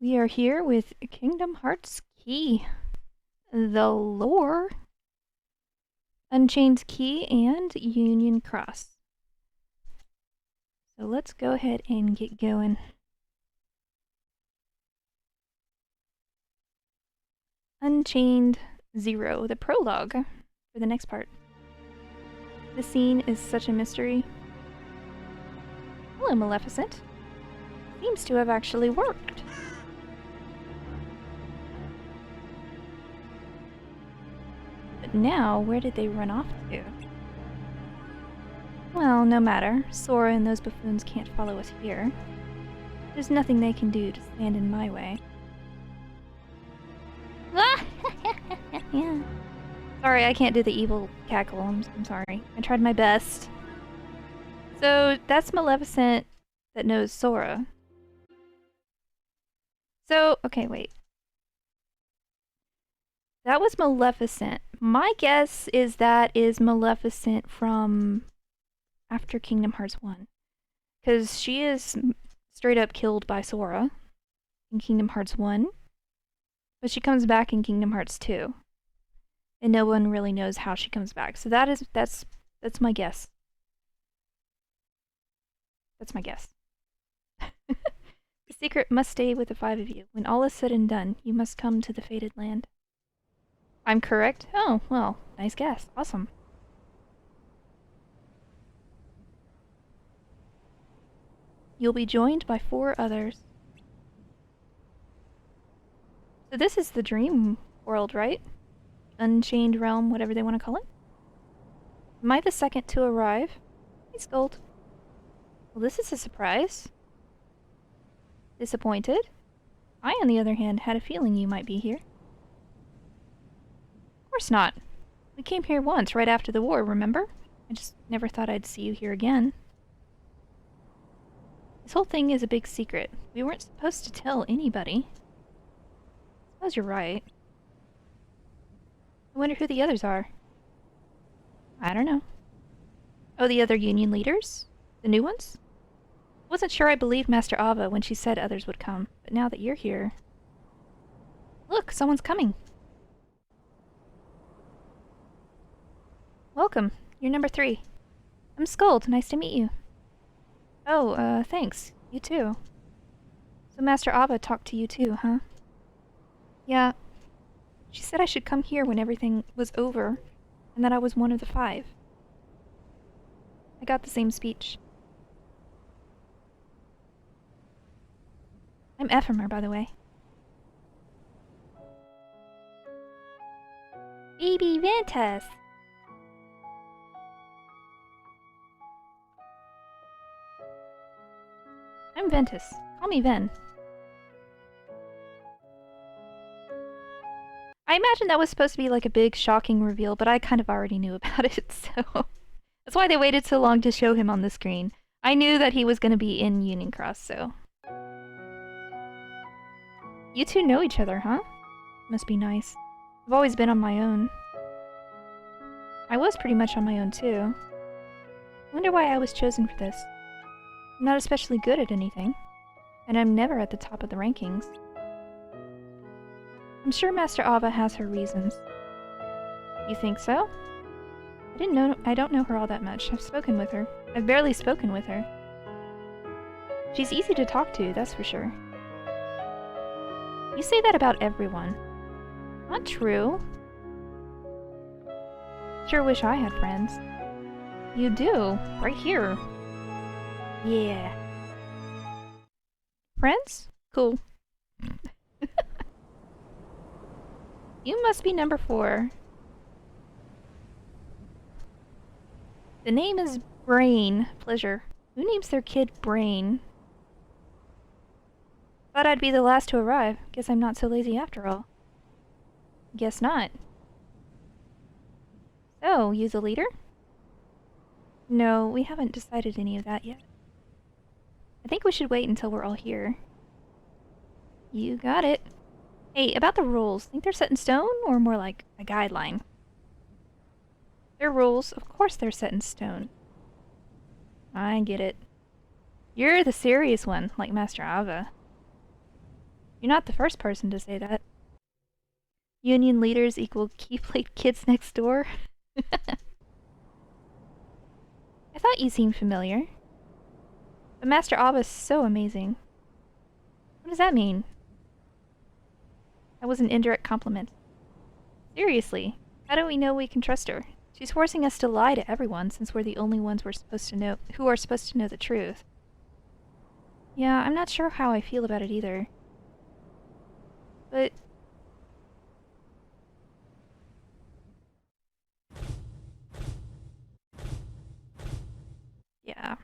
We are here with Kingdom Hearts Key, the lore, Unchained Key, and Union Cross. So let's go ahead and get going. Unchained 0, the prologue for the next part. This scene is such a mystery. Hello, Maleficent. Seems to have actually worked. But now, where did they run off to? Well, no matter. Sora and those buffoons can't follow us here. There's nothing they can do to stand in my way. Yeah. Sorry, I can't do the evil cackle. I'm sorry. I tried my best. So, that's Maleficent that knows Sora. So, okay, wait. That was Maleficent. My guess is that is Maleficent from after Kingdom Hearts 1. Because she is straight up killed by Sora in Kingdom Hearts 1. But she comes back in Kingdom Hearts 2. And no one really knows how she comes back. So that's my guess. That's my guess. The secret must stay with the 5 of you. When all is said and done, you must come to the fated land. I'm correct? Oh, well, nice guess. Awesome. You'll be joined by 4 others. So this is the dream world, right? Unchained realm, whatever they want to call it. Am I the second to arrive? Hey, Scold. Well, this is a surprise. Disappointed? I, on the other hand, had a feeling you might be here. Of course not. We came here once, right after the war, remember? I just never thought I'd see you here again. This whole thing is a big secret. We weren't supposed to tell anybody. I suppose you're right. I wonder who the others are. I don't know. Oh, the other Union leaders? The new ones? Wasn't sure I believed Master Ava when she said others would come, but now that you're here... Look, someone's coming. Welcome. You're number 3. I'm Scold. Nice to meet you. Oh, thanks. You too. So Master Ava talked to you too, huh? Yeah. She said I should come here when everything was over, and that I was one of the 5. I got the same speech. I'm Ephemer, by the way. Baby Ventus! I'm Ventus. Call me Ven. I imagine that was supposed to be like a big, shocking reveal, but I kind of already knew about it, so... That's why they waited so long to show him on the screen. I knew that he was going to be in Union Cross, so... You two know each other, huh? Must be nice. I've always been on my own. I was pretty much on my own, too. I wonder why I was chosen for this. I'm not especially good at anything, and I'm never at the top of the rankings. I'm sure Master Ava has her reasons. You think so? I don't know her all that much. I've spoken with her. I've barely spoken with her. She's easy to talk to, that's for sure. You say that about everyone. Not true. Sure wish I had friends. You do, right here. Yeah. Friends? Cool. You must be number 4. The name is Brain. Pleasure. Who names their kid Brain? Thought I'd be the last to arrive. Guess I'm not so lazy after all. Guess not. So, you the leader? No, we haven't decided any of that yet. I think we should wait until we're all here. You got it. Hey, about the rules, think they're set in stone, or more like a guideline? They're rules, of course they're set in stone. I get it. You're the serious one, like Master Ava. You're not the first person to say that. Union leaders equal keyblade kids next door? I thought you seemed familiar. But Master Abba's so amazing. What does that mean? That was an indirect compliment. Seriously, how do we know we can trust her? She's forcing us to lie to everyone since we're the only ones who are supposed to know the truth. Yeah, I'm not sure how I feel about it either. But yeah.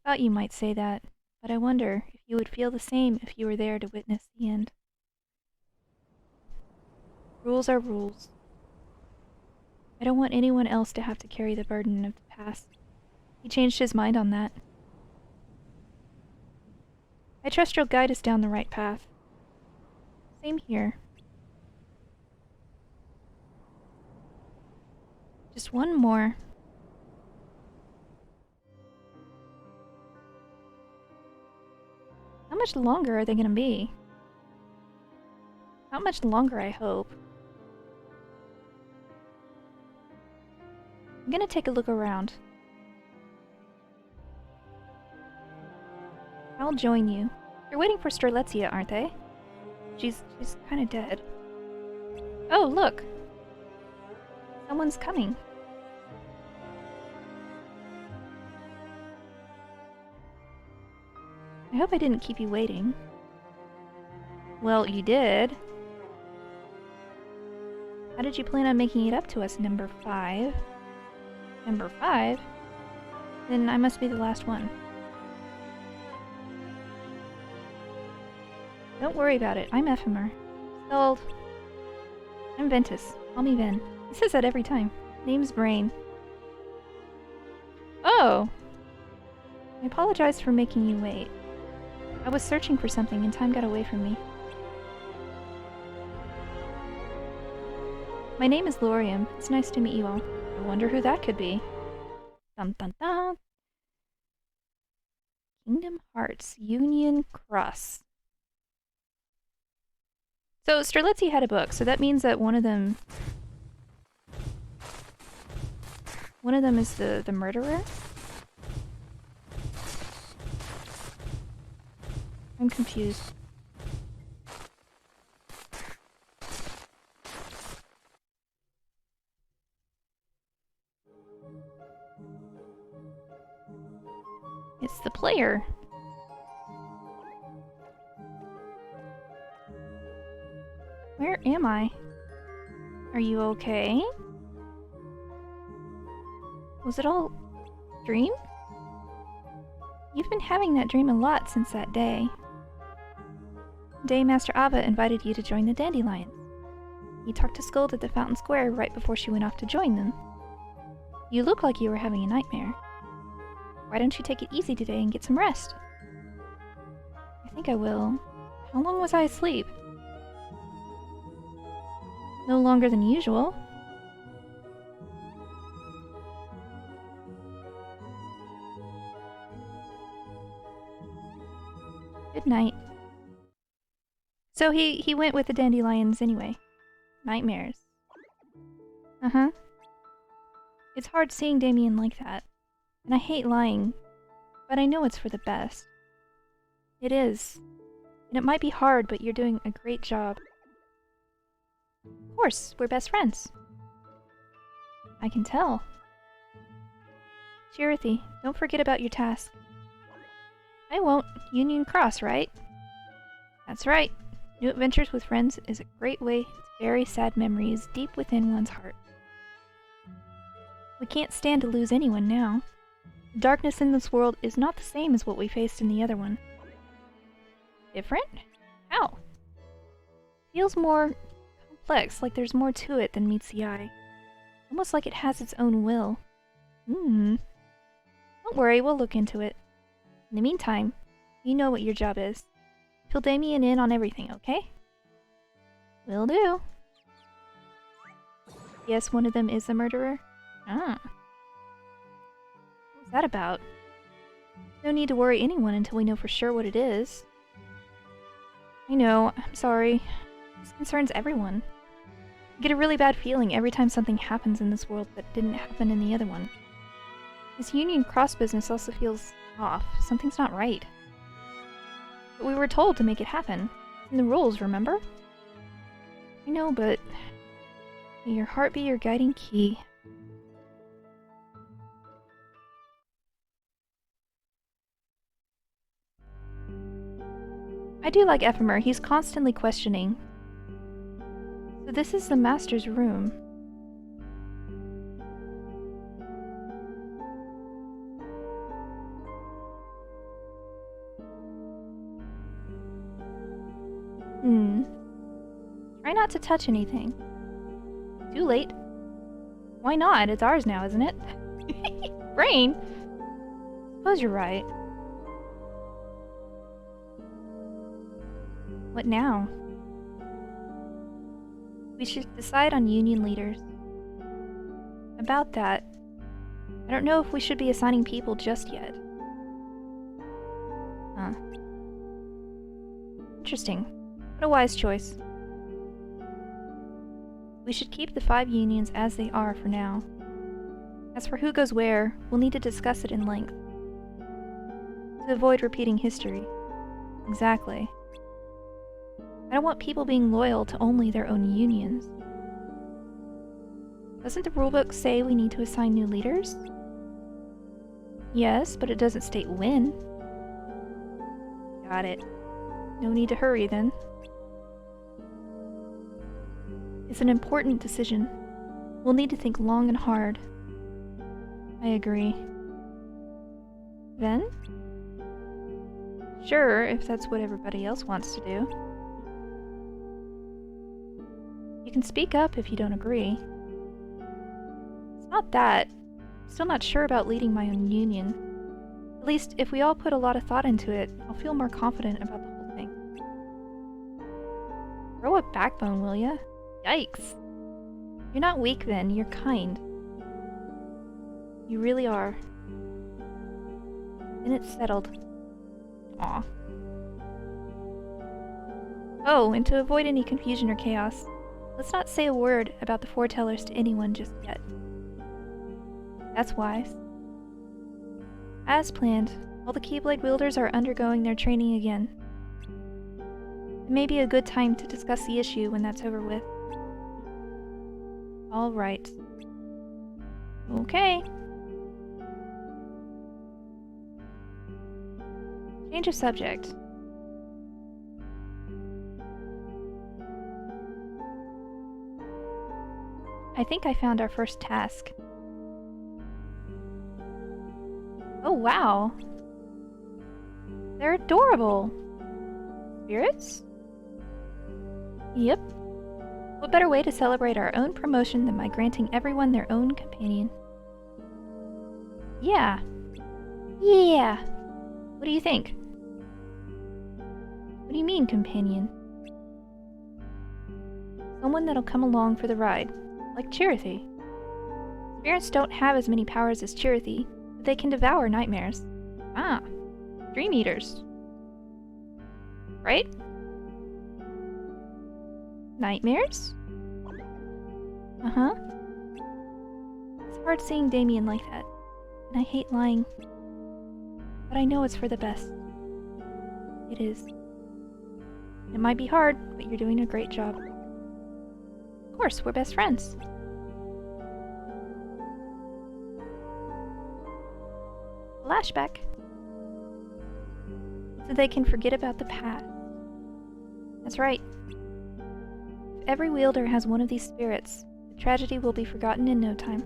Thought you might say that, but I wonder if you would feel the same if you were there to witness the end. Rules are rules. I don't want anyone else to have to carry the burden of the past. He changed his mind on that. I trust you'll guide us down the right path. Same here. Just one more. How much longer are they gonna be? Not much longer, I hope. I'm gonna take a look around. I'll join you. They're waiting for Strelitzia, aren't they? She's kinda dead. Oh, look! Someone's coming. I hope I didn't keep you waiting. Well, you did. How did you plan on making it up to us, number 5? Number 5? Then I must be the last one. Don't worry about it, I'm Ephemer. Sold. I'm Ventus. Call me Ven. He says that every time. Name's Brain. Oh! I apologize for making you wait. I was searching for something and time got away from me. My name is Lorium. It's nice to meet you all. I wonder who that could be. Dun dun dun! Kingdom Hearts Union Cross. So Strelitzia had a book, so that means that one of them is the murderer? I'm confused. It's the player. Where am I? Are you okay? Was it all a dream? You've been having that dream a lot since that day. The day Master Abba invited you to join the Dandelions. You talked to Scold at the Fountain Square right before she went off to join them. You look like you were having a nightmare. Why don't you take it easy today and get some rest? I think I will. How long was I asleep? No longer than usual. Good night. So he went with the Dandelions anyway. Nightmares. Uh-huh. It's hard seeing Damian like that. And I hate lying. But I know it's for the best. It is. And it might be hard, but you're doing a great job. Of course, we're best friends. I can tell. Chirithy, don't forget about your task. I won't. Union Cross, right? That's right. New adventures with friends is a great way to bury sad memories deep within one's heart. We can't stand to lose anyone now. The darkness in this world is not the same as what we faced in the other one. Different? How? Feels more complex, like there's more to it than meets the eye. Almost like it has its own will. Don't worry, we'll look into it. In the meantime, you know what your job is. Fill Damian in on everything, okay? Will do. Yes, one of them is the murderer? Ah. What's that about? No need to worry anyone until we know for sure what it is. I know, I'm sorry. This concerns everyone. I get a really bad feeling every time something happens in this world that didn't happen in the other one. This union cross business also feels off. Something's not right. But we were told to make it happen. In the rules, remember? I know, but may your heart be your guiding key. I do like Ephemer. He's constantly questioning. So this is the master's room. Try not to touch anything. Too late. Why not? It's ours now, isn't it? Brain! Suppose you're right. What now? We should decide on union leaders. About that, I don't know if we should be assigning people just yet. Huh. Interesting. What a wise choice. We should keep the 5 unions as they are for now. As for who goes where, we'll need to discuss it in length. To avoid repeating history. Exactly. I don't want people being loyal to only their own unions. Doesn't the rulebook say we need to assign new leaders? Yes, but it doesn't state when. Got it. No need to hurry then. It's an important decision. We'll need to think long and hard. I agree. Then? Sure, if that's what everybody else wants to do. You can speak up if you don't agree. It's not that. I'm still not sure about leading my own union. At least, if we all put a lot of thought into it, I'll feel more confident about the whole thing. Grow a backbone, will ya? Yikes. You're not weak then, you're kind. You really are. And it's settled. Aw. Oh, and to avoid any confusion or chaos, let's not say a word about the foretellers to anyone just yet. That's wise. As planned, all the keyblade wielders are undergoing their training again. It may be a good time to discuss the issue when that's over with. All right. Okay. Change of subject. I think I found our first task. Oh wow! They're adorable! Spirits? Yep. What better way to celebrate our own promotion than by granting everyone their own companion? Yeah. Yeah! What do you think? What do you mean, companion? Someone that'll come along for the ride, like Chirithy. Spirits don't have as many powers as Chirithy, but they can devour nightmares. Ah, dream eaters. Right? Nightmares? Uh-huh. It's hard seeing Damian like that, and I hate lying. But I know it's for the best. It is. It might be hard, but you're doing a great job. Of course, we're best friends. Flashback. So they can forget about the past. That's right. If every wielder has one of these spirits, the tragedy will be forgotten in no time.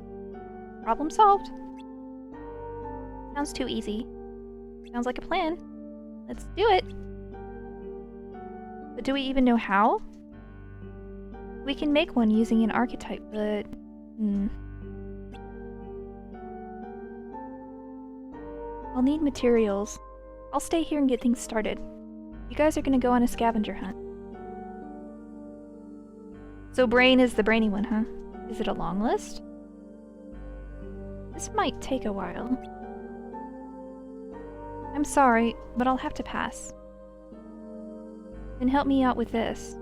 Problem solved. Sounds too easy. Sounds like a plan. Let's do it. But do we even know how? We can make one using an archetype, but... I'll need materials. I'll stay here and get things started. You guys are gonna go on a scavenger hunt. So Brain is the brainy one, huh? Is it a long list? This might take a while. I'm sorry, but I'll have to pass. Then help me out with this.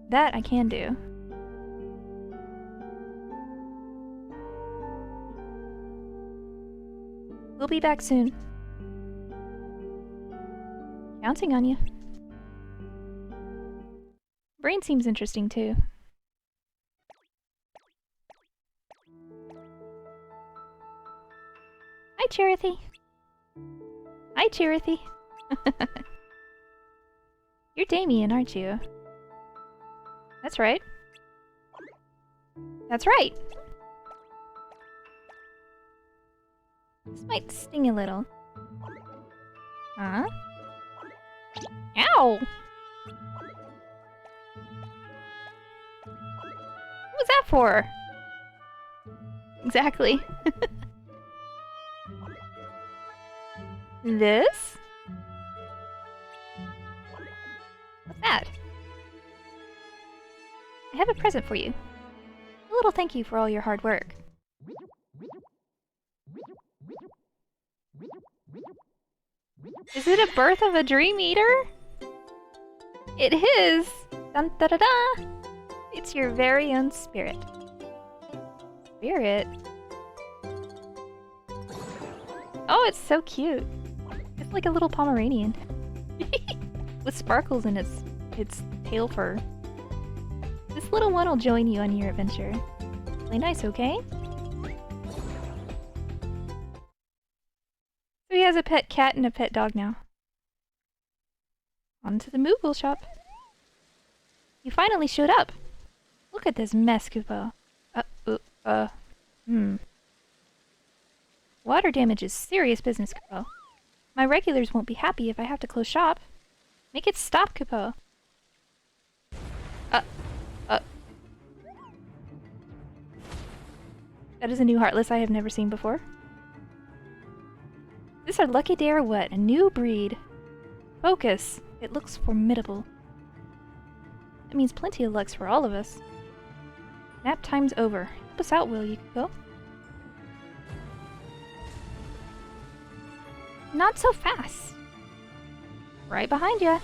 That I can do. We'll be back soon. Counting on you. Brain seems interesting too. Hi, Charity. Hi, Charity. You're Damian, aren't you? That's right. That's right! This might sting a little. Huh? Ow! What was that for? Exactly. This? What's that? I have a present for you. A little thank you for all your hard work. Is it a birth of a dream eater? It is! Dun da da da! It's your very own spirit. Spirit? Oh, it's so cute. It's like a little Pomeranian. With sparkles in its tail fur. This little one will join you on your adventure. Play nice, okay? So he has a pet cat and a pet dog now. On to the Moogle shop. You finally showed up. Look at this mess, Kupo. Water damage is serious business, Kupo. My regulars won't be happy if I have to close shop. Make it stop, Kupo. That is a new Heartless I have never seen before. Is this our lucky day or what? A new breed. Focus. It looks formidable. That means plenty of lucks for all of us. Nap time's over. Help us out, will you, Kupo? Not so fast. Right behind you.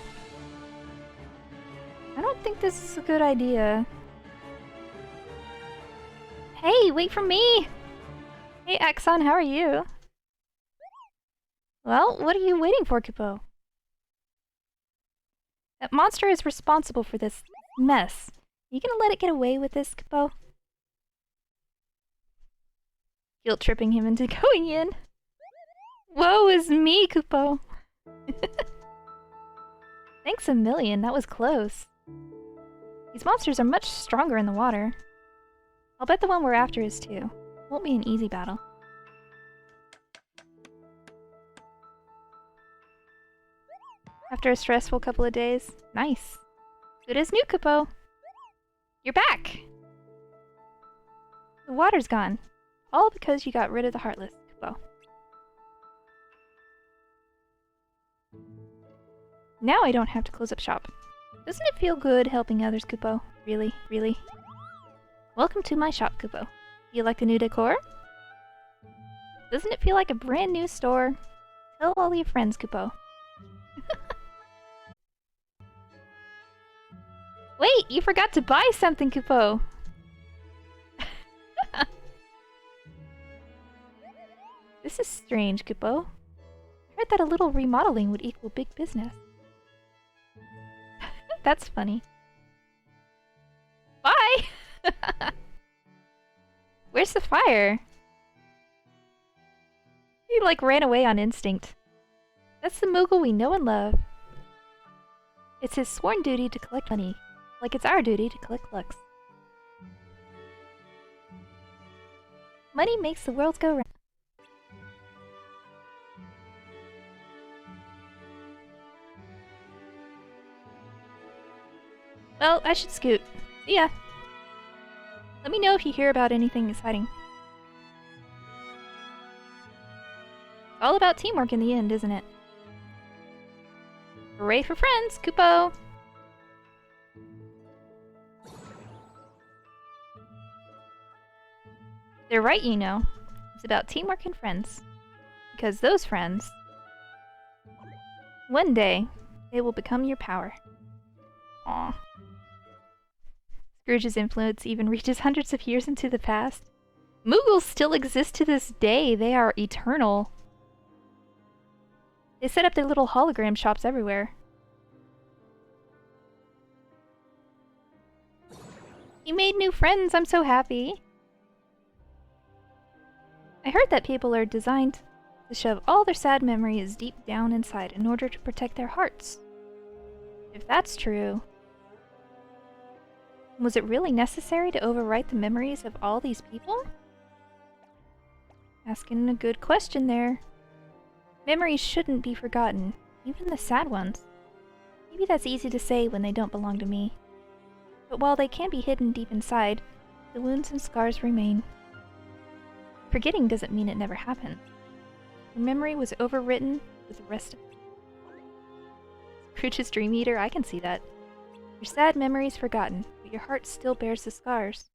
I don't think this is a good idea. Hey, wait for me! Hey, Axon, how are you? Well, what are you waiting for, Kupo? That monster is responsible for this mess. Are you gonna let it get away with this, Kupo? Guilt tripping him into going in. Woe is me, Kupo! Thanks a million, that was close. These monsters are much stronger in the water. I'll bet the one we're after is too. Won't be an easy battle. After a stressful couple of days. Nice. Good as new, Kupo. You're back! The water's gone. All because you got rid of the Heartless, Kupo. Now I don't have to close up shop. Doesn't it feel good helping others, Kupo? Really, really? Welcome to my shop, Kupo. You like the new decor? Doesn't it feel like a brand new store? Tell all your friends, Kupo. Wait, you forgot to buy something, Kupo! This is strange, Kupo. I heard that a little remodeling would equal big business. That's funny. Bye! Where's the fire? He like ran away on instinct. That's the Moogle we know and love. It's his sworn duty to collect money, like it's our duty to collect lux. Money makes the world go round. Well, I should scoot. See ya. Let me know if you hear about anything exciting. All about teamwork in the end, isn't it? Hooray for friends, Kupo! They're right, you know. It's about teamwork and friends. Because those friends, one day, they will become your power. Aww. Scrooge's influence even reaches hundreds of years into the past. Moogles still exist to this day. They are eternal. They set up their little hologram shops everywhere. You made new friends. I'm so happy. I heard that people are designed to shove all their sad memories deep down inside in order to protect their hearts. If that's true, was it really necessary to overwrite the memories of all these people? Asking a good question there. Memories shouldn't be forgotten, even the sad ones. Maybe that's easy to say when they don't belong to me. But while they can be hidden deep inside, the wounds and scars remain. Forgetting doesn't mean it never happened. Your memory was overwritten with the rest of it. Scrooge's Dream Eater, I can see that. Your sad memory's forgotten, but your heart still bears the scars.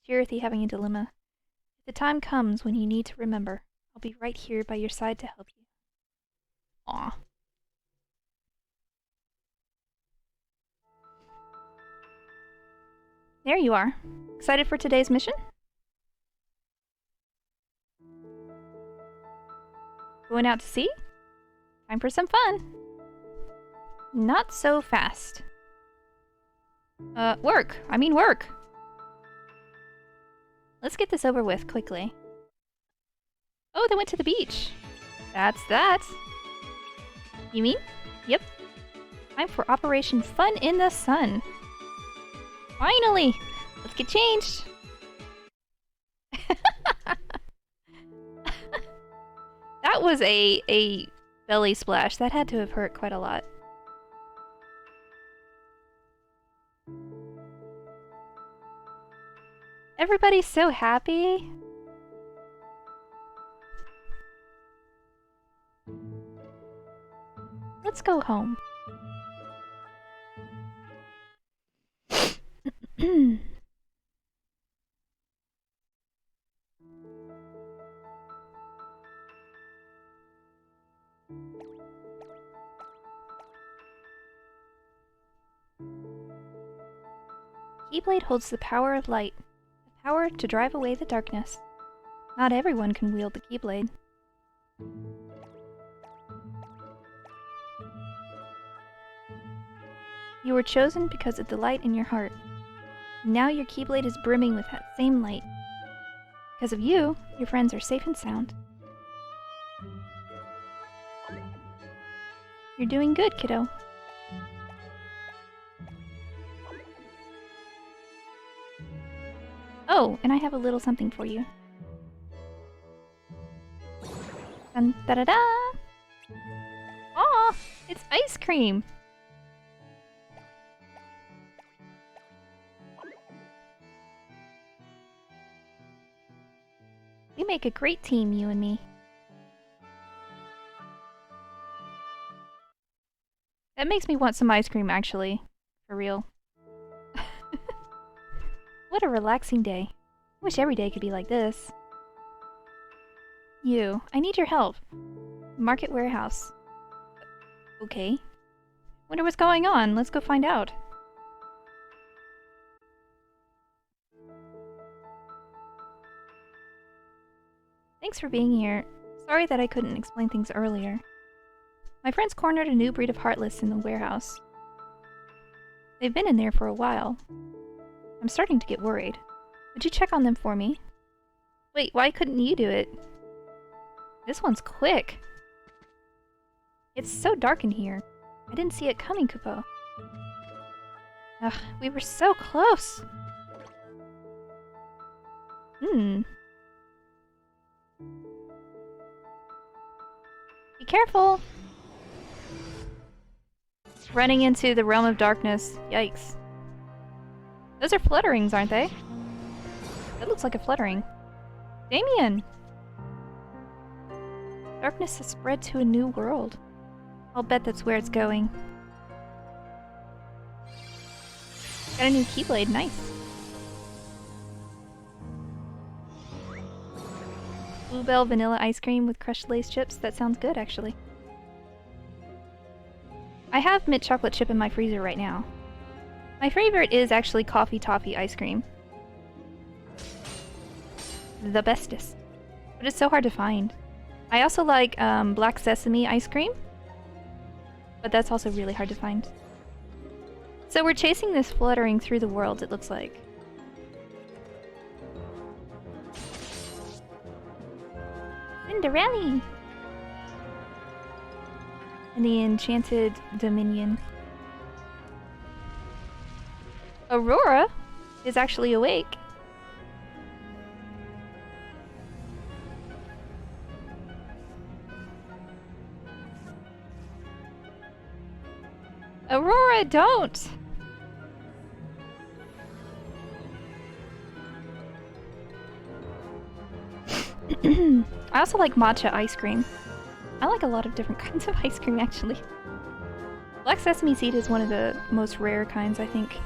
Dorothy having a dilemma. If the time comes when you need to remember, I'll be right here by your side to help you. Aw. There you are. Excited for today's mission? Going out to sea? Time for some fun. Not so fast. Work. I mean work. Let's get this over with quickly. Oh, they went to the beach. That's that. You mean? Yep. Time for Operation Fun in the Sun. Finally! Let's get changed! That was a belly splash. That had to have hurt quite a lot. Everybody's so happy. Let's go home. Keyblade holds the power of light, the power to drive away the darkness. Not everyone can wield the Keyblade. You were chosen because of the light in your heart. Now your Keyblade is brimming with that same light. Because of you, your friends are safe and sound. You're doing good, kiddo. Oh, and I have a little something for you. Dun da da da! Aw, it's ice cream! We make a great team, you and me. That makes me want some ice cream, actually. For real. What a relaxing day. I wish every day could be like this. You, I need your help. Market warehouse. Okay. Wonder what's going on. Let's go find out. Thanks for being here. Sorry that I couldn't explain things earlier. My friends cornered a new breed of Heartless in the warehouse. They've been in there for a while. I'm starting to get worried. Would you check on them for me? Wait, why couldn't you do it? This one's quick. It's so dark in here. I didn't see it coming, Kupo. Ugh, we were so close. Be careful! Running into the realm of darkness. Yikes. Those are flutterings, aren't they? That looks like a fluttering. Damian! Darkness has spread to a new world. I'll bet that's where it's going. Got a new Keyblade, nice. Bluebell vanilla ice cream with crushed lace chips. That sounds good, actually. I have mint chocolate chip in my freezer right now. My favorite is actually coffee toffee ice cream. The bestest. But it's so hard to find. I also like black sesame ice cream. But that's also really hard to find. So we're chasing this fluttering through the world, it looks like. Cinderella! And the enchanted Dominion. Aurora is actually awake. Aurora, don't! I also like matcha ice cream. I like a lot of different kinds of ice cream, actually. Black sesame seed is one of the most rare kinds, I think.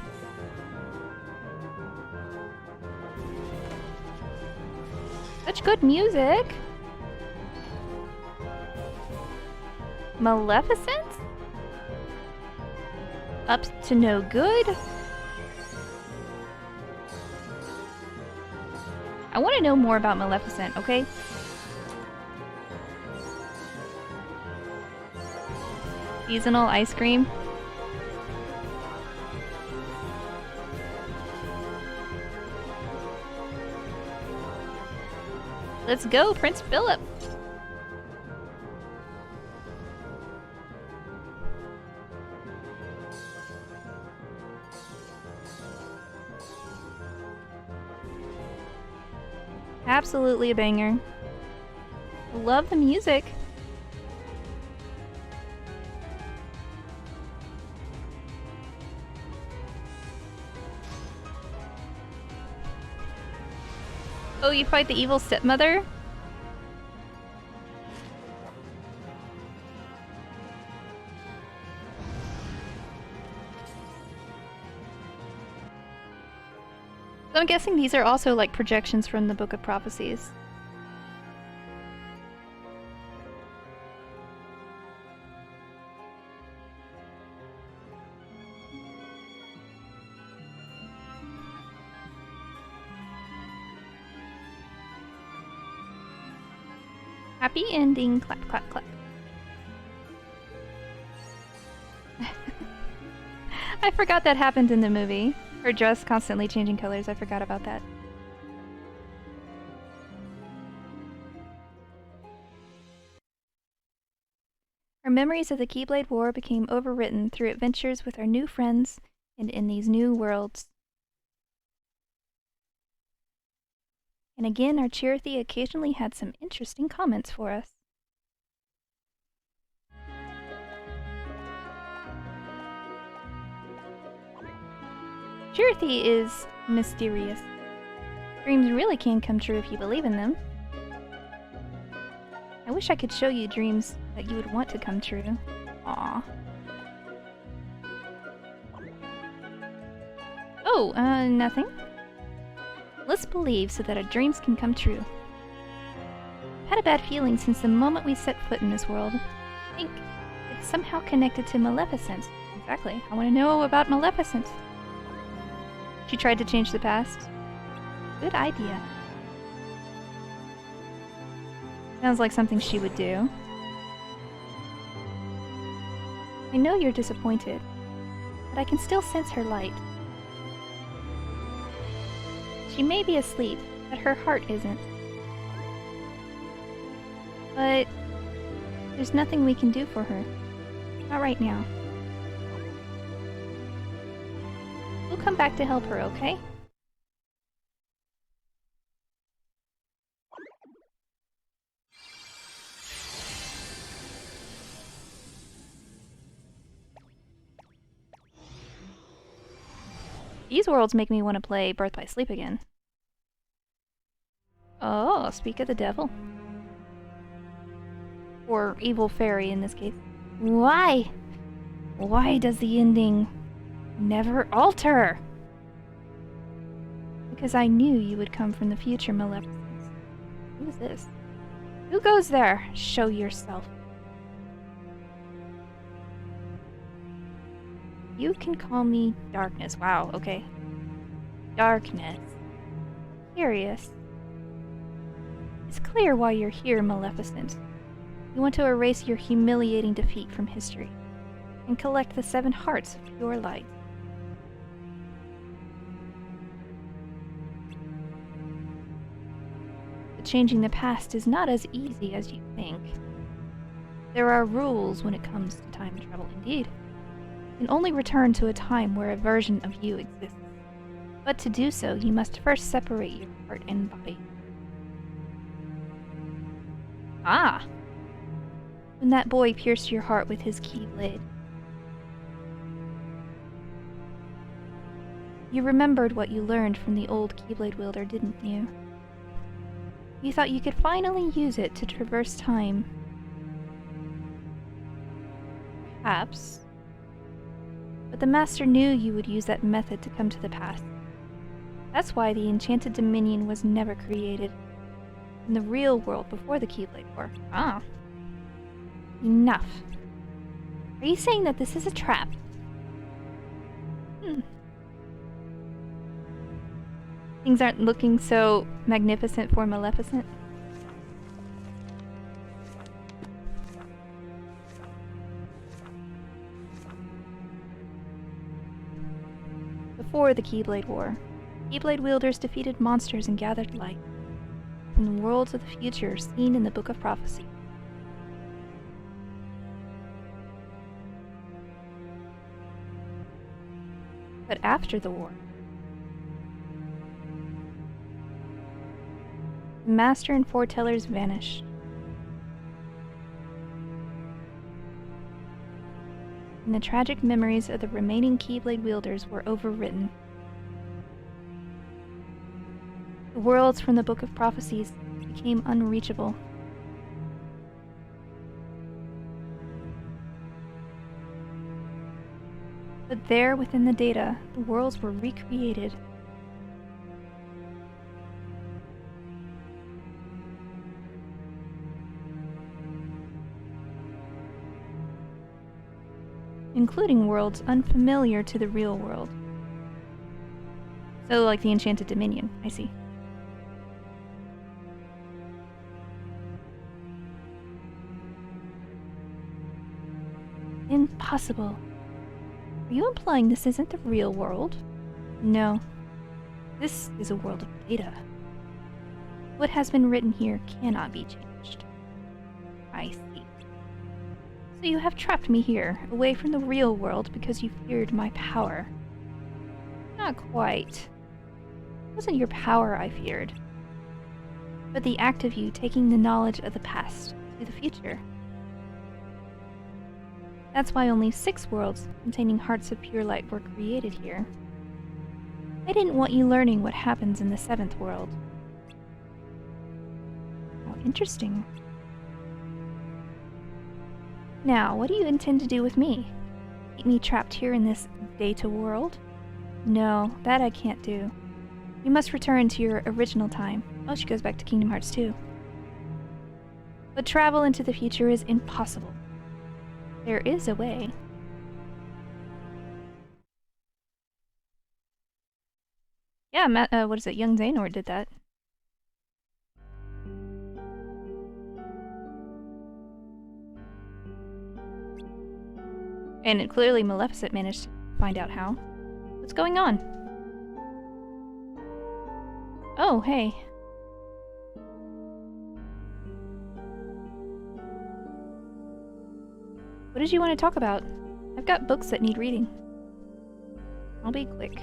Such good music! Maleficent? Up to no good? I want to know more about Maleficent, okay? Seasonal ice cream. Let's go, Prince Philip! Absolutely a banger. Love the music. Oh, you fight the evil stepmother? So I'm guessing these are also like projections from the Book of Prophecies. Happy ending, clap, clap, clap. I forgot that happened in the movie. Her dress constantly changing colors, I forgot about that. Our memories of the Keyblade War became overwritten through adventures with our new friends and in these new worlds. And again, our Chirithy occasionally had some interesting comments for us. Chirithy is mysterious. Dreams really can come true if you believe in them. I wish I could show you dreams that you would want to come true. Aww. Oh, nothing. Let's believe so that our dreams can come true. I've had a bad feeling since the moment we set foot in this world. I think it's somehow connected to Maleficent. Exactly. I want to know about Maleficent. She tried to change the past. Good idea. Sounds like something she would do. I know you're disappointed, but I can still sense her light. She may be asleep, but her heart isn't. But there's nothing we can do for her. Not right now. We'll come back to help her, okay? These worlds make me want to play Birth by Sleep again. Oh, speak of the devil. Or evil fairy in this case. Why? Why does the ending never alter? Because I knew you would come from the future, Maleficent. Who is this? Who goes there? Show yourself. You can call me Darkness. Wow, okay. Darkness. Curious. It's clear why you're here, Maleficent. You want to erase your humiliating defeat from history and collect the 7 hearts of pure light. But changing the past is not as easy as you think. There are rules when it comes to time travel indeed. You can only return to a time where a version of you exists. But to do so, you must first separate your heart and body. Ah! When that boy pierced your heart with his keyblade. You remembered what you learned from the old keyblade wielder, didn't you? You thought you could finally use it to traverse time. Perhaps. But the master knew you would use that method to come to the past. That's why the enchanted dominion was never created in the real world before the Keyblade War. Ah. Enough. Are you saying that this is a trap? Things aren't looking so magnificent for Maleficent. Before the Keyblade War, Keyblade wielders defeated monsters and gathered light from the worlds of the future seen in the Book of Prophecy. But after the war, the Master and Foretellers vanished. And the tragic memories of the remaining Keyblade wielders were overwritten. The worlds from the Book of Prophecies became unreachable. But there, within the data, the worlds were recreated. Including worlds unfamiliar to the real world. So, like the Enchanted Dominion, I see. Impossible. Are you implying this isn't the real world? No. This is a world of data. What has been written here cannot be changed. I see. So you have trapped me here, away from the real world, because you feared my power. Not quite. It wasn't your power I feared, but the act of you taking the knowledge of the past to the future. That's why only 6 worlds containing hearts of pure light were created here. I didn't want you learning what happens in the 7th world. How interesting. Now, what do you intend to do with me? Keep me trapped here in this data world? No, that I can't do. You must return to your original time. Oh, she goes back to Kingdom Hearts 2. But travel into the future is impossible. There is a way. Yeah, what is it? Young Xehanort did that. And clearly Maleficent managed to find out how. What's going on? Oh, hey. What did you want to talk about? I've got books that need reading. I'll be quick.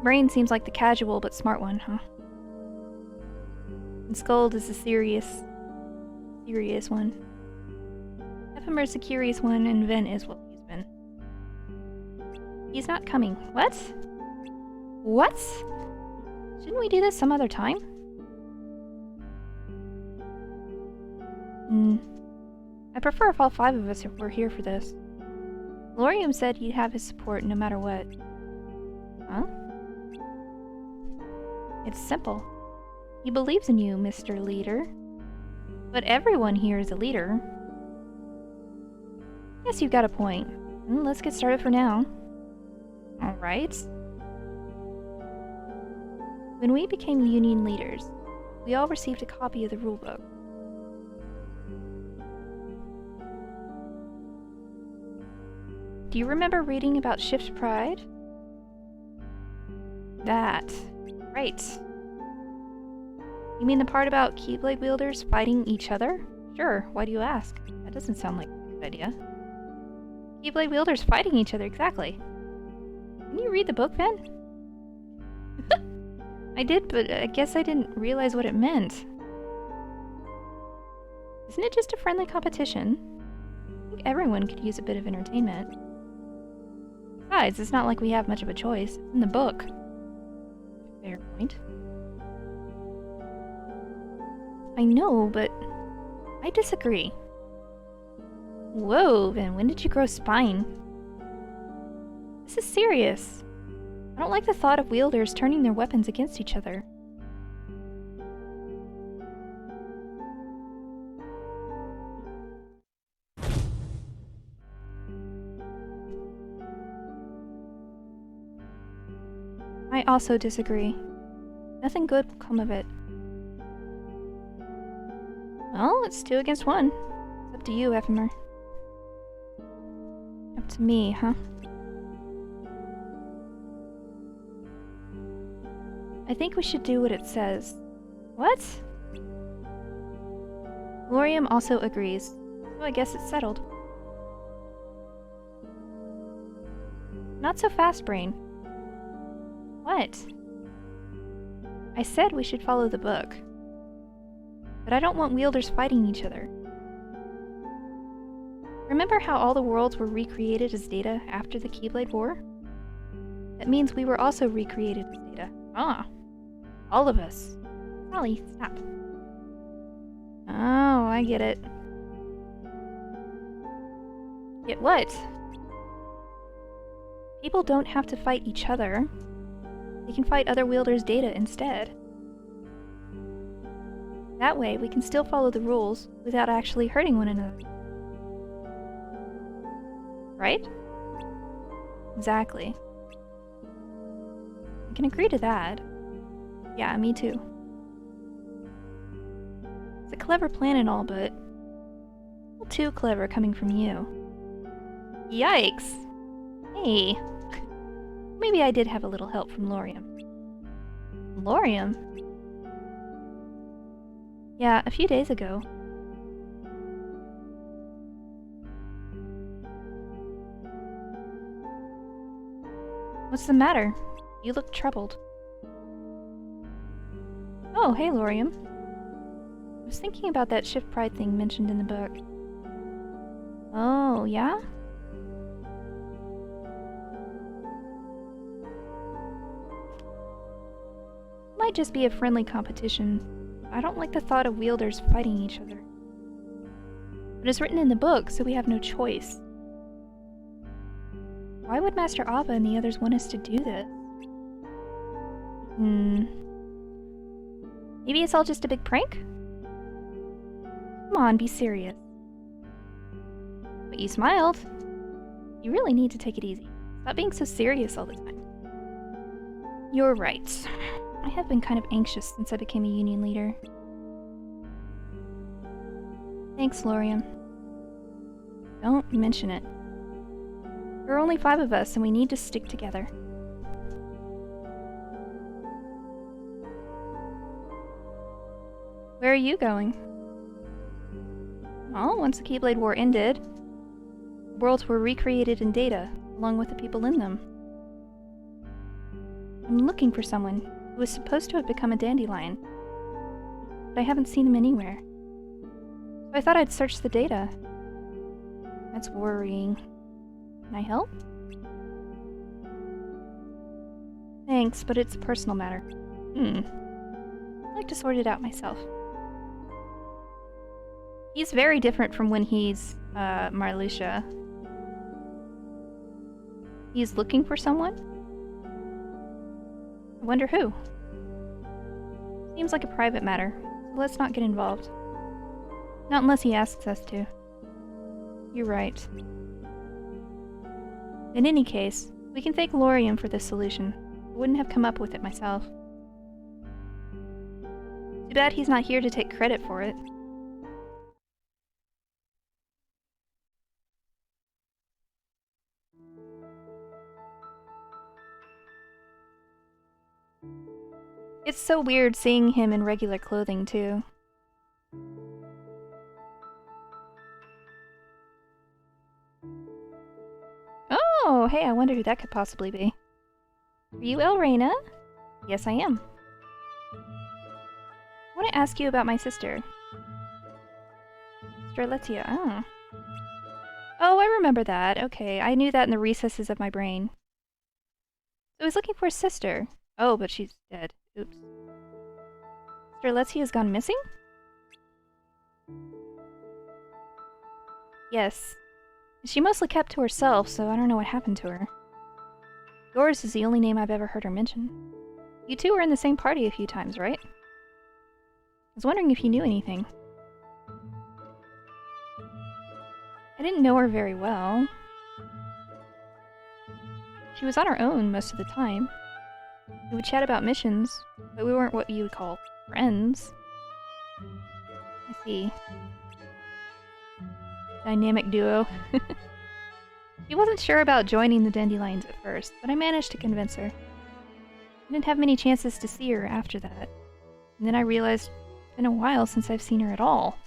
Brain seems like the casual but smart one, huh? And Scold is the serious one. Ephemer is the curious one, and Ven is what he's been. He's not coming. What? What? Shouldn't we do this some other time? I prefer if all 5 of us were here for this. Lorium said he'd have his support no matter what. Huh? It's simple. He believes in you, Mr. Leader. But everyone here is a leader. Yes, you've got a point. Let's get started for now. Alright. When we became Union leaders, we all received a copy of the rulebook. Do you remember reading about Shift Pride? That. Right. You mean the part about keyblade wielders fighting each other? Sure, why do you ask? That doesn't sound like a good idea. Keyblade wielders fighting each other, exactly. Didn't you read the book, then? I did, but I guess I didn't realize what it meant. Isn't it just a friendly competition? I think everyone could use a bit of entertainment. Besides, it's not like we have much of a choice. It's in the book. Fair point. I know, but I disagree. Whoa, Vin, when did you grow spine? This is serious. I don't like the thought of wielders turning their weapons against each other. I also disagree. Nothing good will come of it. Well, it's 2 against 1. It's up to you, Ephemer. Up to me, huh? I think we should do what it says. What? Lorium also agrees. So I guess it's settled. Not so fast, Brain. What? I said we should follow the book. But I don't want wielders fighting each other. Remember how all the worlds were recreated as data after the Keyblade War? That means we were also recreated as data. Ah. All of us. Sally, stop. Oh, I get it. Get what? People don't have to fight each other. They can fight other wielders' data instead. That way, we can still follow the rules without actually hurting one another. Right? Exactly. I can agree to that. Yeah, me too. It's a clever plan and all, but a little too clever coming from you. Yikes! Hey! Maybe I did have a little help from Lorium. Lorium? Yeah, a few days ago. What's the matter? You look troubled. Oh, hey, Lorium. I was thinking about that Shift Pride thing mentioned in the book. Oh, yeah? Might just be a friendly competition. I don't like the thought of wielders fighting each other. But it's written in the book, so we have no choice. Why would Master Abba and the others want us to do this? Maybe it's all just a big prank? Come on, be serious. But you smiled. You really need to take it easy. Stop being so serious all the time. You're right. I have been kind of anxious since I became a union leader. Thanks, Lorium. Don't mention it. There are only 5 of us, and we need to stick together. Where are you going? Well, once the Keyblade War ended, worlds were recreated in data, along with the people in them. I'm looking for someone who was supposed to have become a dandelion, but I haven't seen him anywhere. So I thought I'd search the data. That's worrying. Can I help? Thanks, but it's a personal matter. I'd like to sort it out myself. He's very different from when he's, Marluxia. He's looking for someone? I wonder who. Seems like a private matter, so let's not get involved. Not unless he asks us to. You're right. In any case, we can thank Lorium for this solution. I wouldn't have come up with it myself. Too bad he's not here to take credit for it. It's so weird seeing him in regular clothing, too. Oh, hey, I wonder who that could possibly be. Are you Elrena? Yes, I am. I want to ask you about my sister. Strelitzia, oh. Oh, I remember that. Okay, I knew that in the recesses of my brain. So I was looking for a sister. Oh, but she's dead. Oops. Strelitzia has gone missing? Yes. She mostly kept to herself, so I don't know what happened to her. Yours is the only name I've ever heard her mention. You two were in the same party a few times, right? I was wondering if you knew anything. I didn't know her very well. She was on her own most of the time. We would chat about missions, but we weren't what you would call friends. I see. Dynamic duo. She wasn't sure about joining the Dandelions at first, but I managed to convince her. I didn't have many chances to see her after that. And then I realized it's been a while since I've seen her at all.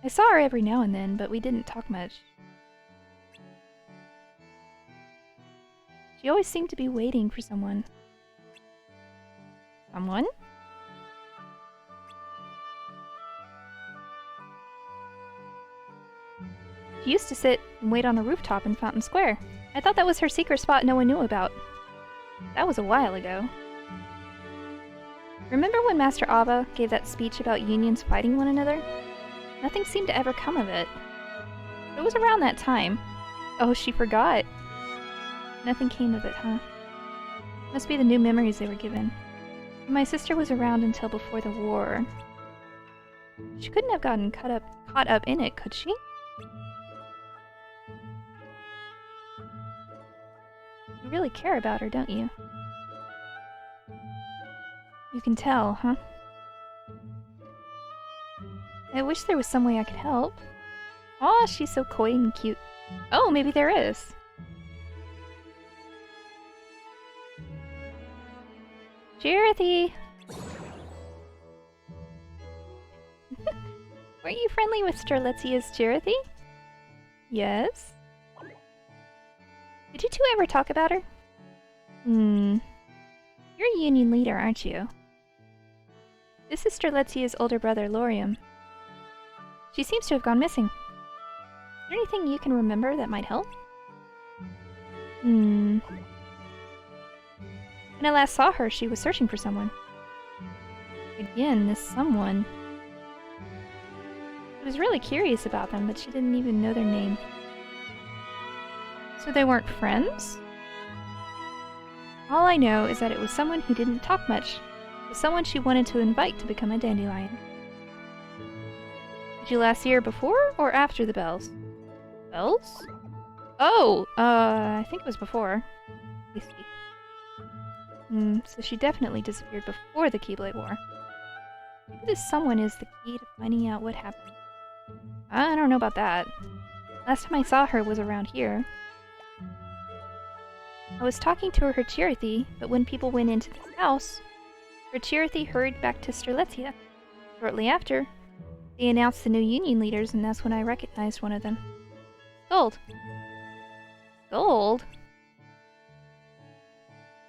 I saw her every now and then, but we didn't talk much. She always seemed to be waiting for someone. Someone? She used to sit and wait on a rooftop in Fountain Square. I thought that was her secret spot no one knew about. That was a while ago. Remember when Master Ava gave that speech about unions fighting one another? Nothing seemed to ever come of it. It was around that time. Oh, she forgot. Nothing came of it, huh? Must be the new memories they were given. My sister was around until before the war. She couldn't have gotten caught up in it, could she? You really care about her, don't you? You can tell, huh? I wish there was some way I could help. Aw, she's so coy and cute. Oh, maybe there is. Chirithy! Weren't you friendly with Strelitzia's Chirithy? Yes? Did you two ever talk about her? You're a union leader, aren't you? This is Strelitzia's older brother, Lorium. She seems to have gone missing. Is there anything you can remember that might help? When I last saw her, she was searching for someone. Again, this someone. She was really curious about them, but she didn't even know their name. So they weren't friends? All I know is that it was someone who didn't talk much. It was someone she wanted to invite to become a dandelion. Did you last see her before or after the bells? Bells? Oh! I think it was before. I see. So she definitely disappeared before the Keyblade War. Maybe this someone is the key to finding out what happened. I don't know about that. Last time I saw her was around here. I was talking to her Chirithy, but when people went into this house, her Chirithy hurried back to Strelitzia. Shortly after, they announced the new union leaders, and that's when I recognized one of them. Gold. Gold?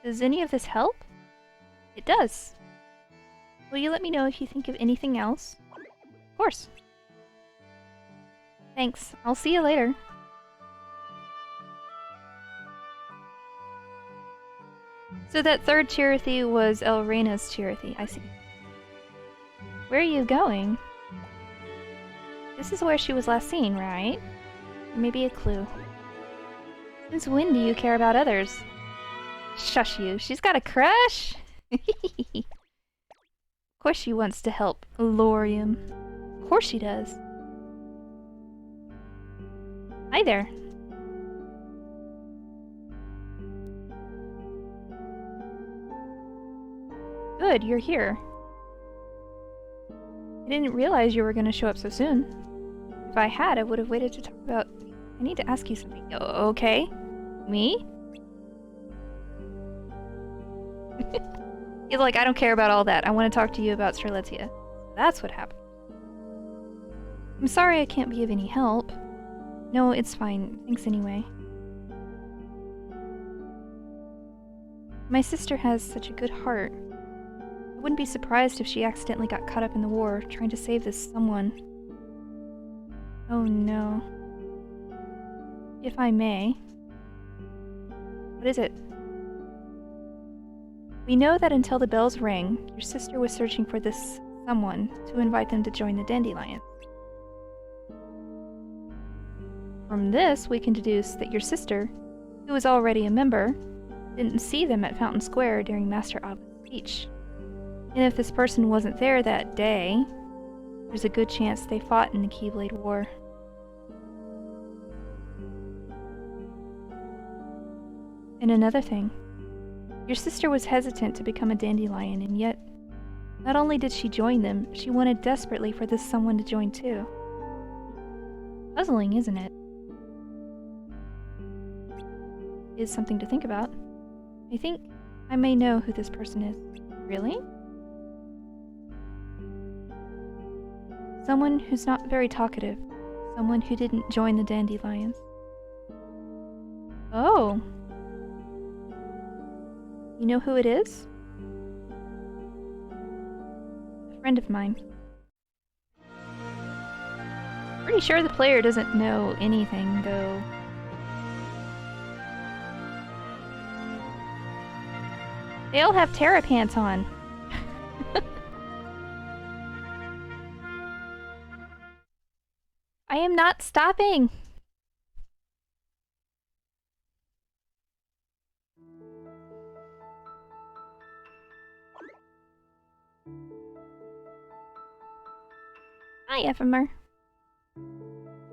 Does any of this help? It does. Will you let me know if you think of anything else? Of course. Thanks. I'll see you later. So that third Chirithy was Elrena's Chirithy, I see. Where are you going? This is where she was last seen, right? Or maybe a clue. Since when do you care about others? Shush you. She's got a crush? Of course she wants to help Lorium. Of course she does. Hi there. Good, you're here. I didn't realize you were going to show up so soon. If I had, I would have waited to talk about... I need to ask you something. Okay? Me? He's like, I don't care about all that. I want to talk to you about Strelitzia. That's what happened. I'm sorry I can't be of any help. No, it's fine. Thanks anyway. My sister has such a good heart. I wouldn't be surprised if she accidentally got caught up in the war, trying to save this someone. Oh no. If I may. What is it? We know that until the bells rang, your sister was searching for this someone to invite them to join the Dandelions. From this, we can deduce that your sister, who was already a member, didn't see them at Fountain Square during Master Abba's speech. And if this person wasn't there that day, there's a good chance they fought in the Keyblade War. And another thing. Your sister was hesitant to become a dandelion, and yet, not only did she join them, she wanted desperately for this someone to join too. Puzzling, isn't it? Is something to think about. I think I may know who this person is. Really? Someone who's not very talkative. Someone who didn't join the Dandelions. Oh. You know who it is? A friend of mine. Pretty sure the player doesn't know anything, though. They all have Terra pants on. I am not stopping! Hi, Ephemer.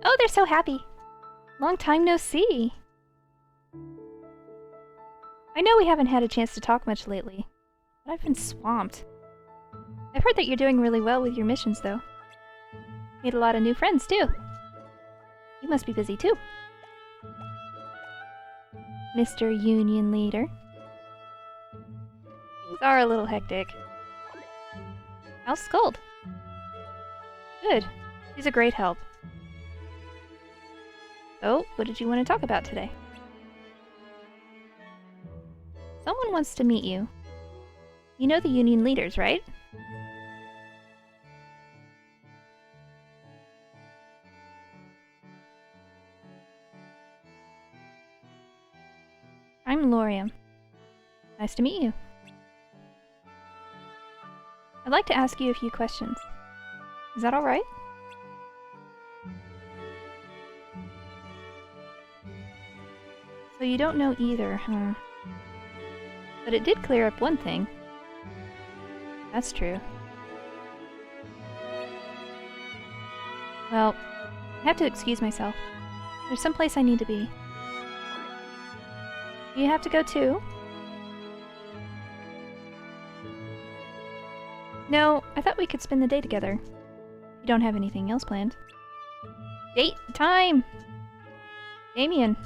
Oh, they're so happy. Long time no see. I know we haven't had a chance to talk much lately, but I've been swamped. I've heard that you're doing really well with your missions, though. Made a lot of new friends, too. You must be busy, too. Mr. Union Leader. Things are a little hectic. How's Skuld? Good. He's a great help. So, what did you want to talk about today? Someone wants to meet you. You know the Union leaders, right? I'm Lorium. Nice to meet you. I'd like to ask you a few questions. Is that alright? So you don't know either, huh? But it did clear up one thing. That's true. Well, I have to excuse myself. There's someplace I need to be. Do you have to go too? No, I thought we could spend the day together. You don't have anything else planned. Date time! Damian.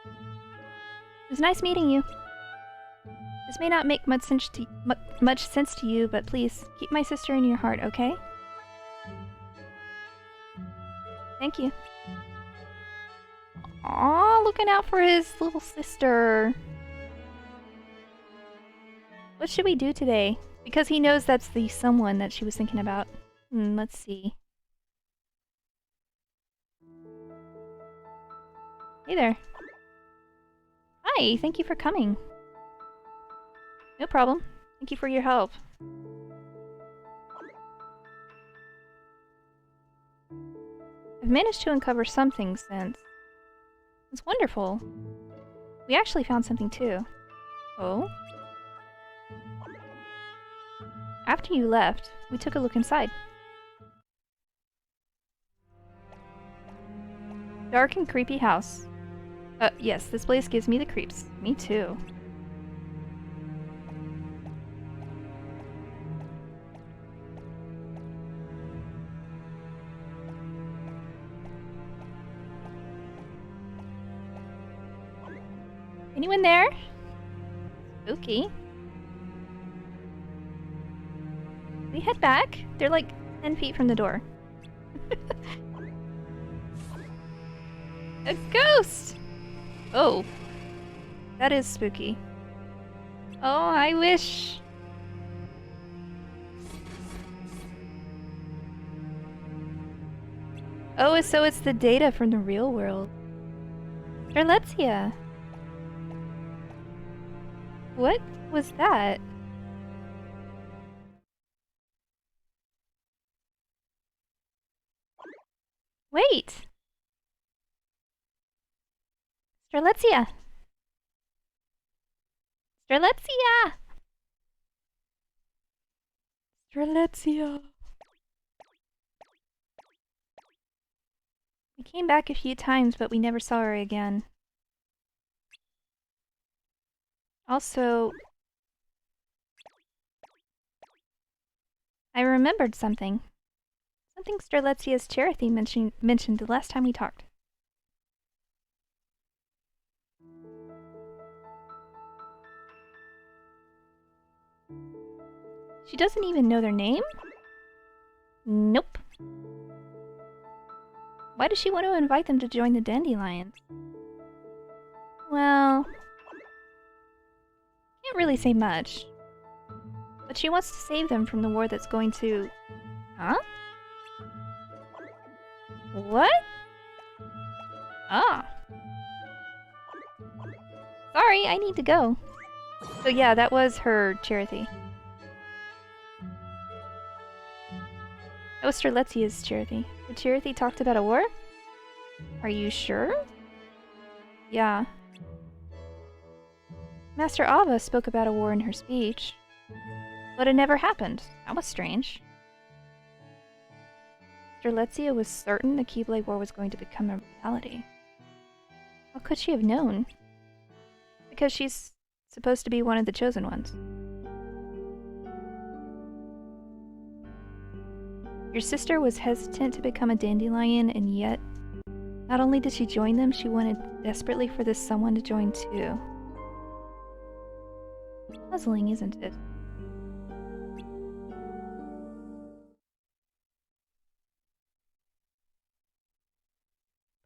It was nice meeting you. This may not make much sense to you, but please, keep my sister in your heart, okay? Thank you. Aw, looking out for his little sister. What should we do today? Because he knows that's the someone that she was thinking about. Let's see. Hey there. Hi, thank you for coming. No problem. Thank you for your help. I've managed to uncover some things since. It's wonderful. We actually found something too. Oh? After you left, we took a look inside. Dark and creepy house. Yes, this place gives me the creeps. Me too. Anyone there? Spooky. We head back. They're like 10 feet from the door. A ghost! Oh. That is spooky. Oh, I wish... Oh, so it's the data from the real world. Strelitzia. What was that? Wait! Strelitzia! Strelitzia! Strelitzia! We came back a few times, but we never saw her again. Also, I remembered something. Something Strelitzia's Charity mentioned the last time we talked. She doesn't even know their name? Nope. Why does she want to invite them to join the Dandelions? Well... can't really say much. But she wants to save them from the war that's going to... Huh? What? Ah. Sorry, I need to go. So yeah, that was her Charity. That was Strelitzia's Charity. The Charity talked about a war? Are you sure? Yeah. Master Ava spoke about a war in her speech. But it never happened. That was strange. Strelitzia was certain the Keyblade War was going to become a reality. How could she have known? Because she's supposed to be one of the chosen ones. Your sister was hesitant to become a dandelion, and yet, not only did she join them, she wanted desperately for this someone to join too. Puzzling, isn't it?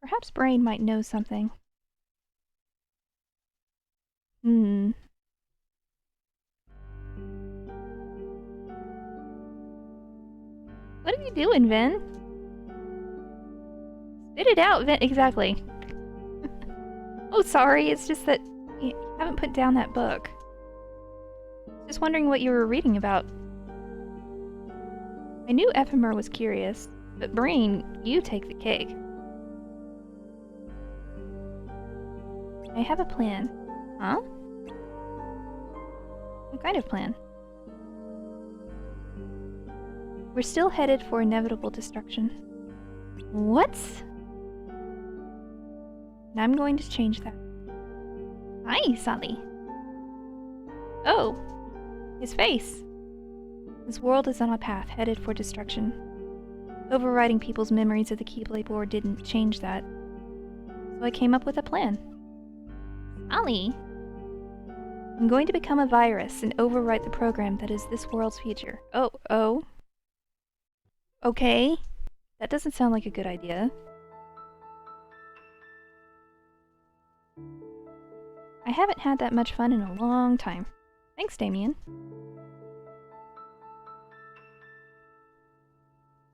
Perhaps Brain might know something. What are you doing, Vin? Spit it out, Vin. Exactly. Oh, sorry. It's just that you haven't put down that book. Just wondering what you were reading about. I knew Ephemer was curious, but Brain, you take the cake. I have a plan. Huh? What kind of plan? We're still headed for inevitable destruction. What? And I'm going to change that. Hi, Sally. Oh, his face. This world is on a path headed for destruction. Overriding people's memories of the Keyblade War didn't change that. So I came up with a plan. Sally! I'm going to become a virus and overwrite the program that is this world's future. Oh. Okay. That doesn't sound like a good idea. I haven't had that much fun in a long time. Thanks, Damian.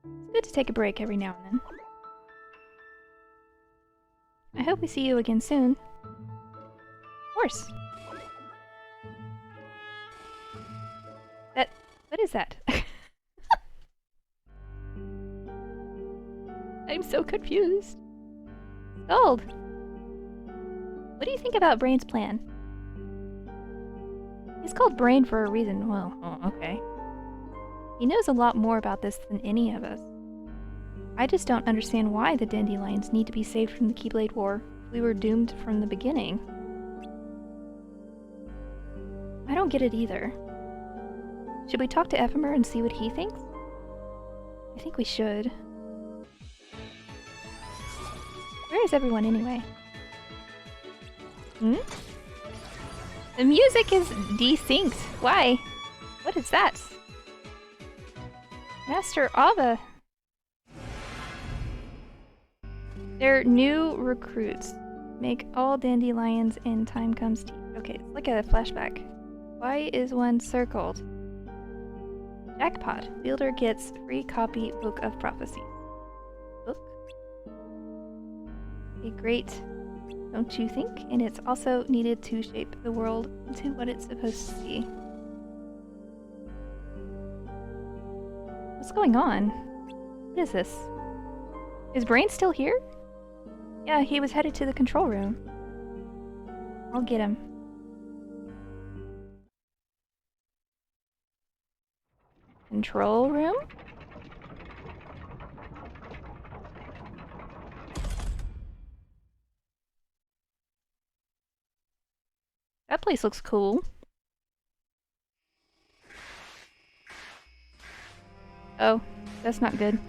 It's good to take a break every now and then. I hope we see you again soon. Of course. What is that? I'm so confused. Gold! What do you think about Brain's plan? He's called Brain for a reason. Well, oh, okay. He knows a lot more about this than any of us. I just don't understand why the Dandelions need to be saved from the Keyblade War. We were doomed from the beginning. I don't get it either. Should we talk to Ephemer and see what he thinks? I think we should. Where is everyone anyway? Hmm? The music is desynced. Why? What is that? Master Ava. They're new recruits. Make all dandelions and time comes to... Okay, it's like a flashback. Why is one circled? Jackpot. Wielder gets free copy Book of Prophecies. Book? Okay, great. Don't you think? And it's also needed to shape the world into what it's supposed to be. What's going on? What is this? Is Brain still here? Yeah, he was headed to the control room. I'll get him. Control room? That place looks cool. Oh, that's not good.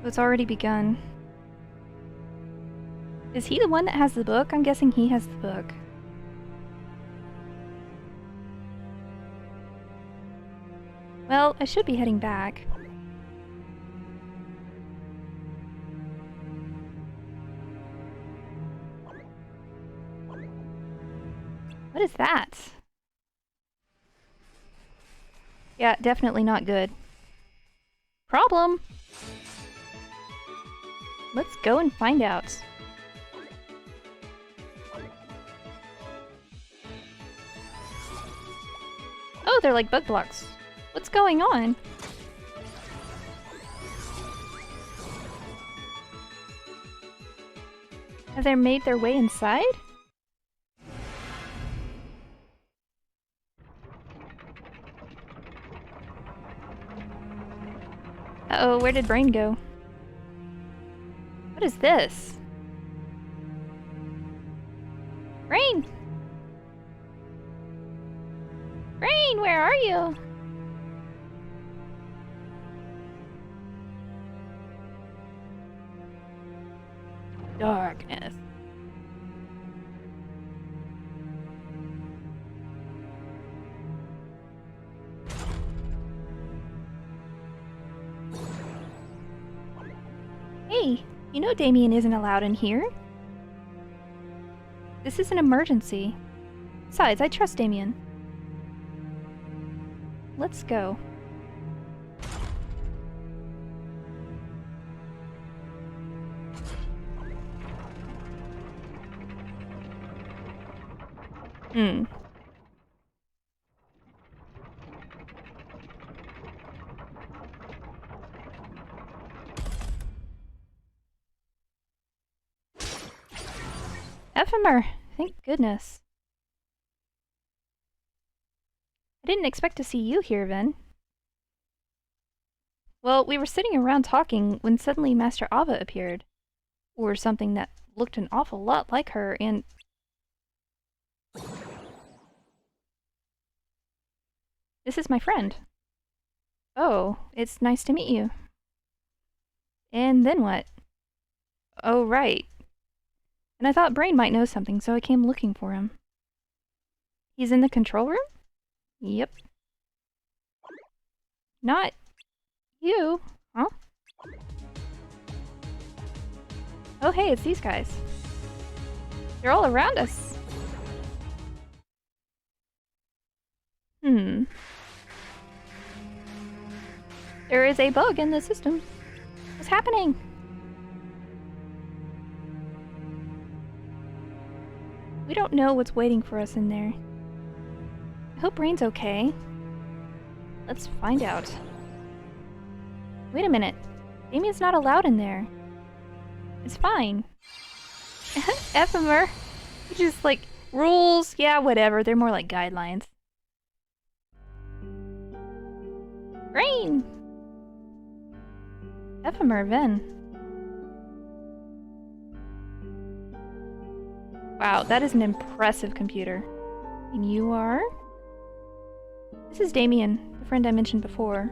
It's already begun. Is he the one that has the book? I'm guessing he has the book. Well, I should be heading back. What is that? Yeah, definitely not good. Problem! Let's go and find out. Oh, they're like bug blocks. What's going on? Have they made their way inside? Uh-oh, where did Brain go? What is this? Brain! Brain, where are you? Darkness. Hey, you know Damian isn't allowed in here. This is an emergency. Besides, I trust Damian. Let's go. Ephemer! Thank goodness. I didn't expect to see you here, Ven. Well, we were sitting around talking when suddenly Master Ava appeared. Or something that looked an awful lot like her, and... This is my friend. Oh, it's nice to meet you. And then what? Oh, right. And I thought Brain might know something, so I came looking for him. He's in the control room? Yep. Not you, huh? Oh hey, it's these guys. They're all around us. There is a bug in the system. What's happening? We don't know what's waiting for us in there. I hope Brain's okay. Let's find out. Wait a minute. Damian's not allowed in there. It's fine. Ephemer. Just like, rules, yeah, whatever. They're more like guidelines. Rain! Ephemer, Ven. Wow, that is an impressive computer. And you are? This is Damian, the friend I mentioned before.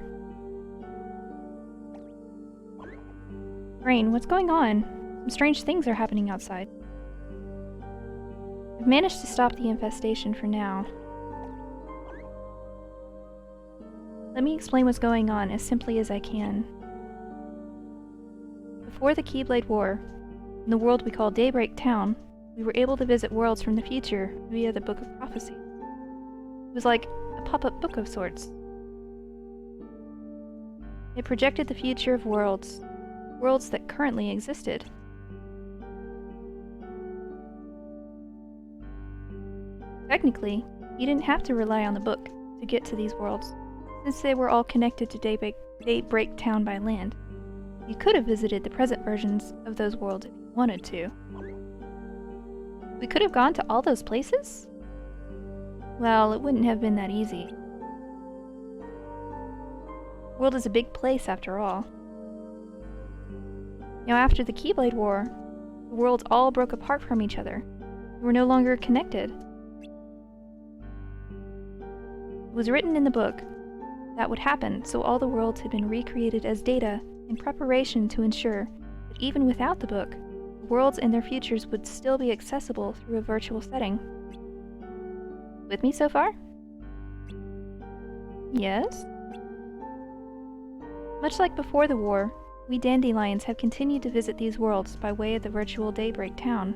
Rain, what's going on? Some strange things are happening outside. I've managed to stop the infestation for now. Let me explain what's going on as simply as I can. Before the Keyblade War, in the world we call Daybreak Town, we were able to visit worlds from the future via the Book of Prophecy. It was like a pop-up book of sorts. It projected the future of worlds that currently existed. Technically, you didn't have to rely on the book to get to these worlds, since they were all connected to Daybreak Town by land. You could have visited the present versions of those worlds if you wanted to. We could have gone to all those places? Well, it wouldn't have been that easy. The world is a big place after all. Now, after the Keyblade War, the worlds all broke apart from each other. They were no longer connected. It was written in the book that would happen, so all the worlds had been recreated as data in preparation to ensure that even without the book, the worlds and their futures would still be accessible through a virtual setting. With me so far? Yes? Much like before the war, we Dandelions have continued to visit these worlds by way of the virtual Daybreak Town.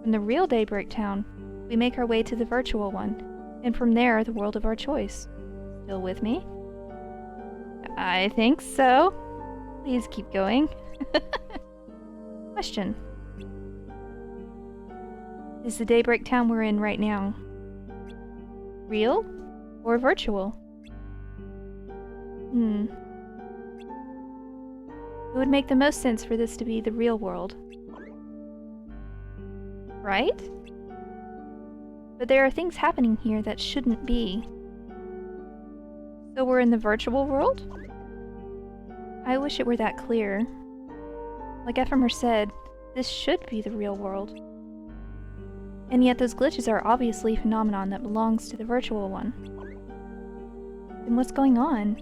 From the real Daybreak Town, we make our way to the virtual one, and from there, the world of our choice. Still with me? I think so. Please keep going. Question. Is the Daybreak Town we're in right now real or virtual? It would make the most sense for this to be the real world. Right? But there are things happening here that shouldn't be. So we're in the virtual world? I wish it were that clear. Like Ephemer said, this should be the real world. And yet those glitches are obviously a phenomenon that belongs to the virtual one. Then what's going on?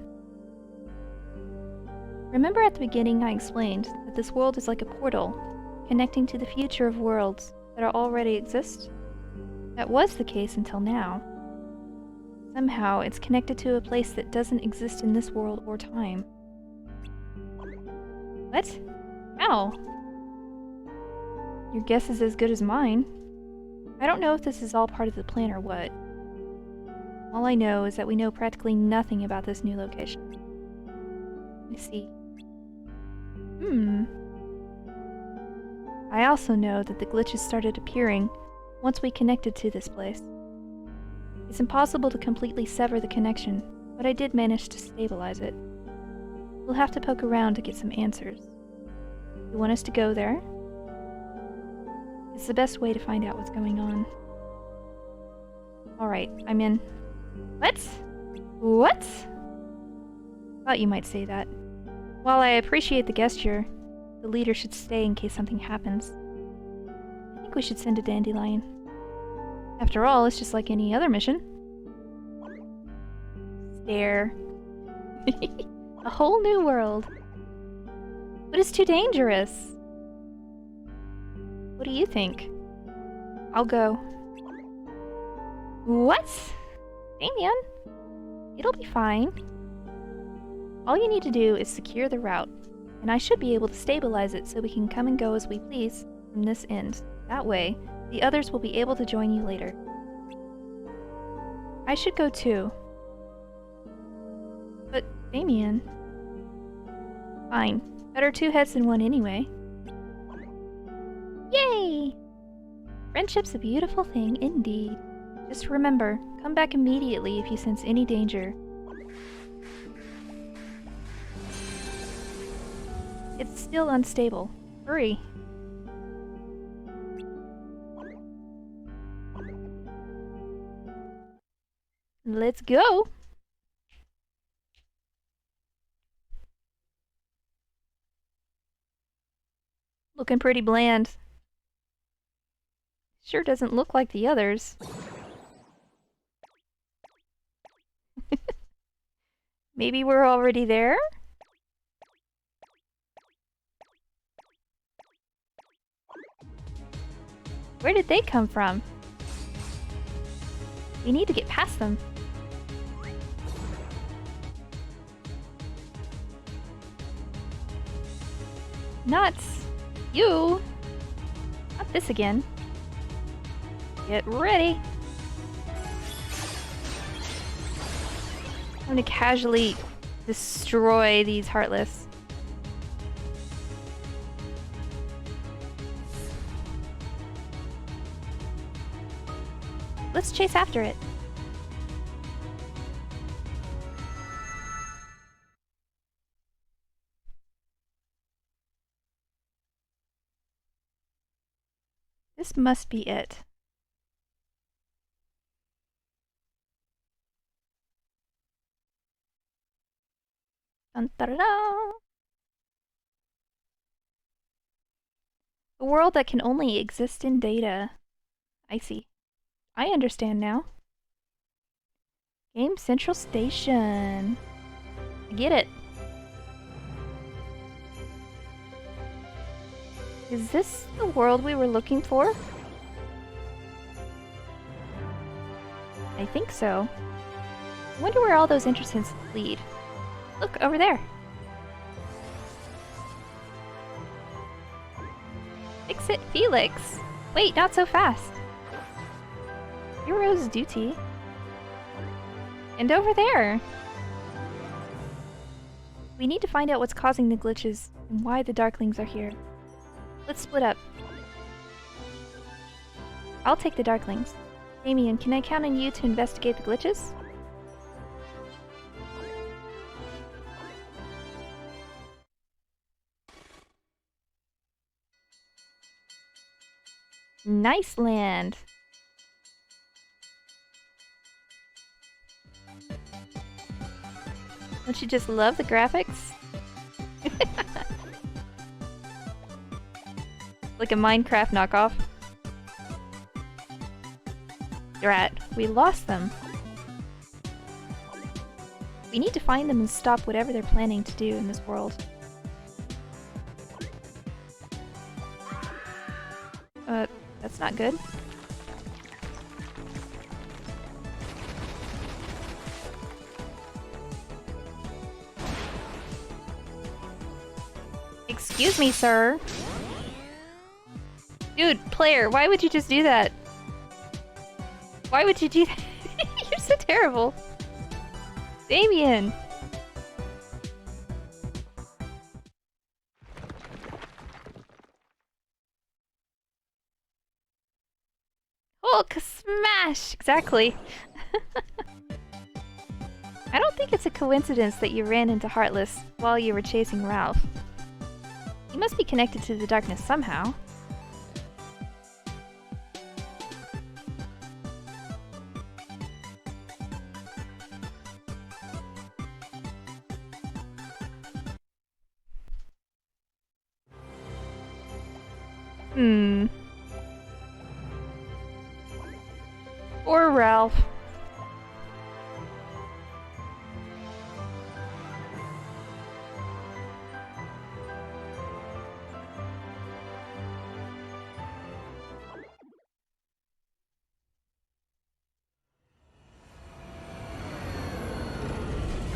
Remember at the beginning I explained that this world is like a portal, connecting to the future of worlds that already exist? That was the case until now. Somehow, it's connected to a place that doesn't exist in this world or time. What? How? Your guess is as good as mine. I don't know if this is all part of the plan or what. All I know is that we know practically nothing about this new location. Let me see. I also know that the glitches started appearing once we connected to this place. It's impossible to completely sever the connection, but I did manage to stabilize it. We'll have to poke around to get some answers. You want us to go there? It's the best way to find out what's going on. Alright, I'm in. What? What? Thought you might say that. While I appreciate the gesture, the leader should stay in case something happens. I think we should send a Dandelion. After all, it's just like any other mission. Stare. A whole new world. But it's too dangerous. What do you think? I'll go. What? Damian? It'll be fine. All you need to do is secure the route, and I should be able to stabilize it so we can come and go as we please from this end. That way, the others will be able to join you later. I should go too. But, Damian... Fine. Better two heads than one anyway. Yay! Friendship's a beautiful thing indeed. Just remember, come back immediately if you sense any danger. It's still unstable. Hurry. Let's go! Looking pretty bland. Sure doesn't look like the others. Maybe we're already there? Where did they come from? We need to get past them. Nuts! You! Not this again. Get ready! I'm gonna casually destroy these Heartless. Let's chase after it. This must be it. Dun, da, da, da. A world that can only exist in data. I see. I understand now. Game Central Station. I get it. Is this the world we were looking for? I think so. I wonder where all those entrances lead. Look, over there. Fix it, Felix. Wait, not so fast. Hero's duty. And over there. We need to find out what's causing the glitches and why the Darklings are here. Let's split up. I'll take the Darklings. Damian, can I count on you to investigate the glitches? Nice land! Don't you just love the graphics? Like a Minecraft knockoff. Drat, we lost them. We need to find them and stop whatever they're planning to do in this world. That's not good. Excuse me, sir. Dude, player, why would you just do that? Why would you do that? You're so terrible. Damian! Hulk smash! Exactly. I don't think it's a coincidence that you ran into Heartless while you were chasing Ralph. You must be connected to the darkness somehow. Or Ralph.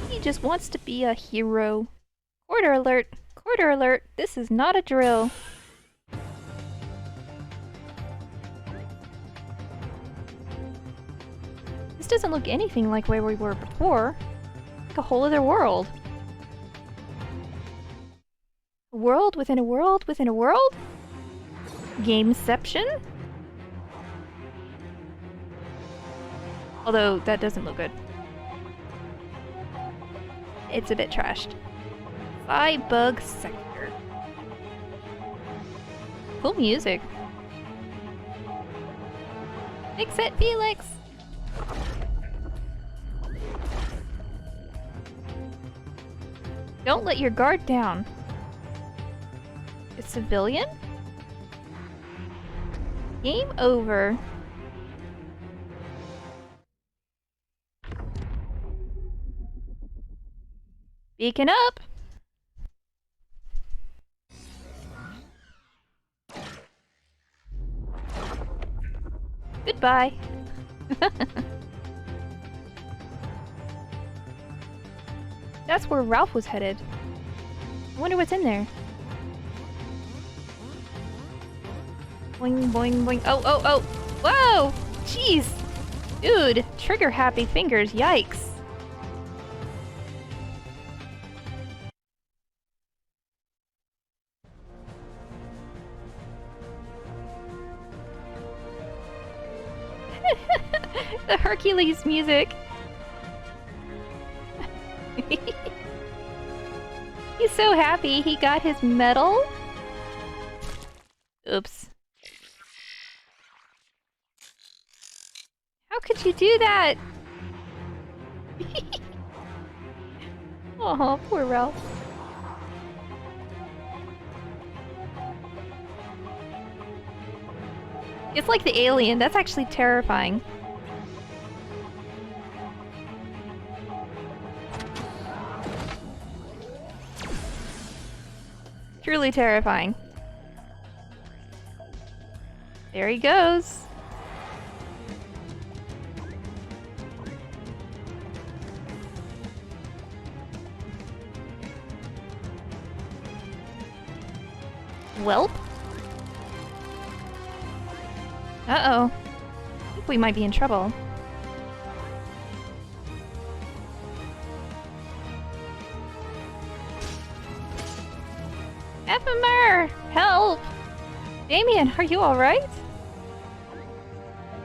He just wants to be a hero. Quarter alert! Quarter alert! This is not a drill. This doesn't look anything like where we were before. Like a whole other world. A world within a world within a world? Gameception? Although, that doesn't look good. It's a bit trashed. Bug sector. Cool music. Fix it, Felix! Don't let your guard down. A civilian? Game over. Beacon up! Goodbye. That's where Ralph was headed. I wonder what's in there. Boing, boing, boing. Oh, oh, oh! Whoa! Jeez! Dude, trigger happy fingers, yikes. The Hercules music. He's so happy he got his medal. Oops. How could you do that? Oh, poor Ralph. It's like the alien. That's actually terrifying. Truly terrifying. There he goes. Welp? Uh-oh. I think we might be in trouble. Ephemer! Help! Damian, are you alright?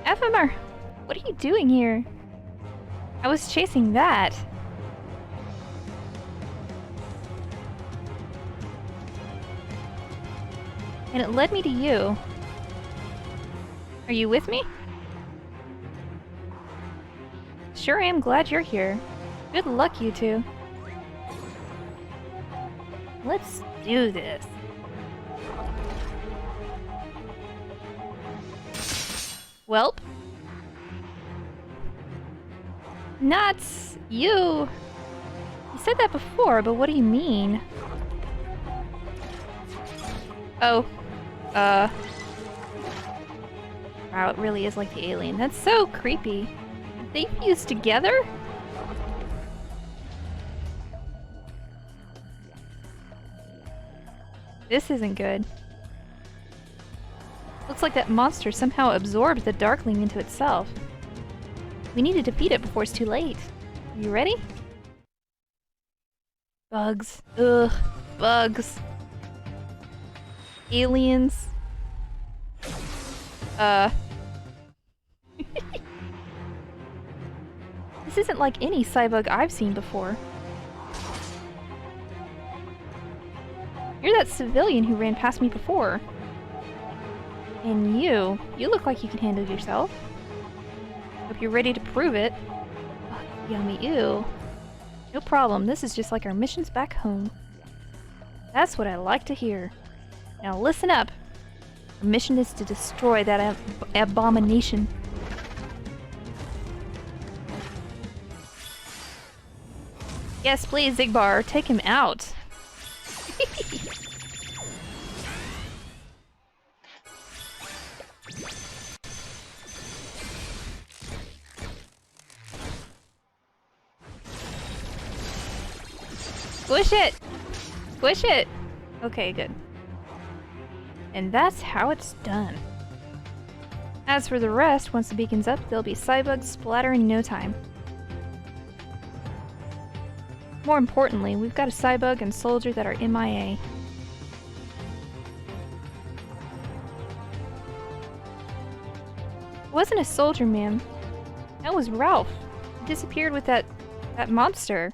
Ephemer! What are you doing here? I was chasing that. And it led me to you. Are you with me? Sure am glad you're here. Good luck, you two. Let's do this. Welp. Nuts! You! You said that before, but what do you mean? Oh. Wow, it really is like the alien. That's so creepy. They fused together? This isn't good. Looks like that monster somehow absorbed the Darkling into itself. We need to defeat it before it's too late. Are you ready? Bugs. Ugh. Bugs. Aliens. This isn't like any Cybug I've seen before. You're that civilian who ran past me before. And you look like you can handle yourself. Hope you're ready to prove it. Oh, yummy, ew. No problem, this is just like our missions back home. That's what I like to hear. Now listen up. Our mission is to destroy that abomination. Yes, please, Zigbar, take him out. Squish it! Squish it! Okay, good. And that's how it's done. As for the rest, once the beacon's up, there'll be Cybugs splattering in no time. More importantly, we've got a Cybug and soldier that are MIA. It wasn't a soldier, ma'am. That was Ralph. He disappeared with that monster.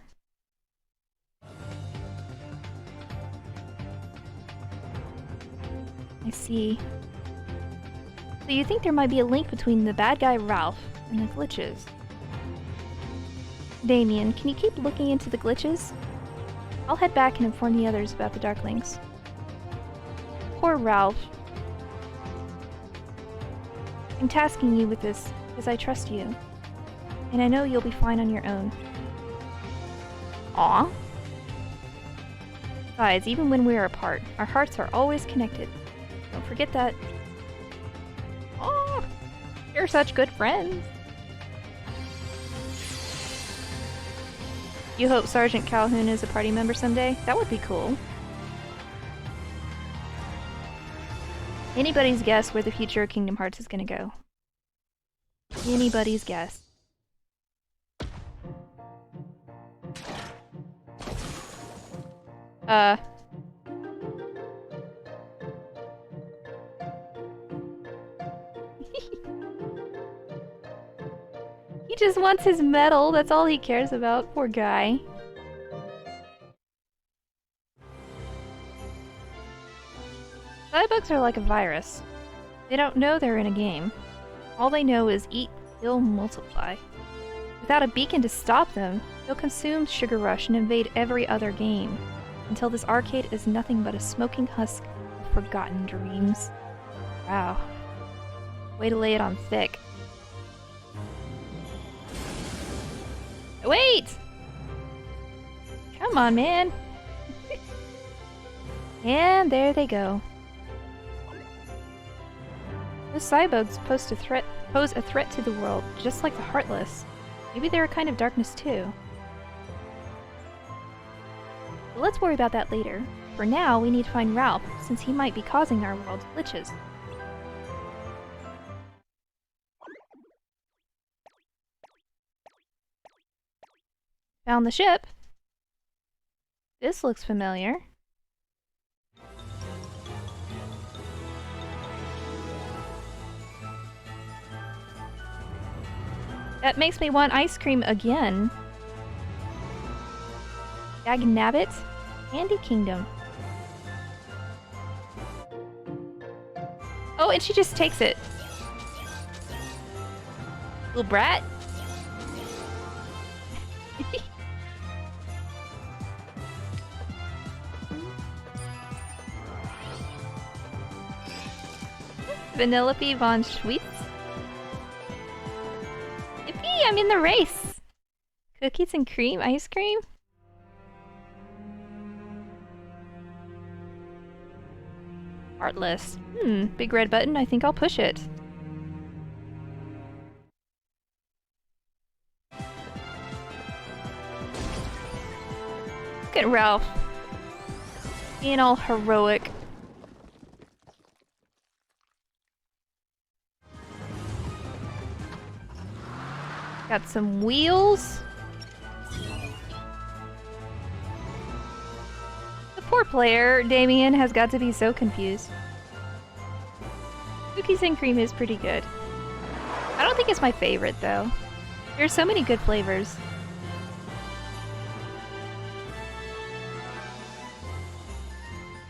I see. So you think there might be a link between the bad guy Ralph and the glitches? Damian, can you keep looking into the glitches? I'll head back and inform the others about the Darklings. Poor Ralph. I'm tasking you with this because I trust you. And I know you'll be fine on your own. Aw. Besides, even when we are apart, our hearts are always connected. Don't forget that. Aw. You're such good friends. You hope Sergeant Calhoun is a party member someday? That would be cool. Anybody's guess where the future of Kingdom Hearts is gonna go. Anybody's guess. He just wants his medal, that's all he cares about, poor guy. Bugs are like a virus. They don't know they're in a game. All they know is eat, kill, multiply. Without a beacon to stop them, they'll consume Sugar Rush and invade every other game, until this arcade is nothing but a smoking husk of forgotten dreams. Wow. Way to lay it on thick. Wait! Come on, man! And there they go. Those cyborgs pose a threat to the world, just like the Heartless. Maybe they're a kind of darkness too. But let's worry about that later. For now, we need to find Ralph, since he might be causing our world's glitches. Found the ship. This looks familiar. That makes me want ice cream again. Dagnabbit, Candy Kingdom. Oh, and she just takes it. Little brat. Vanellope von Schweetz. Yippee, I'm in the race! Cookies and cream ice cream? Heartless. Big red button, I think I'll push it. Look at Ralph. Being all heroic. Got some wheels. The poor player, Damian, has got to be so confused. Cookies and cream is pretty good. I don't think it's my favorite, though. There's so many good flavors.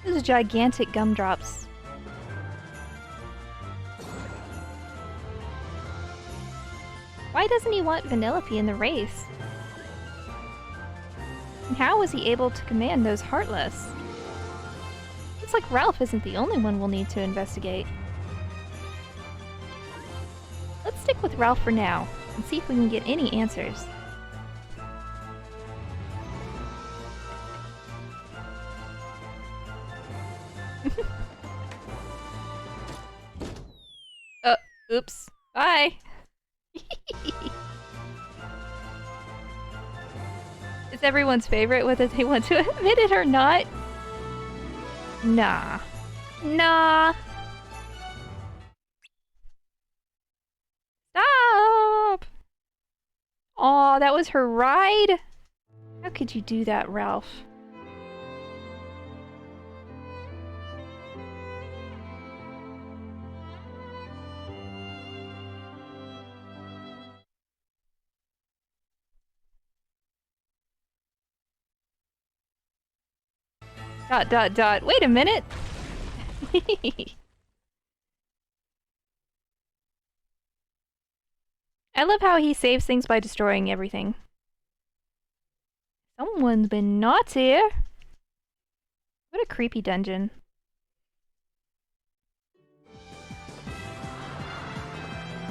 Those are gigantic gumdrops. Why doesn't he want Vanellope in the race? And how was he able to command those Heartless? Looks like Ralph isn't the only one we'll need to investigate. Let's stick with Ralph for now, and see if we can get any answers. Oops. Bye! It's everyone's favorite, whether they want to admit it or not. Nah. Nah! Stop! Aw, that was her ride? How could you do that, Ralph? Dot dot dot. Wait a minute! I love how he saves things by destroying everything. Someone's been naughty. What a creepy dungeon.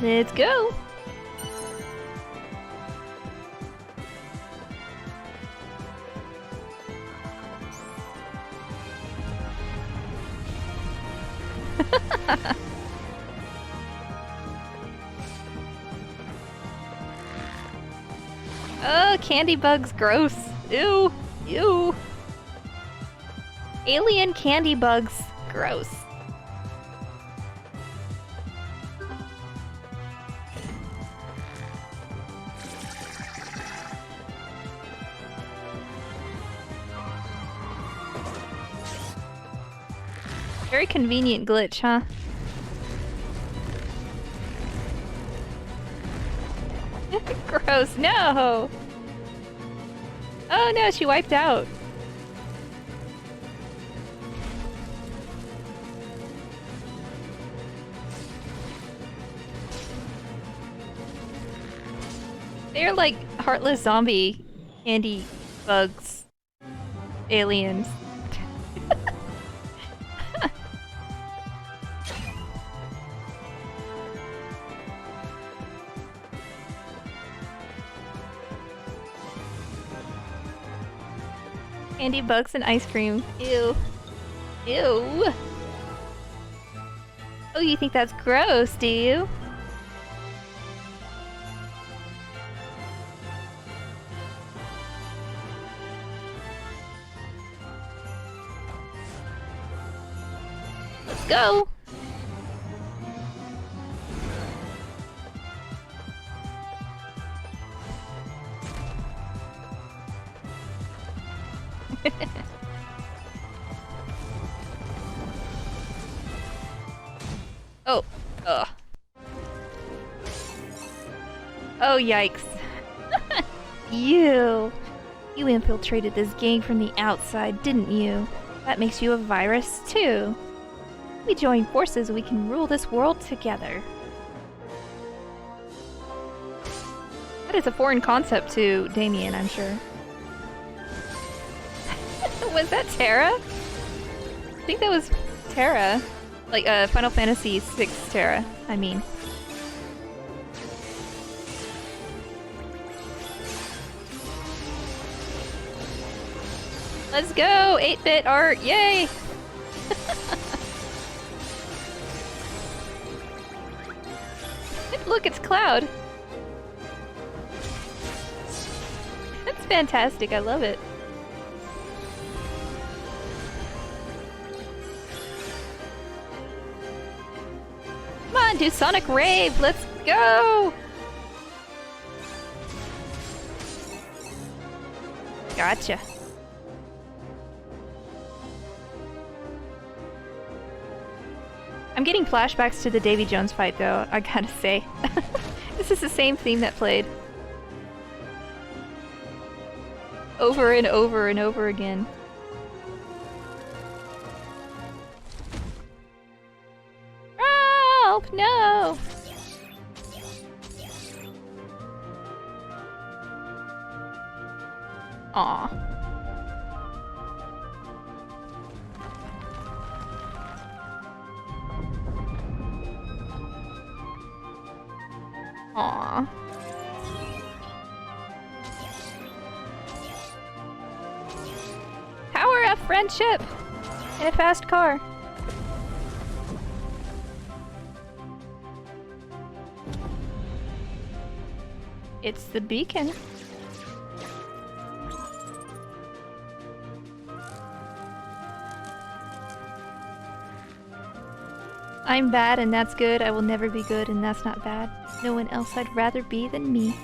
Let's go! Oh, candy bugs, gross. Ew, ew. Alien candy bugs, gross. Very convenient glitch, huh? Gross, no! Oh no, she wiped out. They're like heartless zombie candy bugs. Aliens. Candy bugs and ice cream. Ew. Ew. Oh, you think that's gross, do you? Let's go! Oh. Ugh. Oh, yikes. You! You infiltrated this gang from the outside, didn't you? That makes you a virus, too. We join forces, we can rule this world together. That is a foreign concept to Damian, I'm sure. Was that Terra? I think that was Terra. Like, Final Fantasy VI Terra, I mean. Let's go! 8-bit art! Yay! Look, it's Cloud! That's fantastic, I love it. Come on, do Sonic Rave! Let's go! Gotcha. I'm getting flashbacks to the Davy Jones fight, though, I gotta say. This is the same theme that played. Over and over and over again. Help! No! Aw. Aw. Power of friendship! In a fast car. It's the beacon. I'm bad and that's good. I will never be good and that's not bad. No one else I'd rather be than me.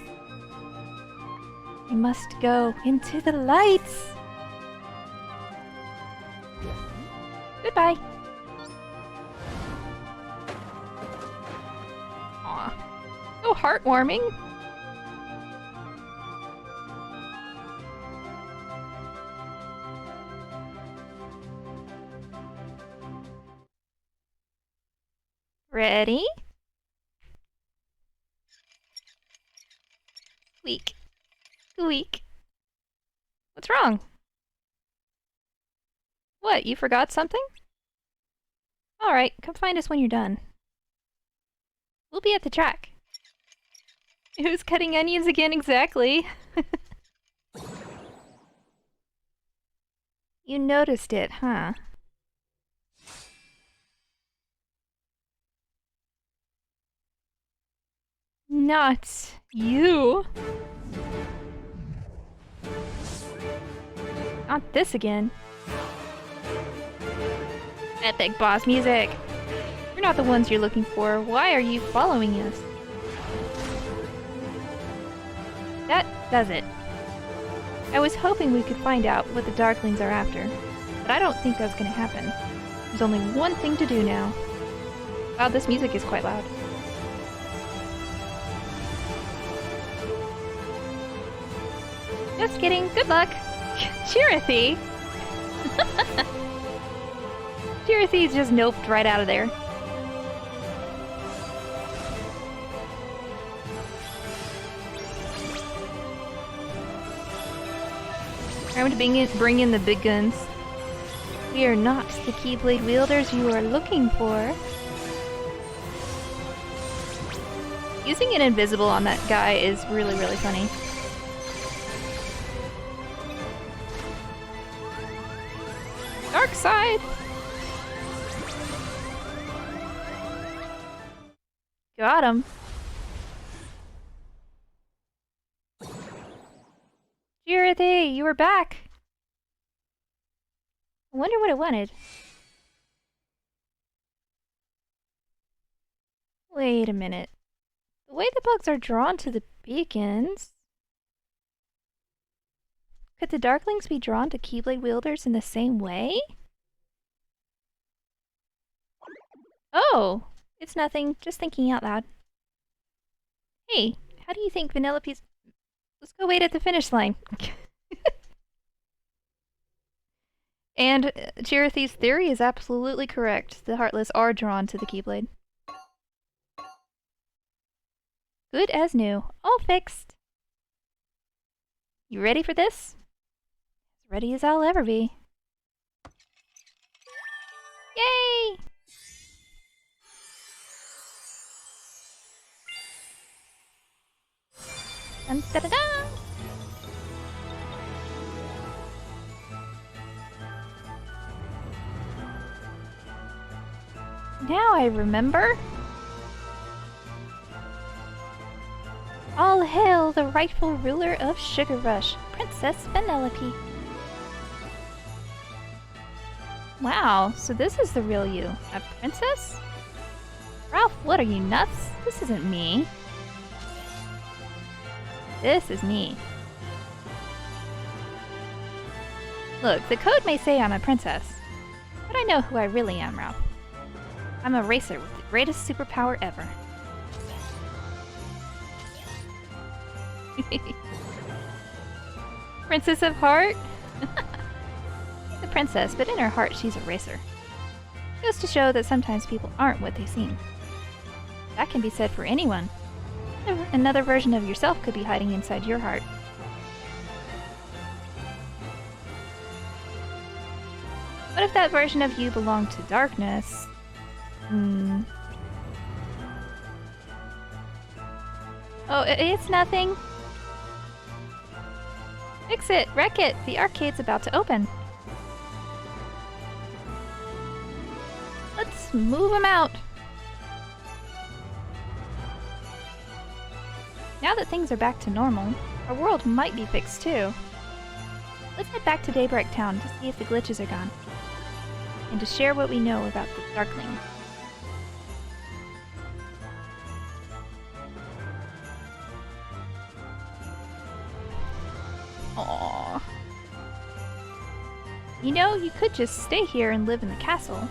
We must go into the lights. Goodbye. Aw. So heartwarming. Ready? Weak. Weak. What's wrong? What, you forgot something? Alright, come find us when you're done. We'll be at the track. Who's cutting onions again exactly? You noticed it, huh? Not you. Not this again. Epic boss music. You're not the ones you're looking for. Why are you following us? That does it. I was hoping we could find out what the Darklings are after, but I don't think that's gonna happen. There's only one thing to do now. Wow, this music is quite loud. Just kidding. Good luck. Chirithy! Chirithy's just noped right out of there. Time to bring in the big guns. We are not the keyblade wielders you are looking for. Using an invisible on that guy is really, really funny. Dark side! Got him. Chirithy, you were back! I wonder what it wanted. Wait a minute. The way the bugs are drawn to the beacons... Could the Darklings be drawn to keyblade wielders in the same way? Oh! It's nothing, just thinking out loud. Hey, how do you think Vanellope's... Let's go wait at the finish line. And Chirithy's theory is absolutely correct. The Heartless are drawn to the keyblade. Good as new. All fixed. You ready for this? As ready as I'll ever be. Yay! Dun, da, da, da. Now I remember. All hail the rightful ruler of Sugar Rush, Princess Vanellope. Wow, so this is the real you. A princess? Ralph, what are you, nuts? This isn't me. This is me. Look, the code may say I'm a princess, but I know who I really am, Ralph. I'm a racer with the greatest superpower ever. Princess of Heart? She's a princess, but in her heart she's a racer. Goes to show that sometimes people aren't what they seem. That can be said for anyone. Another version of yourself could be hiding inside your heart. What if that version of you belonged to darkness? Oh, it's nothing. Fix it! Wreck it! The arcade's about to open. Let's move them out. Now that things are back to normal, our world might be fixed too. Let's head back to Daybreak Town to see if the glitches are gone, and to share what we know about the Darkling. Aww. You know, you could just stay here and live in the castle.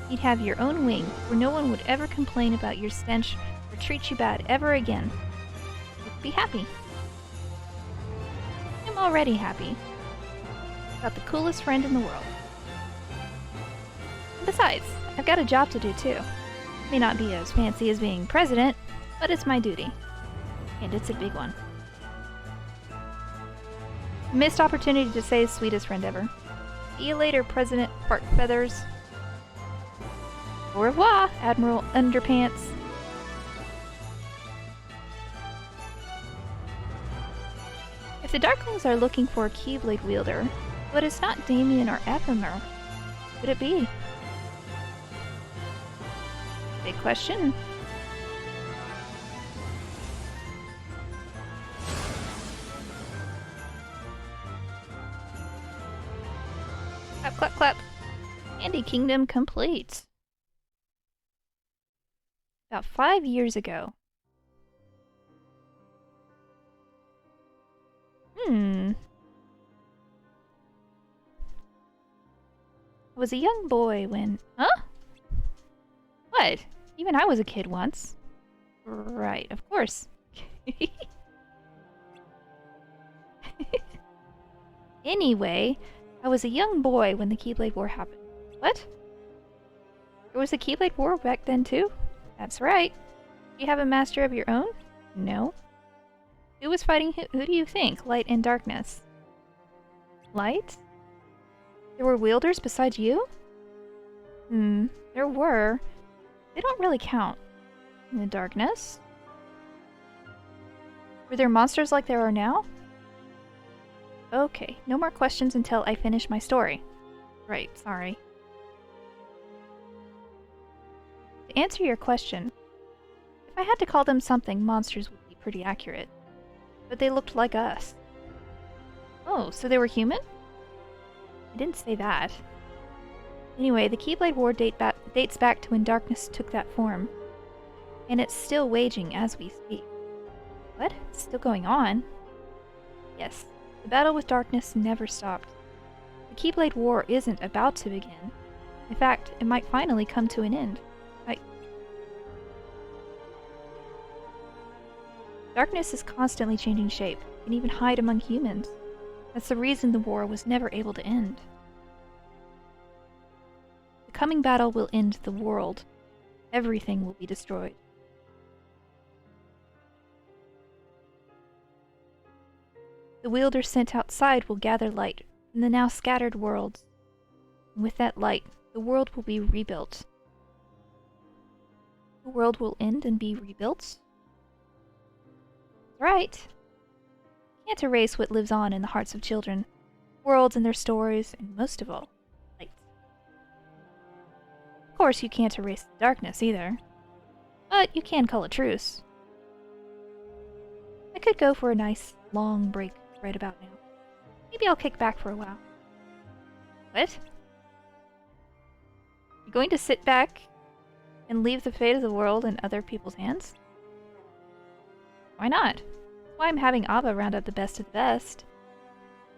You'd have your own wing, where no one would ever complain about your stench or treat you bad ever again. You'd be happy. I'm already happy. Got the coolest friend in the world. And besides, I've got a job to do too. May not be as fancy as being president, but it's my duty. And it's a big one. Missed opportunity to say sweetest friend ever. See you later, President Fart Feathers. Au revoir, Admiral Underpants. If the Darklings are looking for a keyblade wielder, but it's not Damian or Ephemer, who could it be? Big question. Clap, clap, clap. Candy Kingdom complete. About 5 years ago. I was a young boy when... Huh? What? Even I was a kid once. Right, of course. Anyway, I was a young boy when the Keyblade War happened. What? There was a Keyblade War back then too? That's right. Do you have a master of your own? No. Who was fighting who do you think? Light and darkness. Light? There were wielders besides you? There were. They don't really count. In the darkness? Were there monsters like there are now? Okay, no more questions until I finish my story. Right, sorry. To answer your question, if I had to call them something, monsters would be pretty accurate. But they looked like us. Oh, so they were human? I didn't say that. Anyway, the Keyblade War dates back to when darkness took that form. And it's still waging as we speak. What? It's still going on? Yes, the battle with darkness never stopped. The Keyblade War isn't about to begin. In fact, it might finally come to an end. Darkness is constantly changing shape, and even hide among humans. That's the reason the war was never able to end. The coming battle will end the world. Everything will be destroyed. The wielders sent outside will gather light from the now scattered worlds. And with that light, the world will be rebuilt. The world will end and be rebuilt? Right. Can't erase what lives on in the hearts of children, worlds and their stories, and most of all, light. Of course, you can't erase the darkness either, but you can call a truce. I could go for a nice, long break right about now. Maybe I'll kick back for a while. What? You going to sit back and leave the fate of the world in other people's hands? Why not? That's why I'm having Abba round up the best of the best.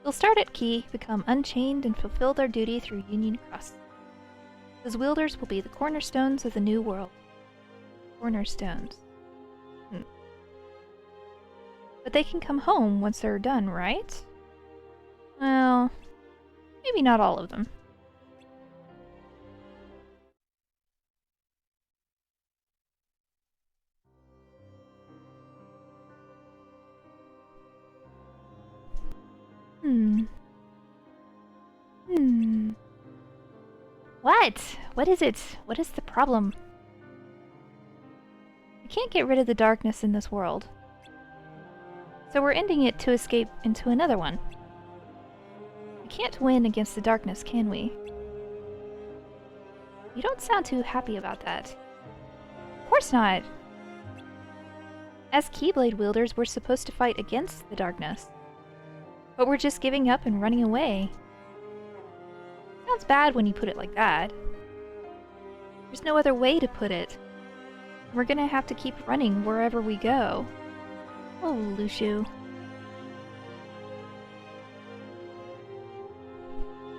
They'll start at Key, become Unchained, and fulfill their duty through Union Cross. Those wielders will be the cornerstones of the new world. Cornerstones. But they can come home once they're done, right? Well, maybe not all of them. What? What is it? What is the problem? We can't get rid of the darkness in this world. So we're ending it to escape into another one. We can't win against the darkness, can we? You don't sound too happy about that. Of course not! As Keyblade wielders, we're supposed to fight against the darkness. But we're just giving up and running away. Sounds bad when you put it like that. There's no other way to put it. We're gonna have to keep running wherever we go. Oh, Lushu.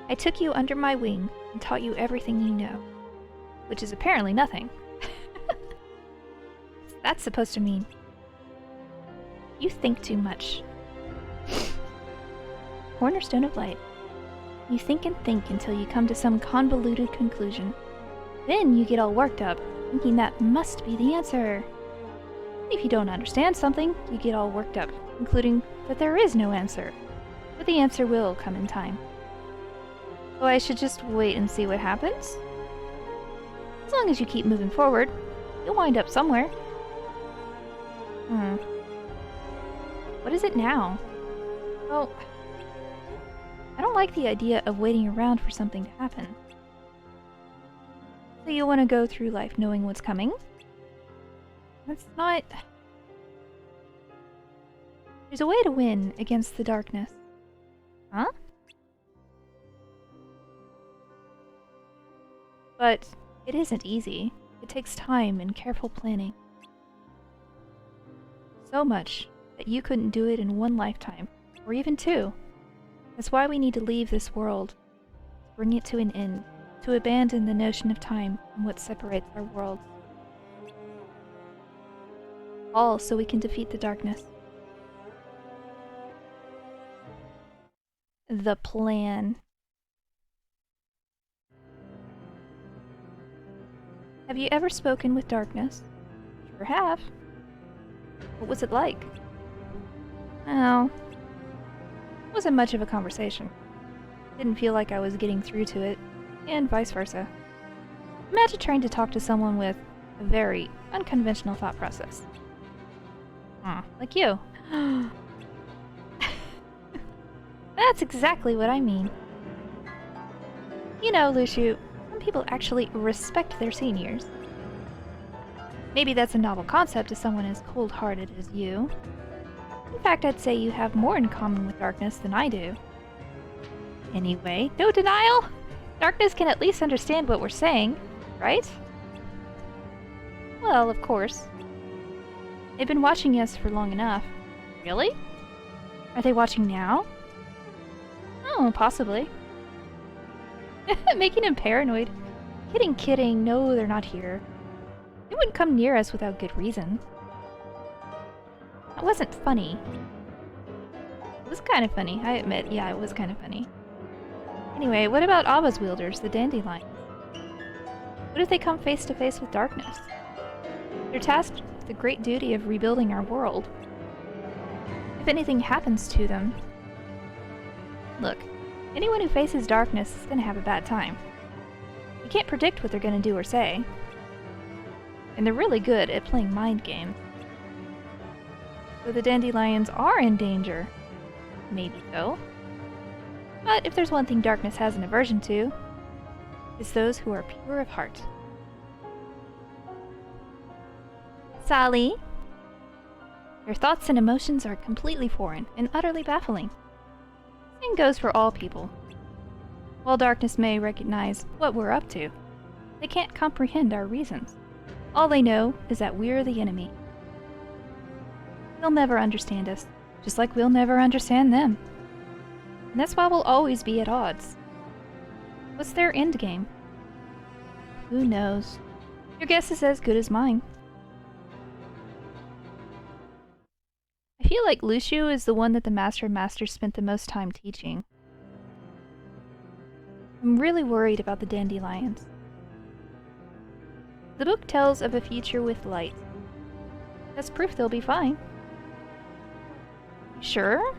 I took you under my wing and taught you everything you know. Which is apparently nothing. What's that supposed to mean? You think too much. Cornerstone of Light. You think and think until you come to some convoluted conclusion. Then you get all worked up, thinking that must be the answer. If you don't understand something, you get all worked up, including that there is no answer. But the answer will come in time. So I should just wait and see what happens? As long as you keep moving forward, you'll wind up somewhere. What is it now? Well, I don't like the idea of waiting around for something to happen. So you want to go through life knowing what's coming? That's not... There's a way to win against the darkness. Huh? But it isn't easy. It takes time and careful planning. So much that you couldn't do it in one lifetime, or even two. That's why we need to leave this world, to bring it to an end, to abandon the notion of time and what separates our worlds. All so we can defeat the darkness. The plan. Have you ever spoken with darkness? Sure have. What was it like? Well, it wasn't much of a conversation. Didn't feel like I was getting through to it, and vice versa. Imagine trying to talk to someone with a very unconventional thought process. Like you. That's exactly what I mean. You know, Luciu, some people actually respect their seniors. Maybe that's a novel concept to someone as cold-hearted as you. In fact, I'd say you have more in common with darkness than I do. Anyway, no denial! Darkness can at least understand what we're saying, right? Well, of course. They've been watching us for long enough. Really? Are they watching now? Oh, possibly. Making him paranoid. Kidding, no, they're not here. They wouldn't come near us without good reason. That wasn't funny. It was kind of funny, I admit. Yeah, it was kind of funny. Anyway, what about Abba's wielders, the Dandelions? What if they come face to face with darkness? They're tasked with the great duty of rebuilding our world. If anything happens to them... Look, anyone who faces darkness is gonna have a bad time. You can't predict what they're gonna do or say. And they're really good at playing mind games. So the Dandelions are in danger. Maybe so. But if there's one thing darkness has an aversion to, it's those who are pure of heart. Sally? Your thoughts and emotions are completely foreign and utterly baffling. Same goes for all people. While darkness may recognize what we're up to, they can't comprehend our reasons. All they know is that we're the enemy. They'll never understand us, just like we'll never understand them. And that's why we'll always be at odds. What's their endgame? Who knows? Your guess is as good as mine. I feel like Luciu is the one that the Master of Masters spent the most time teaching. I'm really worried about the Dandelions. The book tells of a future with light. That's proof they'll be fine. Sure?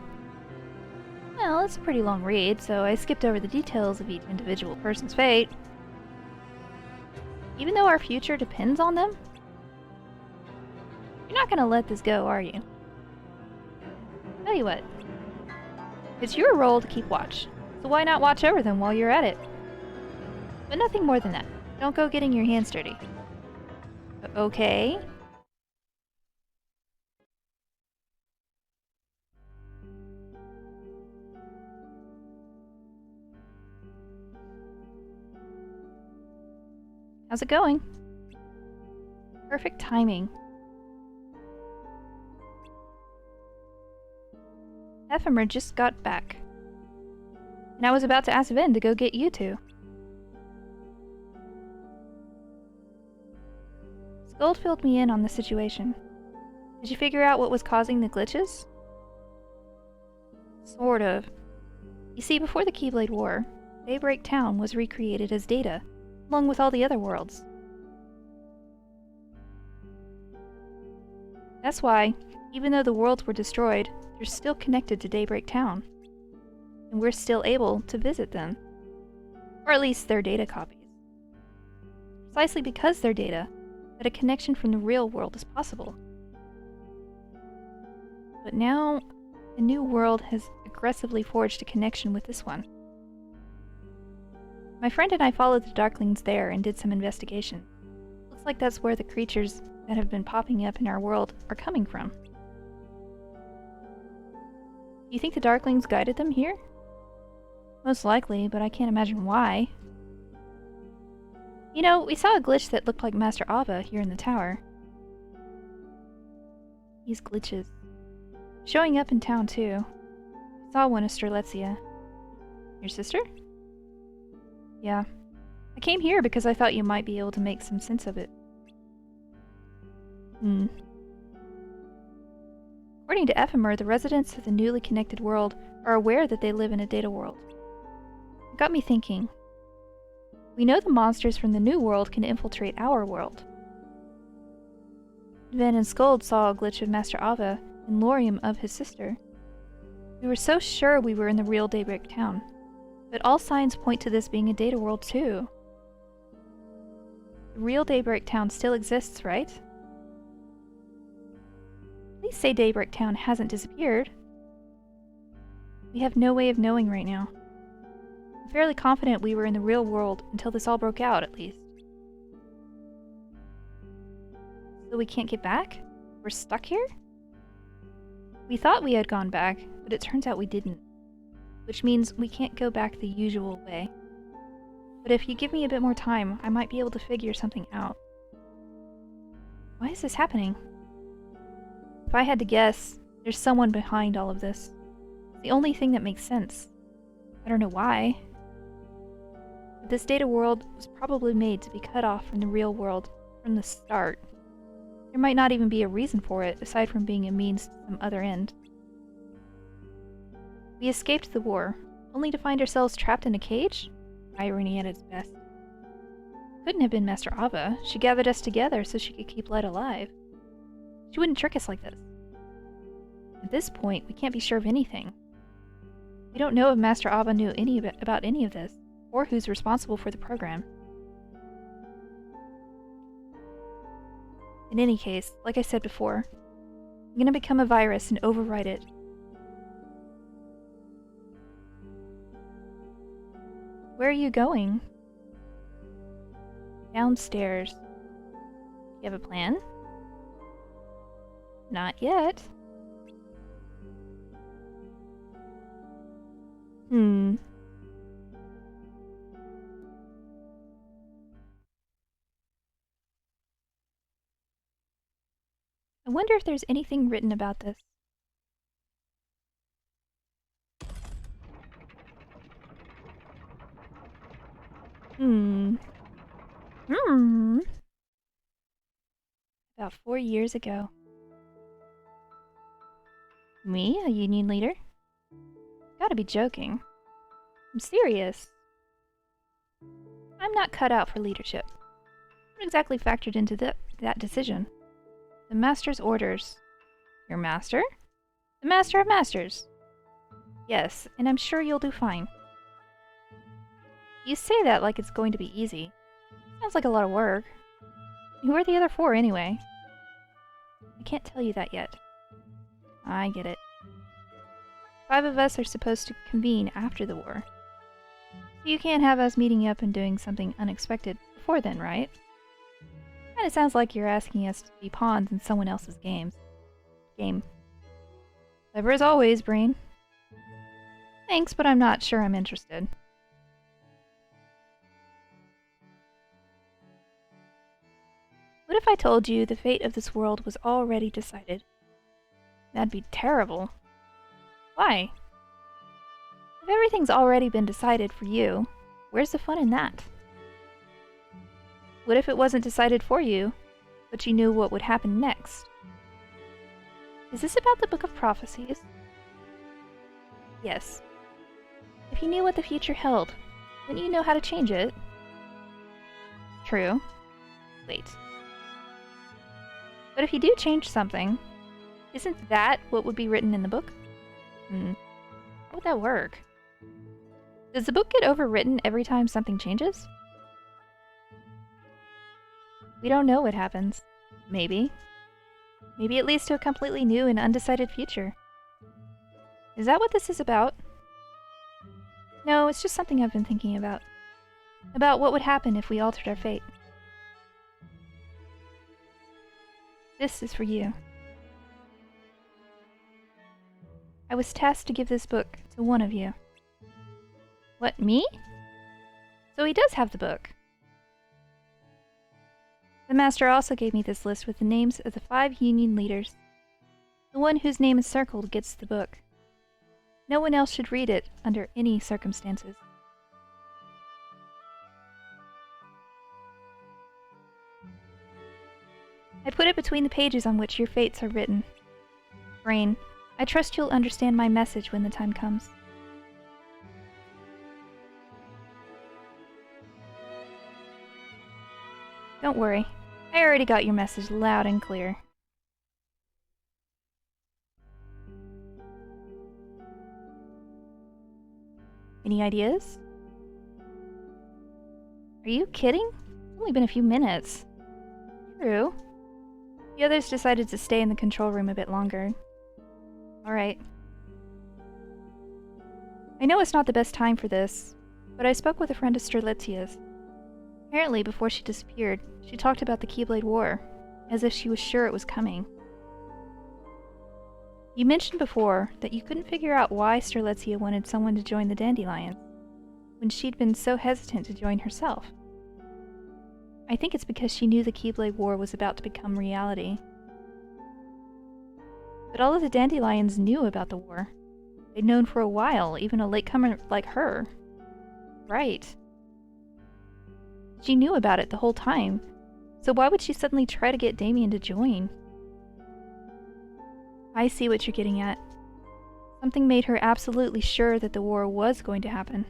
Well, it's a pretty long read, so I skipped over the details of each individual person's fate. Even though our future depends on them? You're not gonna let this go, are you? Tell you what. It's your role to keep watch, so why not watch over them while you're at it? But nothing more than that. Don't go getting your hands dirty. Okay? How's it going? Perfect timing. Ephemer just got back. And I was about to ask Vin to go get you two. Skuld filled me in on the situation. Did you figure out what was causing the glitches? Sort of. You see, before the Keyblade War, Daybreak Town was recreated as Data, along with all the other worlds. That's why, even though the worlds were destroyed, they're still connected to Daybreak Town. And we're still able to visit them. Or at least their data copies. Precisely because they're data, that a connection from the real world is possible. But now, the new world has aggressively forged a connection with this one. My friend and I followed the Darklings there and did some investigation. Looks like that's where the creatures that have been popping up in our world are coming from. Do you think the Darklings guided them here? Most likely, but I can't imagine why. You know, we saw a glitch that looked like Master Ava here in the tower. These glitches. Showing up in town too. I saw one of Strelitzia. Your sister? Yeah. I came here because I thought you might be able to make some sense of it. According to Ephemer, the residents of the newly connected world are aware that they live in a data world. It got me thinking. We know the monsters from the new world can infiltrate our world. Van and Skuld saw a glitch of Master Ava and Lorium of his sister. We were so sure we were in the real Daybreak Town, but all signs point to this being a data world too. The real Daybreak Town still exists, right? Please say Daybreak Town hasn't disappeared. We have no way of knowing right now. I'm fairly confident we were in the real world until this all broke out, at least. So we can't get back? We're stuck here? We thought we had gone back, but it turns out we didn't. Which means we can't go back the usual way. But if you give me a bit more time, I might be able to figure something out. Why is this happening? If I had to guess, there's someone behind all of this. It's the only thing that makes sense. I don't know why. But this data world was probably made to be cut off from the real world from the start. There might not even be a reason for it, aside from being a means to some other end. We escaped the war, only to find ourselves trapped in a cage? Irony at its best. Couldn't have been Master Ava. She gathered us together so she could keep Light alive. She wouldn't trick us like this. At this point, we can't be sure of anything. We don't know if Master Ava knew about any of this, or who's responsible for the program. In any case, like I said before, I'm gonna become a virus and override it. Where are you going? Downstairs. You have a plan? Not yet. I wonder if there's anything written about this. About 4 years ago. Me, a union leader? Gotta be joking. I'm serious. I'm not cut out for leadership. What exactly factored into that decision? The Master's orders. Your Master? The Master of Masters. Yes, and I'm sure you'll do fine. You say that like it's going to be easy. Sounds like a lot of work. Who are the other 4 anyway? I can't tell you that yet. I get it. 5 of us are supposed to convene after the war. So you can't have us meeting up and doing something unexpected before then, right? Kinda sounds like you're asking us to be pawns in someone else's game. Clever as always, Brain. Thanks, but I'm not sure I'm interested. What if I told you the fate of this world was already decided? That'd be terrible. Why? If everything's already been decided for you, where's the fun in that? What if it wasn't decided for you, but you knew what would happen next? Is this about the Book of Prophecies? Yes. If you knew what the future held, wouldn't you know how to change it? True. Wait. But if you do change something, Isn't that what would be written in the book? How would that work? Does the book get overwritten every time something changes? We don't know what happens. Maybe. Maybe it leads to a completely new and undecided future. Is that what this is about? No, it's just something I've been thinking about. About what would happen if we altered our fate. This is for you. I was tasked to give this book to one of you. What, me? So he does have the book. The master also gave me this list with the names of the 5 union leaders. The one whose name is circled gets the book. No one else should read it under any circumstances. I put it between the pages on which your fates are written. Brain, I trust you'll understand my message when the time comes. Don't worry, I already got your message loud and clear. Any ideas? Are you kidding? It's only been a few minutes. True. The others decided to stay in the control room a bit longer. Alright. I know it's not the best time for this, but I spoke with a friend of Strelitzia's. Apparently, before she disappeared, she talked about the Keyblade War, as if she was sure it was coming. You mentioned before that you couldn't figure out why Strelitzia wanted someone to join the Dandelions, when she'd been so hesitant to join herself. I think it's because she knew the Keyblade War was about to become reality. But all of the Dandelions knew about the war. They'd known for a while, even a latecomer like her. Right. She knew about it the whole time, so why would she suddenly try to get Damian to join? I see what you're getting at. Something made her absolutely sure that the war was going to happen.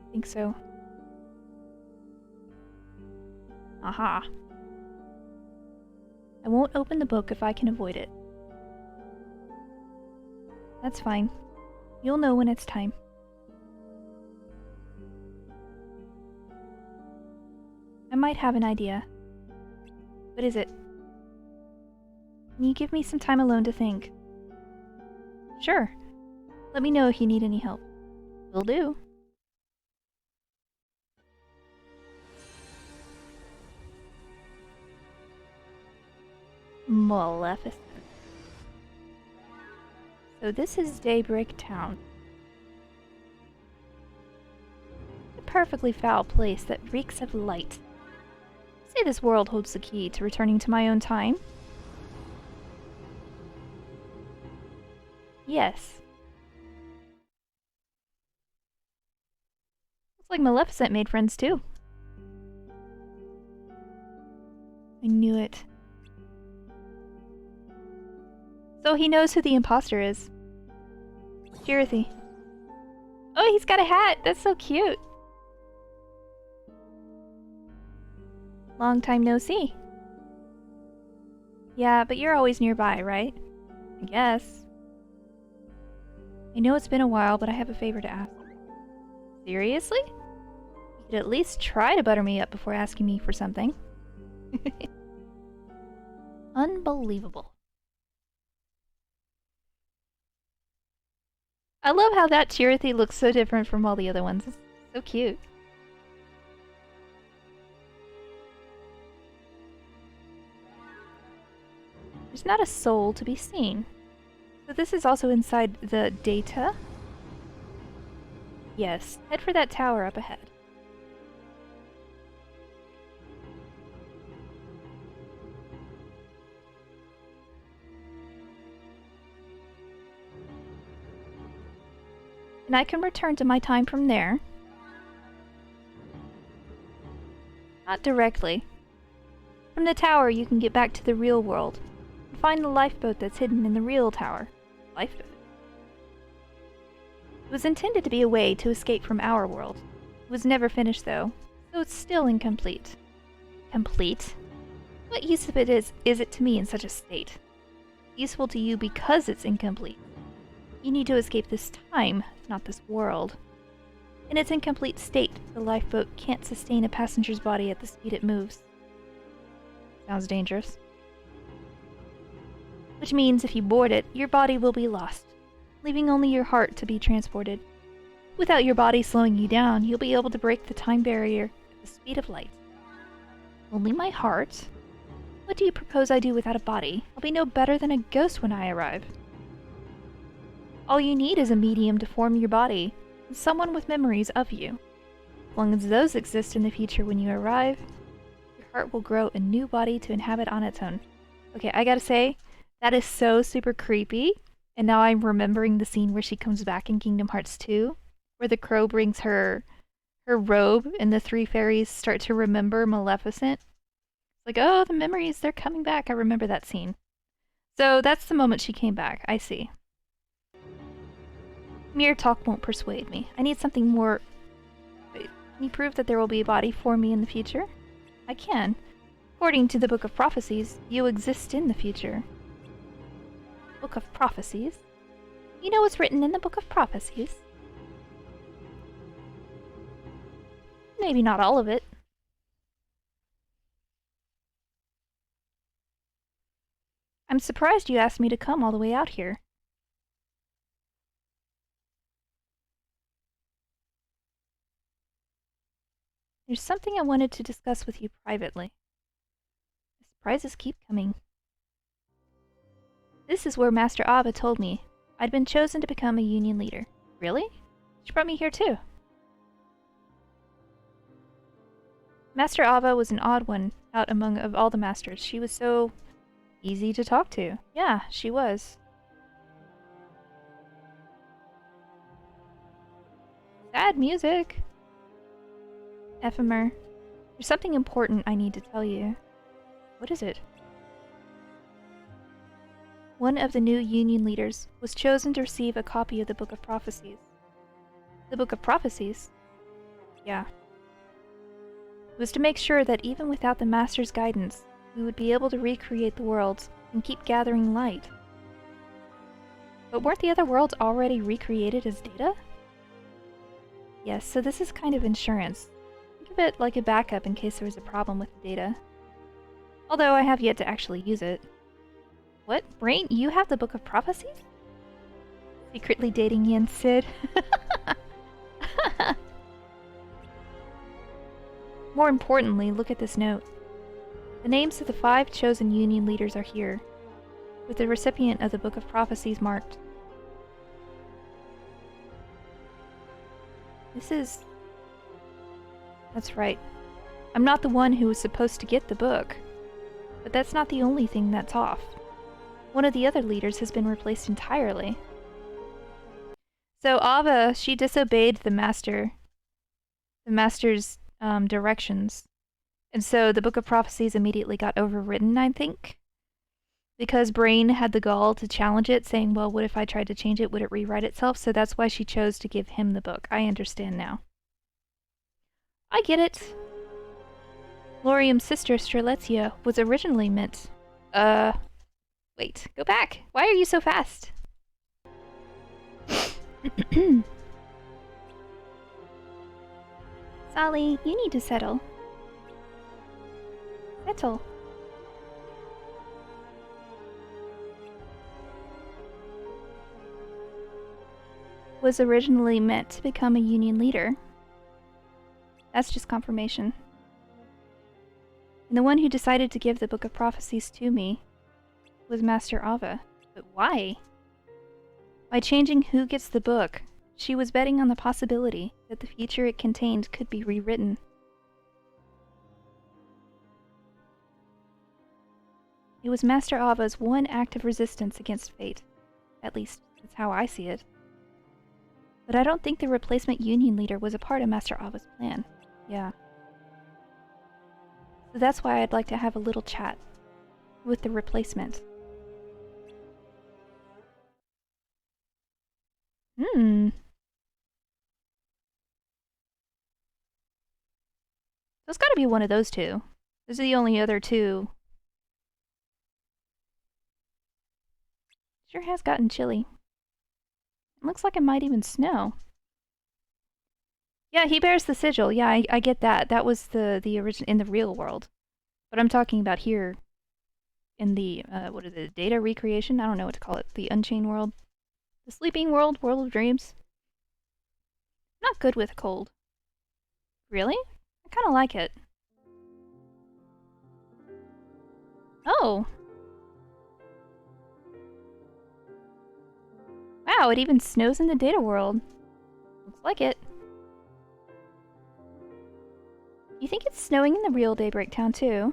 I think so. Aha. I won't open the book if I can avoid it. That's fine. You'll know when it's time. I might have an idea. What is it? Can you give me some time alone to think? Sure. Let me know if you need any help. Will do. Maleficent. So this is Daybreak Town. A perfectly foul place that reeks of light. Say this world holds the key to returning to my own time? Yes. Looks like Maleficent made friends too. I knew it. So he knows who the imposter is. Chirithy. Oh, he's got a hat! That's so cute! Long time no see. Yeah, but you're always nearby, right? I guess. I know it's been a while, but I have a favor to ask. Seriously? You could at least try to butter me up before asking me for something. Unbelievable. I love how that Chirithy looks so different from all the other ones. It's so cute. There's not a soul to be seen. So this is also inside the data? Yes, head for that tower up ahead. And I can return to my time from there. Not directly. From the tower you can get back to the real world. And find the lifeboat that's hidden in the real tower. Lifeboat? It was intended to be a way to escape from our world. It was never finished though, so it's still incomplete. Complete? What use of it is it to me in such a state? Useful to you because it's incomplete. You need to escape this time, not this world. In its incomplete state, the lifeboat can't sustain a passenger's body at the speed it moves. Sounds dangerous. Which means if you board it, your body will be lost, leaving only your heart to be transported. Without your body slowing you down, you'll be able to break the time barrier at the speed of light. Only my heart? What do you propose I do without a body? I'll be no better than a ghost when I arrive. All you need is a medium to form your body, and someone with memories of you. As long as those exist in the future when you arrive, your heart will grow a new body to inhabit on its own. Okay, I gotta say, that is so super creepy, and now I'm remembering the scene where she comes back in Kingdom Hearts 2, where the crow brings her robe, and the three fairies start to remember Maleficent. Like, oh, the memories, they're coming back. I remember that scene. So that's the moment she came back. I see. Mere talk won't persuade me. I need something more... Wait, can you prove that there will be a body for me in the future? I can. According to the Book of Prophecies, you exist in the future. Book of Prophecies? You know what's written in the Book of Prophecies? Maybe not all of it. I'm surprised you asked me to come all the way out here. There's something I wanted to discuss with you privately. The surprises keep coming. This is where Master Abba told me I'd been chosen to become a union leader. Really? She brought me here too. Master Abba was an odd one out among of all the masters. She was so easy to talk to. Yeah, she was. Sad music. Ephemer. There's something important I need to tell you. What is it? One of the new union leaders was chosen to receive a copy of the Book of Prophecies. The Book of Prophecies? Yeah. It was to make sure that even without the Master's guidance, we would be able to recreate the worlds and keep gathering light. But weren't the other worlds already recreated as data? Yes, so this is kind of insurance. Think of it like a backup in case there was a problem with the data. Although I have yet to actually use it. What? Brain, you have the Book of Prophecies? Secretly dating Yen Sid? More importantly, look at this note. The names of the 5 chosen union leaders are here, with the recipient of the Book of Prophecies marked. This is... That's right. I'm not the one who was supposed to get the book. But that's not the only thing that's off. One of the other leaders has been replaced entirely. So Ava, she disobeyed the master's directions. And so the Book of Prophecies immediately got overwritten, I think. Because Brain had the gall to challenge it, saying, well, what if I tried to change it? Would it rewrite itself? So that's why she chose to give him the book. I understand now. I get it. Laurium's sister, Strelitzia, was originally meant... Wait, go back. Why are you so fast? Sally, you need to settle. Settle. Was originally meant to become a union leader. That's just confirmation. And the one who decided to give the Book of Prophecies to me was Master Ava. But why? By changing who gets the book, she was betting on the possibility that the future it contained could be rewritten. It was Master Ava's one act of resistance against fate. At least, that's how I see it. But I don't think the replacement union leader was a part of Master Ava's plan. Yeah. So that's why I'd like to have a little chat with the replacement. There's gotta be one of those two. Those are the only other two. Sure has gotten chilly. It looks like it might even snow. Yeah, he bears the sigil. Yeah, I get that. That was the original in the real world. But I'm talking about here in the, what is it, data recreation? I don't know what to call it. The Unchained world. The sleeping world, world of dreams. Not good with cold. Really? I kind of like it. Oh. Wow, it even snows in the data world. Looks like it. You think it's snowing in the real Daybreak Town too?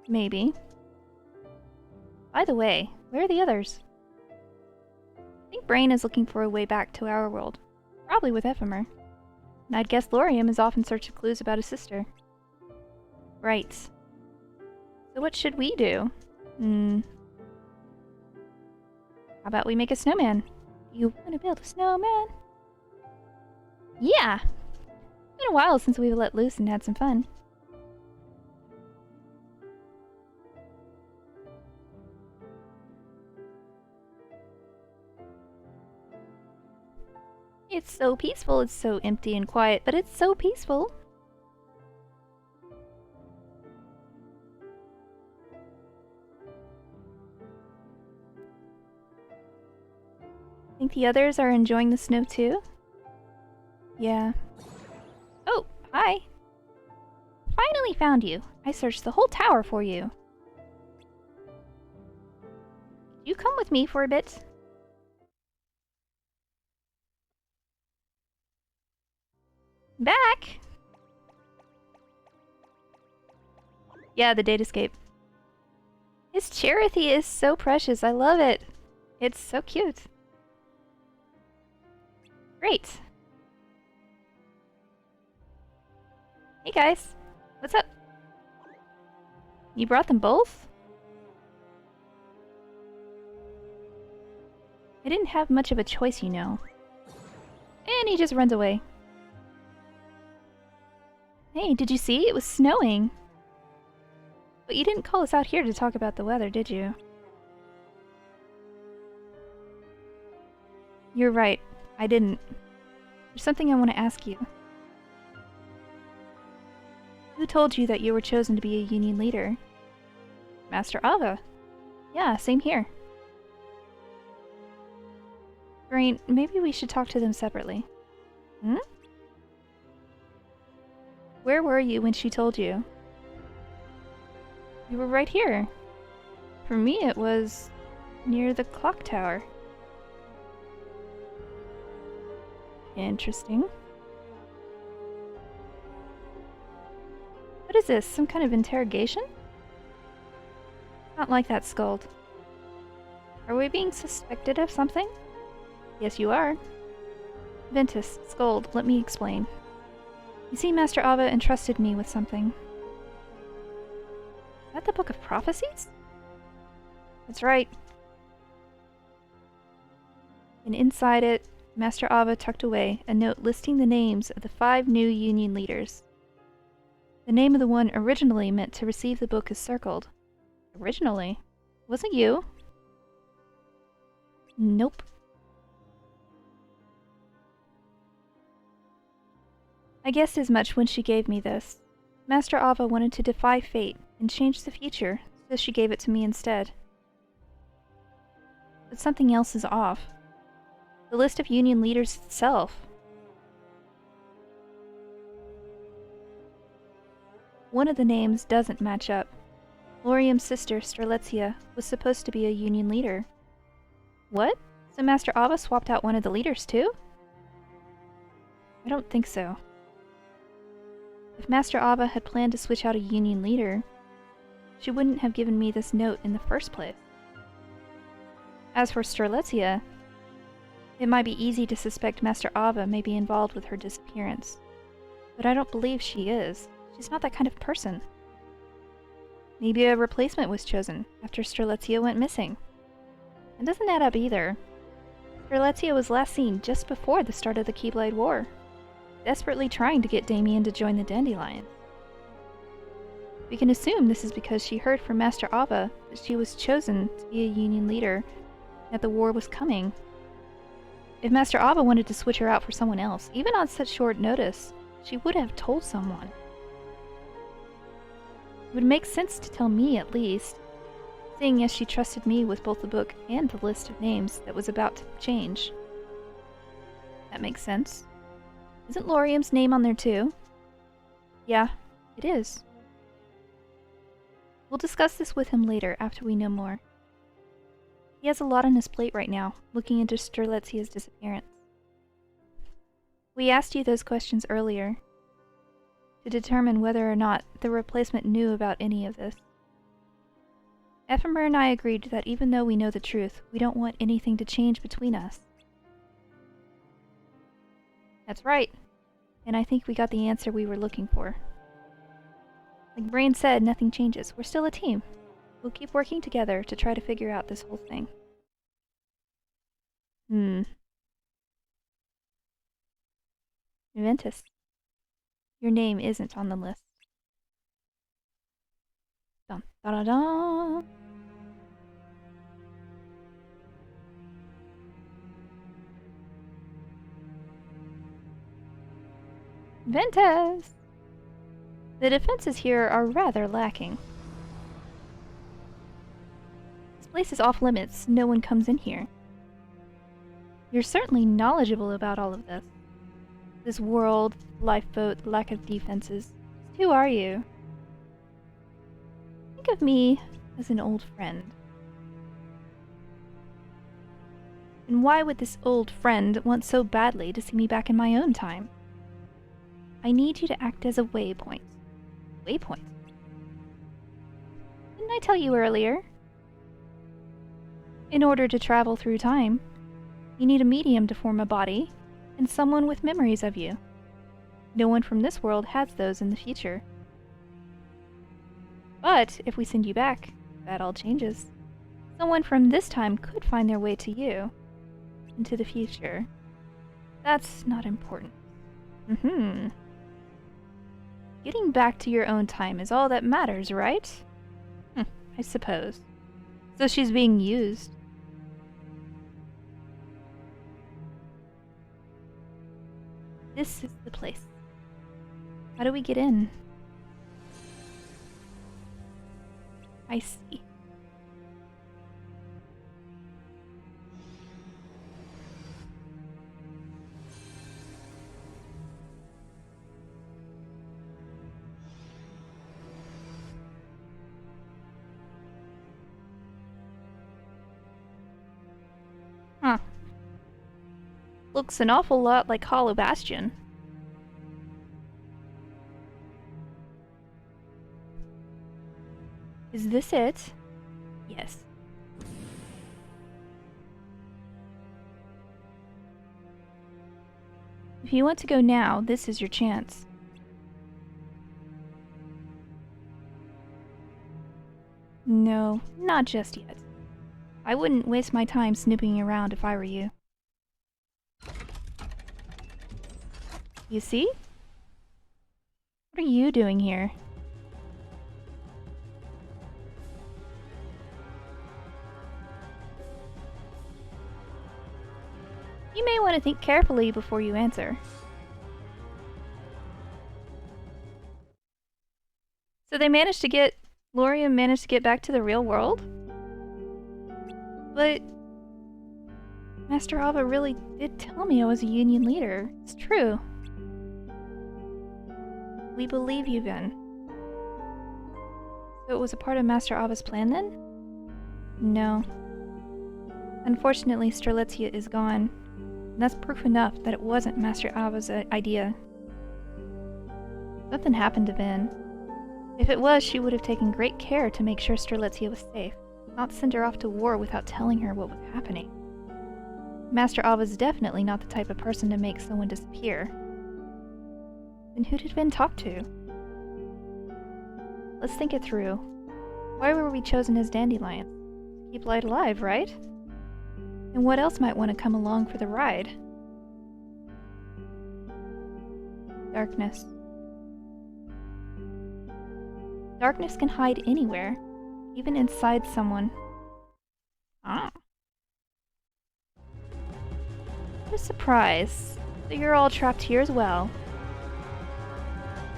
Maybe. By the way, where are the others? I think Brain is looking for a way back to our world. Probably with Ephemer. And I'd guess Laurium is off in search of clues about his sister. Right. So what should we do? How about we make a snowman? You wanna build a snowman? Yeah! It's been a while since we've let loose and had some fun. It's so peaceful. It's so empty and quiet, but it's so peaceful. Think the others are enjoying the snow too? Yeah. Oh, hi. Finally found you. I searched the whole tower for you. You come with me for a bit? Back! Yeah, the datascape. His charity is so precious. I love it. It's so cute. Great. Hey guys. What's up? You brought them both? I didn't have much of a choice, you know. And he just runs away. Hey, did you see? It was snowing. But you didn't call us out here to talk about the weather, did you? You're right. I didn't. There's something I want to ask you. Who told you that you were chosen to be a union leader? Master Ava. Yeah, same here. Brain, maybe we should talk to them separately. Hmm? Where were you when she told you? You were right here. For me, it was near the clock tower. Interesting. What is this? Some kind of interrogation? Not like that, Skuld. Are we being suspected of something? Yes, you are. Ventus, Skuld, let me explain. You see, Master Ava entrusted me with something. Is that the Book of Prophecies? That's right. And inside it, Master Ava tucked away a note listing the names of the 5 new Union leaders. The name of the one originally meant to receive the book is circled. Originally? Wasn't you? Nope. I guessed as much when she gave me this. Master Ava wanted to defy fate and change the future, so she gave it to me instead. But something else is off. The list of Union leaders itself. One of the names doesn't match up. Laurium's sister, Strelitzia, was supposed to be a Union leader. What? So Master Ava swapped out one of the leaders too? I don't think so. If Master Ava had planned to switch out a Union leader, she wouldn't have given me this note in the first place. As for Strelitzia, it might be easy to suspect Master Ava may be involved with her disappearance, but I don't believe she is. She's not that kind of person. Maybe a replacement was chosen after Strelitzia went missing. It doesn't add up either. Strelitzia was last seen just before the start of the Keyblade War, desperately trying to get Damian to join the Dandelions. We can assume this is because she heard from Master Ava that she was chosen to be a Union leader that the war was coming. If Master Ava wanted to switch her out for someone else, even on such short notice, she would have told someone. It would make sense to tell me, at least, seeing as she trusted me with both the book and the list of names that was about to change. That makes sense. Isn't Laurium's name on there too? Yeah, it is. We'll discuss this with him later, after we know more. He has a lot on his plate right now, looking into Strelitzia's disappearance. We asked you those questions earlier, to determine whether or not the replacement knew about any of this. Ephemer and I agreed that even though we know the truth, we don't want anything to change between us. That's right, and I think we got the answer we were looking for. Like Brain said, nothing changes. We're still a team. We'll keep working together to try to figure out this whole thing. Ventus. Your name isn't on the list. Dun da da da. Ventus! The defenses here are rather lacking. This place is off limits. No one comes in here. You're certainly knowledgeable about all of this. This world, lifeboat, lack of defenses. Who are you? Think of me as an old friend. And why would this old friend want so badly to see me back in my own time? I need you to act as a waypoint. Waypoint? Didn't I tell you earlier? In order to travel through time, you need a medium to form a body, and someone with memories of you. No one from this world has those in the future. But if we send you back, that all changes. Someone from this time could find their way to you, into the future. That's not important. Getting back to your own time is all that matters, right? I suppose. So she's being used. This is the place. How do we get in? I see. Huh. Looks an awful lot like Hollow Bastion. Is this it? Yes. If you want to go now, this is your chance. No, not just yet. I wouldn't waste my time snooping around if I were you. You see? What are you doing here? You may want to think carefully before you answer. So Laurium managed to get back to the real world? But Master Ava really did tell me I was a Union leader. It's true. We believe you, then. So it was a part of Master Ava's plan, then? No. Unfortunately, Strelitzia is gone. And that's proof enough that it wasn't Master Ava's idea. Something happened to Ben. If it was, she would have taken great care to make sure Strelitzia was safe, not send her off to war without telling her what was happening. Master Ava's definitely not the type of person to make someone disappear. Then who did Ben talk to? Let's think it through. Why were we chosen as Dandelions? To keep light alive, right? And what else might want to come along for the ride? Darkness. Darkness can hide anywhere, even inside someone. Ah. What a surprise that you're all trapped here as well.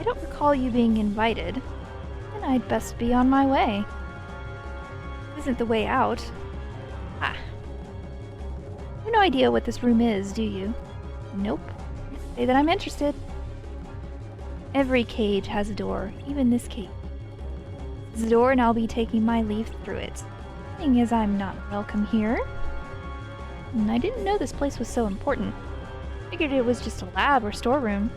I don't recall you being invited, and I'd best be on my way. This isn't the way out. Ah. You have no idea what this room is, do you? Nope. Say that I'm interested. Every cage has a door, even this cage. This is a door and I'll be taking my leave through it. Seeing as I'm not welcome here. And I didn't know this place was so important. Figured it was just a lab or storeroom.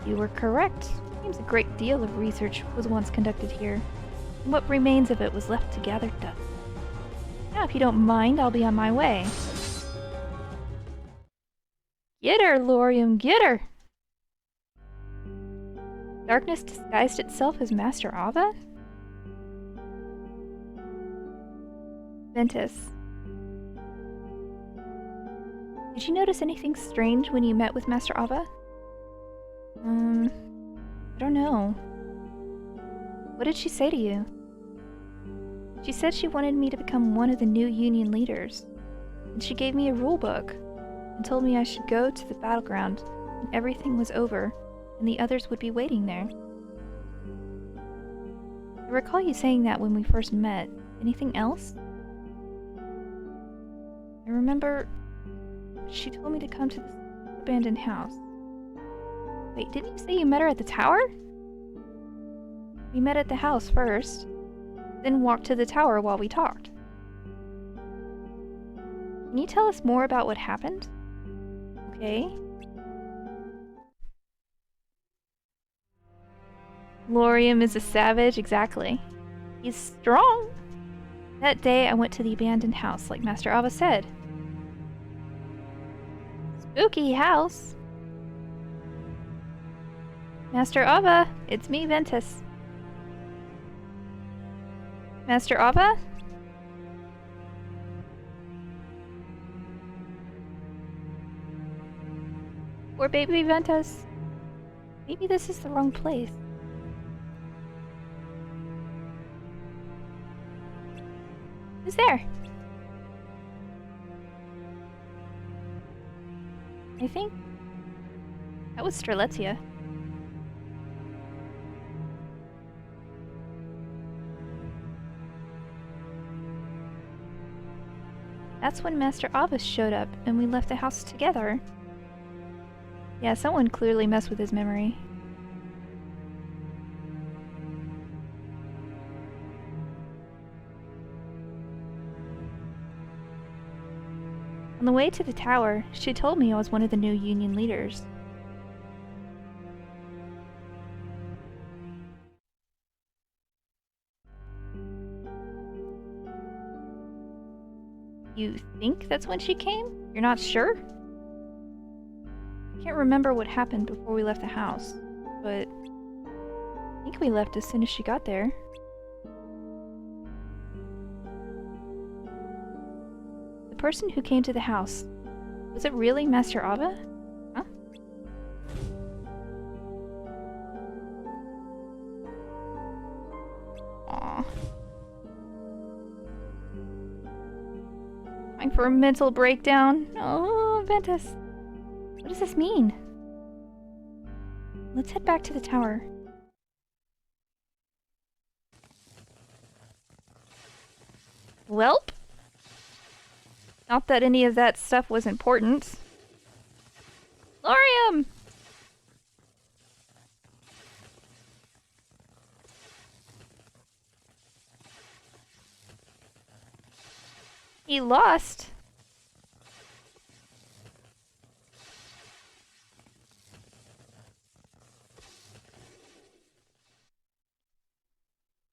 You were correct. Seems a great deal of research was once conducted here. And what remains of it was left to gather dust. Now if you don't mind, I'll be on my way. Get her, Laurium, get her! Darkness disguised itself as Master Ava? Ventus. Did you notice anything strange when you met with Master Ava? I don't know. What did she say to you? She said she wanted me to become one of the new Union leaders. And she gave me a rulebook and told me I should go to the battleground when everything was over and the others would be waiting there. I recall you saying that when we first met. Anything else? I remember she told me to come to this abandoned house. Wait, didn't you say you met her at the tower? We met at the house first, then walked to the tower while we talked. Can you tell us more about what happened? Okay. Laurium is a savage, exactly. He's strong. That day I went to the abandoned house, like Master Ava said. Spooky house. Master Ava, it's me, Ventus. Master Ava? Poor baby Ventus. Maybe this is the wrong place. Who's there? I think that was Strelitzia. That's when Master Ava showed up and we left the house together. Yeah, someone clearly messed with his memory. On the way to the tower, she told me I was one of the new Union leaders. You think that's when she came? You're not sure? I can't remember what happened before we left the house, but I think we left as soon as she got there. The person who came to the house, was it really Master Ava? Huh? Aww. Time for a mental breakdown. Oh, Ventus. What does this mean? Let's head back to the tower. Welp? Not that any of that stuff was important. Laurium! He lost.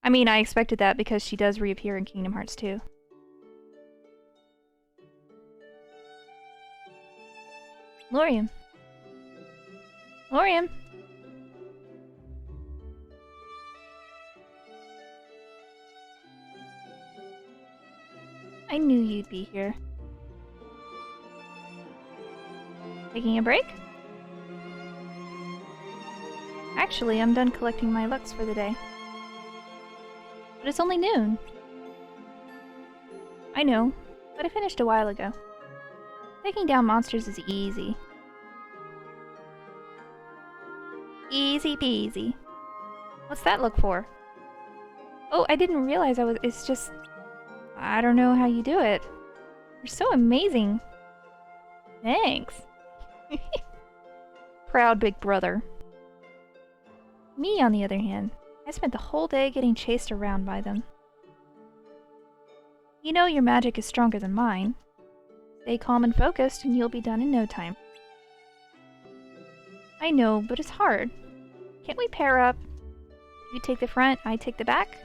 I mean, I expected that because she does reappear in Kingdom Hearts 2. Laurium. Laurium. I knew you'd be here. Taking a break? Actually, I'm done collecting my looks for the day. But it's only noon. I know, but I finished a while ago. Taking down monsters is easy. Easy peasy. What's that look for? Oh, I didn't realize it's just... I don't know how you do it. You're so amazing. Thanks. Proud big brother. Me, on the other hand, I spent the whole day getting chased around by them. You know your magic is stronger than mine. Stay calm and focused and you'll be done in no time. I know, but it's hard. Can't we pair up? You take the front, I take the back?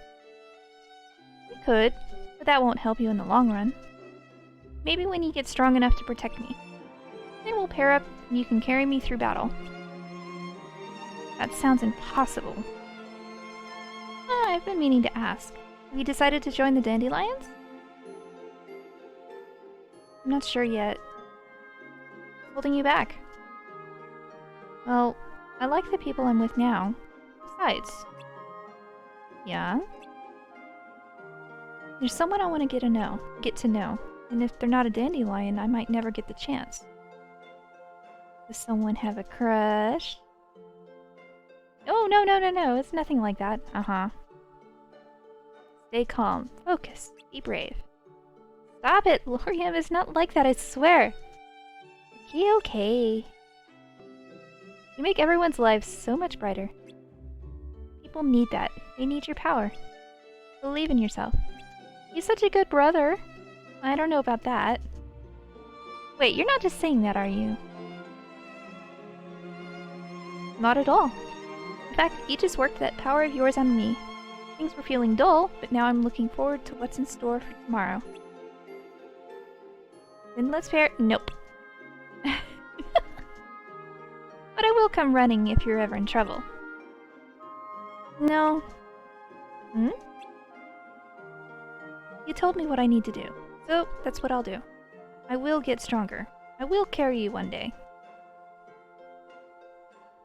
We could, but that won't help you in the long run. Maybe when you get strong enough to protect me. Then we'll pair up and you can carry me through battle. That sounds impossible. I've been meaning to ask. Have you decided to join the Dandelions? I'm not sure yet. What's holding you back? Well, I like the people I'm with now. Besides... Yeah? There's someone I want to get to know. And if they're not a dandelion, I might never get the chance. Does someone have a crush? Oh, no, it's nothing like that. Uh-huh. Stay calm. Focus. Be brave. Stop it! Lorium is not like that, I swear! Okay. You make everyone's lives so much brighter. People need that. They need your power. Believe in yourself. You're such a good brother. I don't know about that. Wait, you're not just saying that, are you? Not at all. In fact, you just worked that power of yours on me. Things were feeling dull, but now I'm looking forward to what's in store for tomorrow. Then let's pair— Nope. But I will come running if you're ever in trouble. No. Hmm? You told me what I need to do, so that's what I'll do. I will get stronger. I will carry you one day.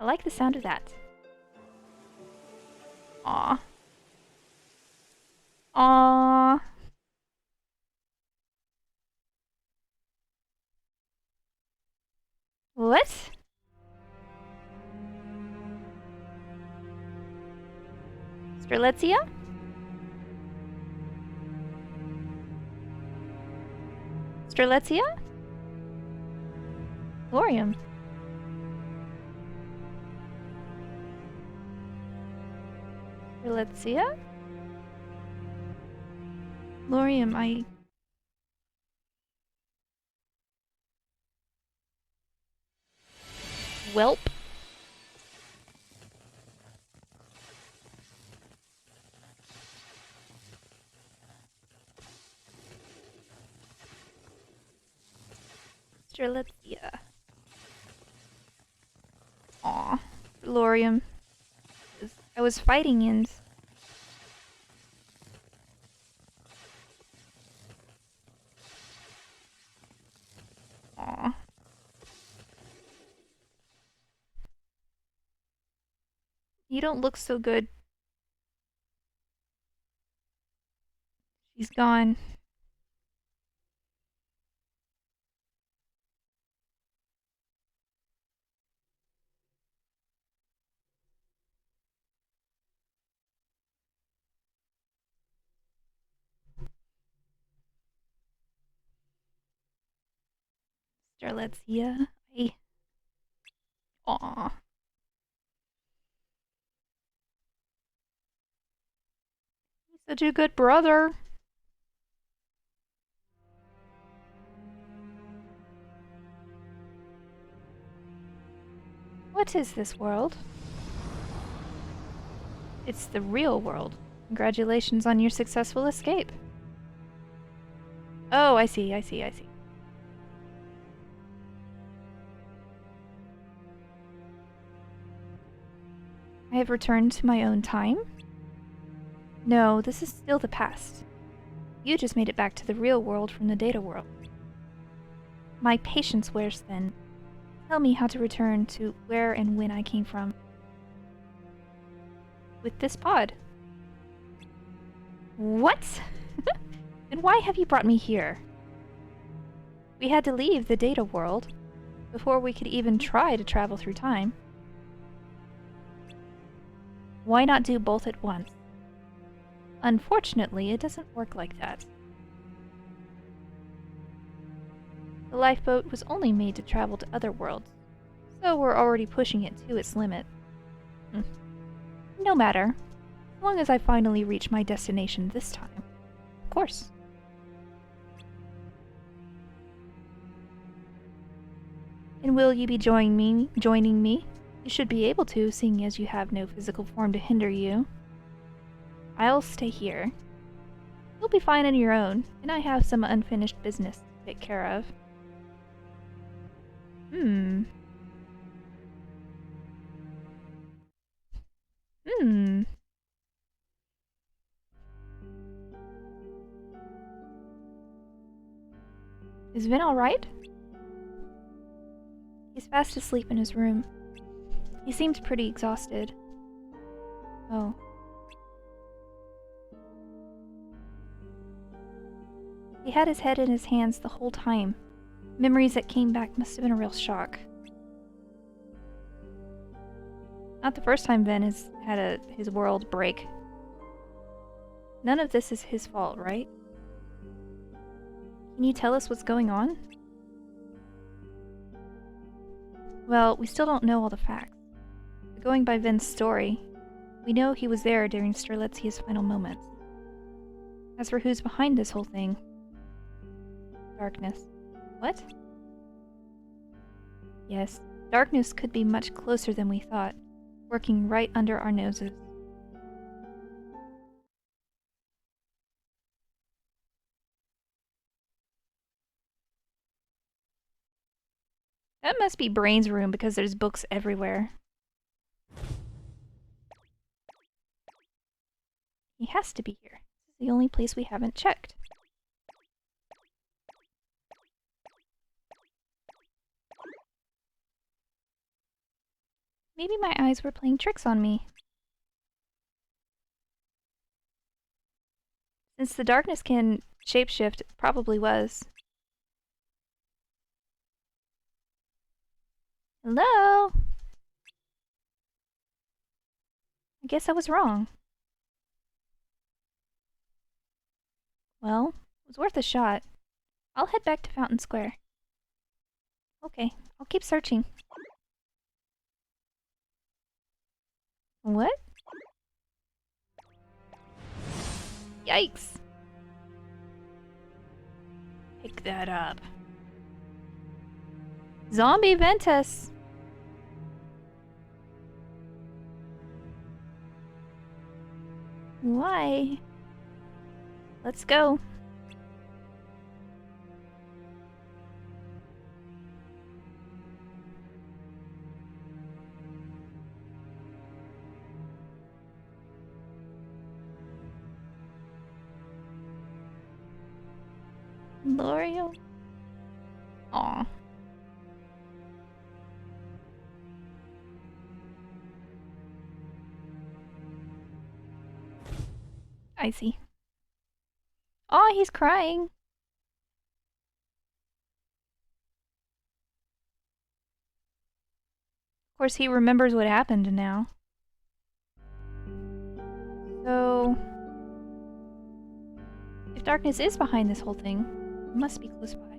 I like the sound of that. Aww. Aww. What? Strelitzia? Strelitzia? Lorium. Strelitzia? Lorium, Welp. Strelitzia. Aw, Lorium. I was fighting and... Aw. You don't look so good. She's gone. Strelitzia. Aw. He's such a good brother. What is this world? It's the real world. Congratulations on your successful escape. Oh, I see. I have returned to my own time? No, this is still the past. You just made it back to the real world from the data world. My patience wears thin. Tell me how to return to where and when I came from. With this pod. What? Then why have you brought me here? We had to leave the data world before we could even try to travel through time. Why not do both at once? Unfortunately, it doesn't work like that. The lifeboat was only made to travel to other worlds, so we're already pushing it to its limit. No matter, as long as I finally reach my destination this time. Of course. And will you be joining me? You should be able to, seeing as you have no physical form to hinder you. I'll stay here. You'll be fine on your own, and I have some unfinished business to take care of. Is Vin alright? He's fast asleep in his room. He seems pretty exhausted. Oh. He had his head in his hands the whole time. Memories that came back must have been a real shock. Not the first time Vin has had his world break. None of this is his fault, right? Can you tell us what's going on? Well, we still don't know all the facts. But going by Vin's story, we know he was there during Strelitzia's final moments. As for who's behind this whole thing... Darkness. What? Yes, darkness could be much closer than we thought, working right under our noses. That must be Brain's room because there's books everywhere. He has to be here. This is the only place we haven't checked. Maybe my eyes were playing tricks on me. Since the darkness can shapeshift, it probably was. Hello? I guess I was wrong. Well, it was worth a shot. I'll head back to Fountain Square. Okay, I'll keep searching. What? Yikes! Pick that up. Zombie Ventus! Why? Let's go. L'Oreal? Aw. I see. Aw, he's crying. Of course, he remembers what happened now. So... if darkness is behind this whole thing, it must be close by.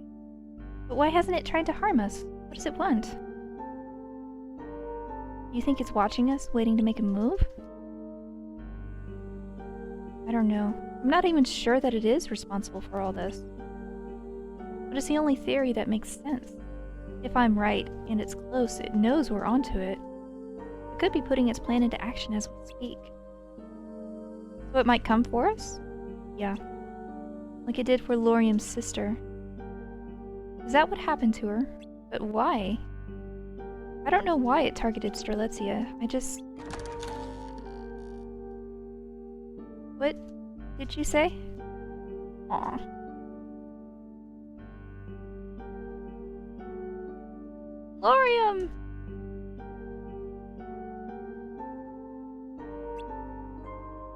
But why hasn't it tried to harm us? What does it want? You think it's watching us, waiting to make a move? I don't know. I'm not even sure that it is responsible for all this. But it's the only theory that makes sense. If I'm right, and it's close, it knows we're onto it. It could be putting its plan into action as we speak. So it might come for us? Yeah. Like it did for Laurium's sister. Is that what happened to her? But why? I don't know why it targeted Strelitzia. I just... What did you say? Aw. Laurium!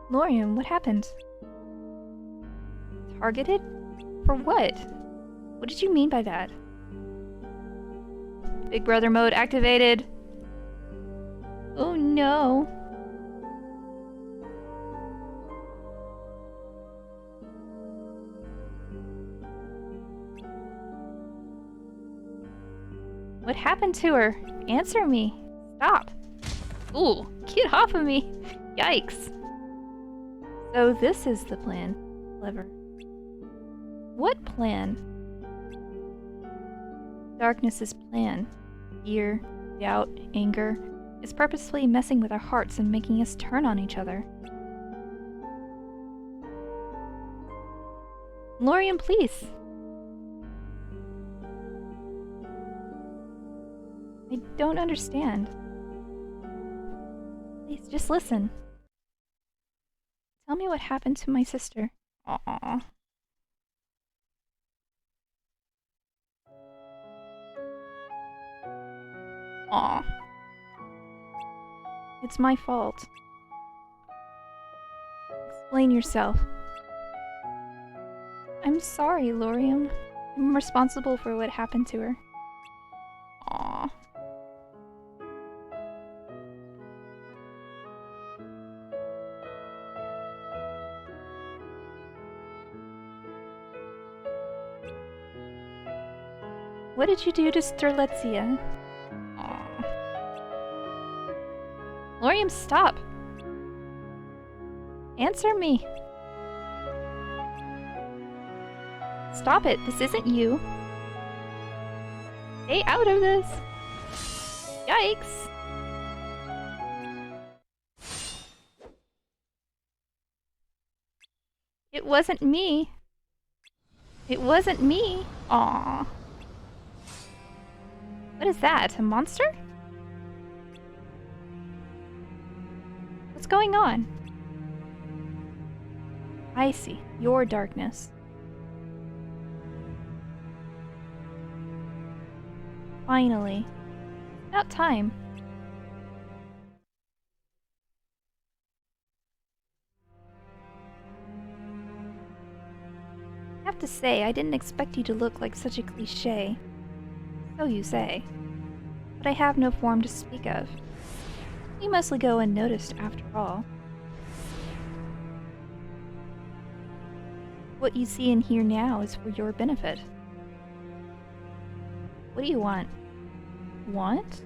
Laurium, what happened? Targeted? For what? What did you mean by that? Big Brother mode activated. Oh no. What happened to her? Answer me. Stop. Ooh, get off of me. Yikes. So this is the plan. Clever. What plan? Darkness's plan. Fear, doubt, anger is purposefully messing with our hearts and making us turn on each other. Lorian, please. I don't understand. Please, just listen. Tell me what happened to my sister. Aww. Aw. It's my fault. Explain yourself. I'm sorry, Lorium. I'm responsible for what happened to her. Aw. What did you do to Strelitzia? Lorium, stop! Answer me! Stop it, this isn't you! Stay out of this! Yikes! It wasn't me! It wasn't me! Aww. What is that? A monster? What's going on? I see. Your darkness. Finally. About time. I have to say, I didn't expect you to look like such a cliché. So you say. But I have no form to speak of. You mostly go unnoticed after all. What you see and hear now is for your benefit. What do you want? Want?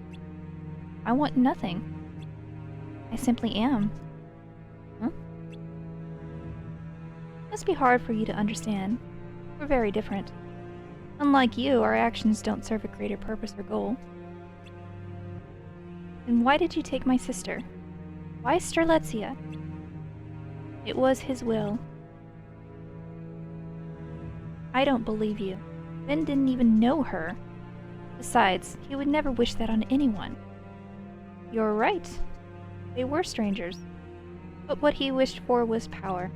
I want nothing. I simply am. Huh? It must be hard for you to understand. We're very different. Unlike you, our actions don't serve a greater purpose or goal. Then why did you take my sister? Why Strelitzia? It was his will. I don't believe you. Ben didn't even know her. Besides, he would never wish that on anyone. You're right. They were strangers. But what he wished for was power.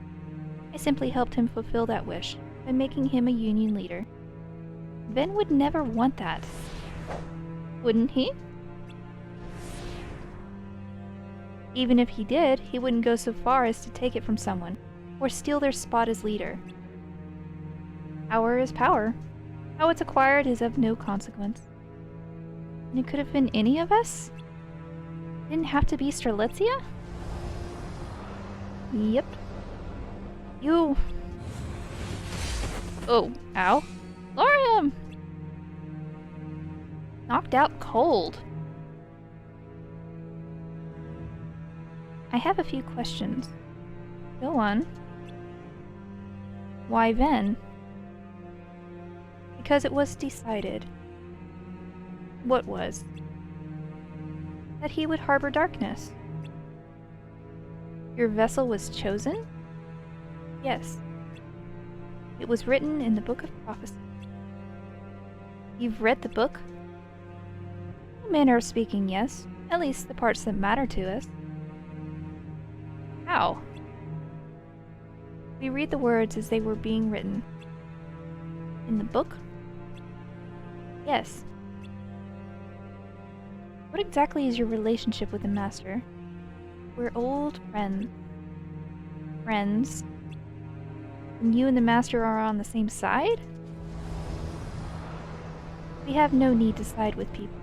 I simply helped him fulfill that wish by making him a union leader. Ben would never want that. Wouldn't he? Even if he did, he wouldn't go so far as to take it from someone, or steal their spot as leader. Power is power. How it's acquired is of no consequence. And it could have been any of us? It didn't have to be Strelitzia? Yep. You... Oh, ow. Lorium! Knocked out cold. I have a few questions. Go on. Why then? Because it was decided. What was? That he would harbor darkness. Your vessel was chosen? Yes. It was written in the Book of Prophecy. You've read the book? In a manner of speaking, yes. At least the parts that matter to us. How? We read the words as they were being written. In the book? Yes. What exactly is your relationship with the Master? We're old friends. Friends? And you and the Master are on the same side? We have no need to side with people.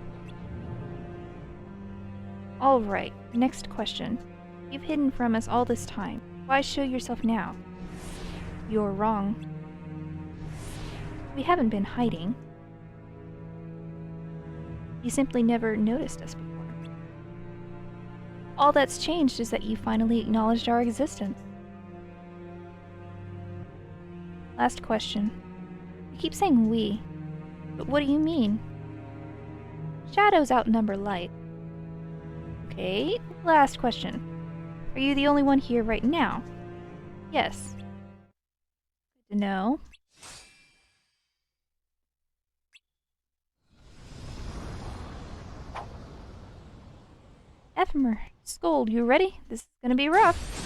Alright, next question. You've hidden from us all this time. Why show yourself now? You're wrong. We haven't been hiding. You simply never noticed us before. All that's changed is that you finally acknowledged our existence. Last question. You keep saying we, but what do you mean? Shadows outnumber light. Okay, last question. Are you the only one here right now? Yes. Good to know. Ephemer, Scold, you ready? This is gonna be rough.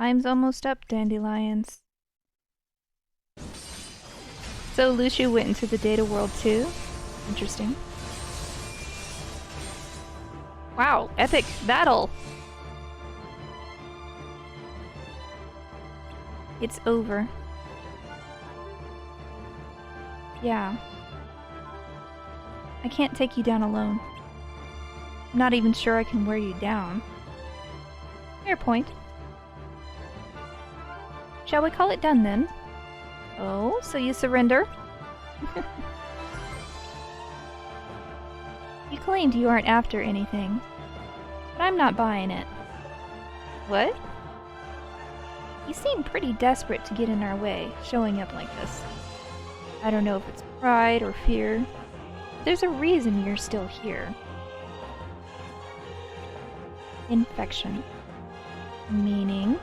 Time's almost up, Dandelions. So Lucio went into the data world too? Interesting. Wow, epic battle! It's over. Yeah. I can't take you down alone. I'm not even sure I can wear you down. Fair point. Shall we call it done then? Oh, so you surrender? You claimed you aren't after anything, but I'm not buying it. What? You seem pretty desperate to get in our way, showing up like this. I don't know if it's pride or fear, but there's a reason you're still here. Infection. Meaning?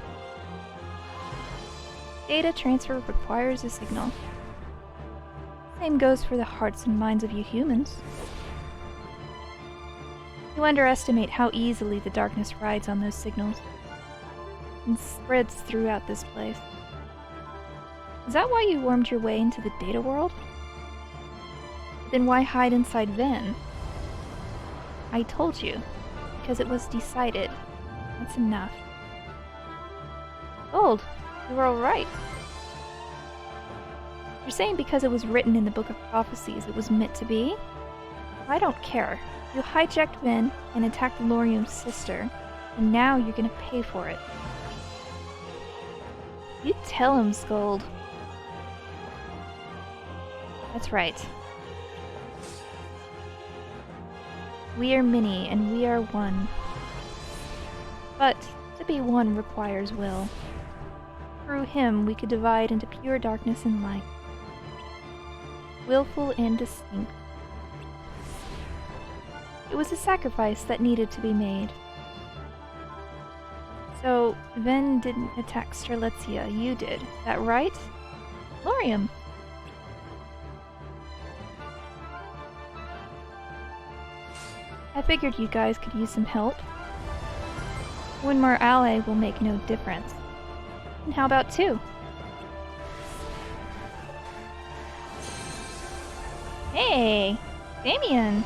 Data transfer requires a signal. Same goes for the hearts and minds of you humans. You underestimate how easily the darkness rides on those signals and spreads throughout this place. Is that why you wormed your way into the data world? Then why hide inside Ven? I told you, because it was decided. That's enough. Gold, you were alright. You're saying because it was written in the Book of Prophecies it was meant to be? I don't care. You hijacked Ven and attacked Lorium's sister, and now you're gonna pay for it. You tell him, Scold. That's right. We are many, and we are one. But to be one requires will. Through him we could divide into pure darkness and light. Willful and distinct. It was a sacrifice that needed to be made. So, Ven didn't attack Strelitzia, you did. Is that right? Lorium! I figured you guys could use some help. One more ally will make no difference. And how about two? Hey! Damian!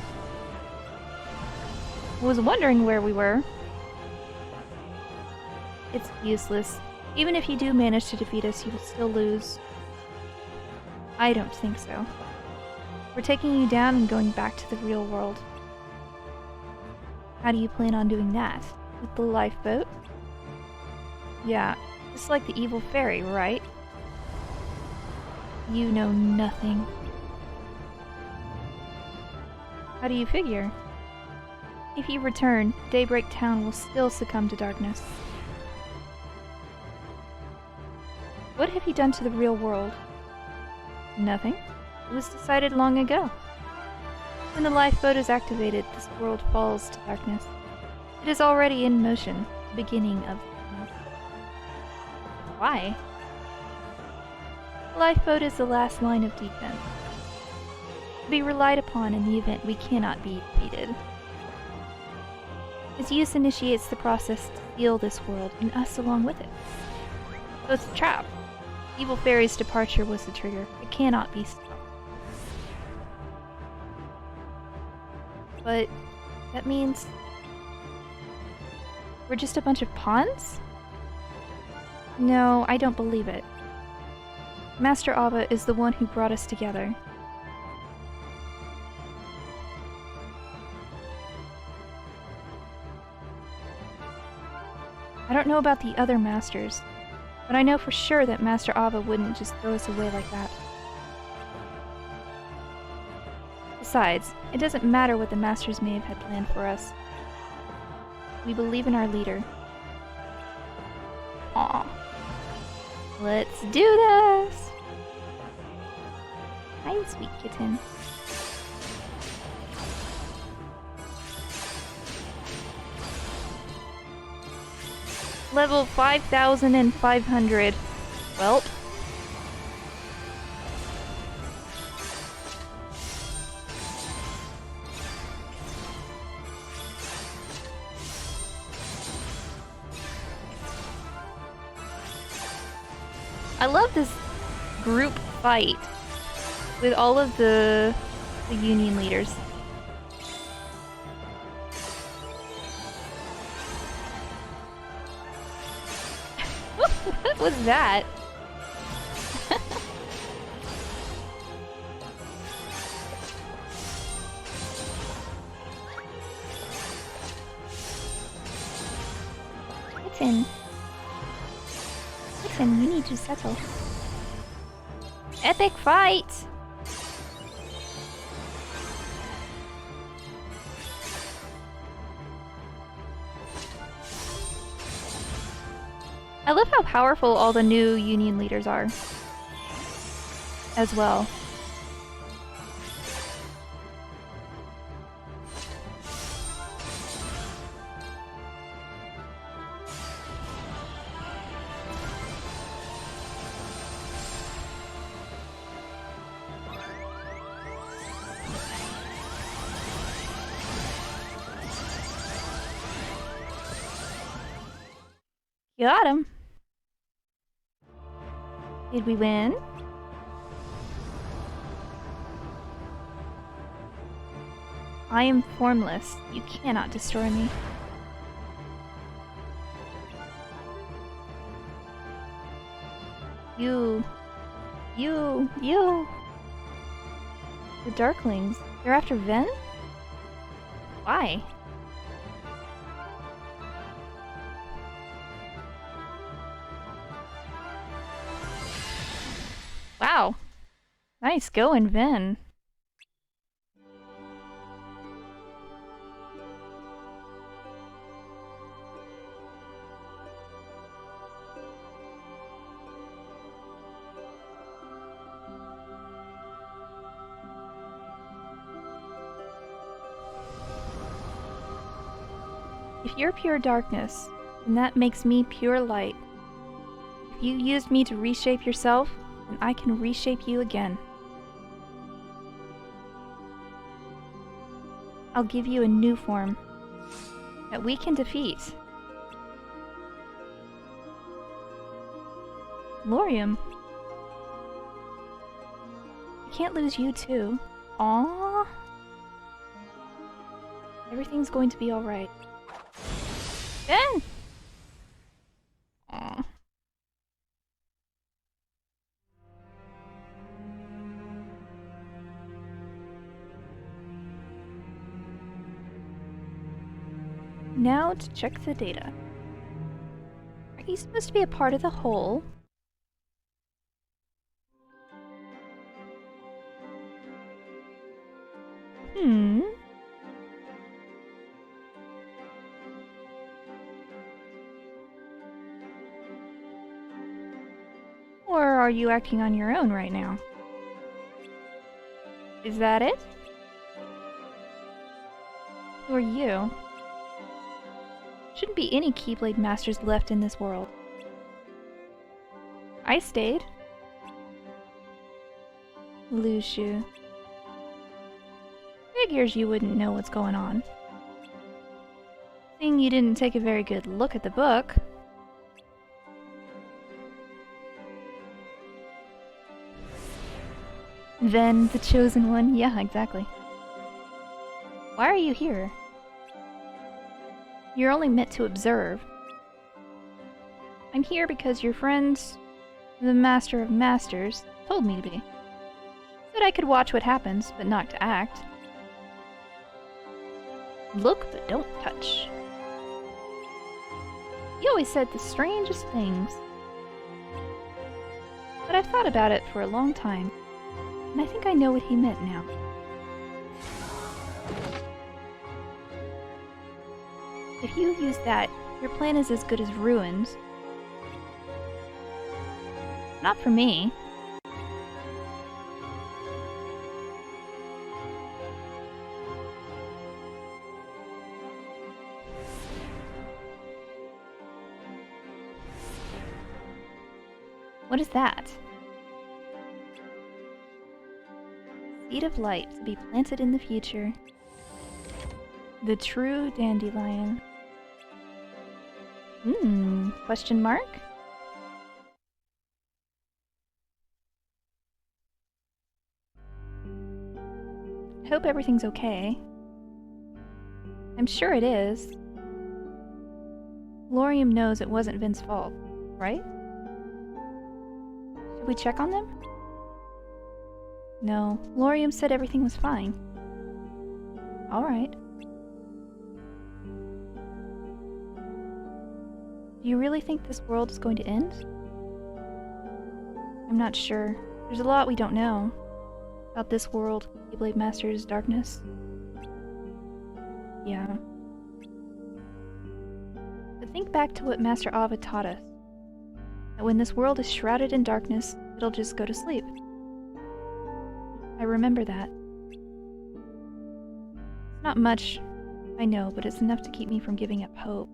Was wondering where we were. It's useless. Even if you do manage to defeat us, you will still lose. I don't think so. We're taking you down and going back to the real world. How do you plan on doing that? With the lifeboat? Yeah, just like the evil fairy, right? You know nothing. How do you figure? If you return, Daybreak Town will still succumb to darkness. What have you done to the real world? Nothing. It was decided long ago. When the lifeboat is activated, this world falls to darkness. It is already in motion, the beginning of the end. Why? The lifeboat is the last line of defense. To be relied upon in the event we cannot be defeated. Its use initiates the process to steal this world, and us along with it. So it's a trap. Evil Fairy's departure was the trigger. It cannot be stopped. But that means we're just a bunch of pawns? No, I don't believe it. Master Ava is the one who brought us together. I don't know about the other masters, but I know for sure that Master Ava wouldn't just throw us away like that. Besides, it doesn't matter what the masters may have had planned for us. We believe in our leader. Aww. Let's do this! Hi, sweet kitten. Level 5,500. Welp. I love this group fight with all of the union leaders. What was that? Listen. Listen, you need to settle. Epic fight! I love how powerful all the new union leaders are. As well. Got him. Did we win? I am formless. You cannot destroy me. You. The Darklings. They're after Ven? Why? Wow. Nice going, Ven. If you're pure darkness, then that makes me pure light. If you used me to reshape yourself, then I can reshape you again. I'll give you a new form that we can defeat. Lorium. I can't lose you too. Aww. Everything's going to be alright. Ben! Aww. Now to check the data. Are you supposed to be a part of the whole? Or are you acting on your own right now? Is that it? Who are you? Shouldn't be any Keyblade Masters left in this world. I stayed. Lushu. Figures you wouldn't know what's going on. Seeing you didn't take a very good look at the book. Then the chosen one? Yeah, exactly. Why are you here? You're only meant to observe. I'm here because your friends, the Master of Masters, told me to be. Said I could watch what happens, but not to act. Look, but don't touch. He always said the strangest things. But I've thought about it for a long time, and I think I know what he meant now. If you use that, your plan is as good as ruined. Not for me. What is that? Seed of light to be planted in the future. The true dandelion. Question mark? I hope everything's okay. I'm sure it is. Lorium knows it wasn't Vin's fault, right? Should we check on them? No, Lorium said everything was fine. Alright. Do you really think this world is going to end? I'm not sure. There's a lot we don't know. About this world, Keyblade Master's darkness. Yeah. But think back to what Master Ava taught us. That when this world is shrouded in darkness, it'll just go to sleep. I remember that. It's not much, I know, but it's enough to keep me from giving up hope.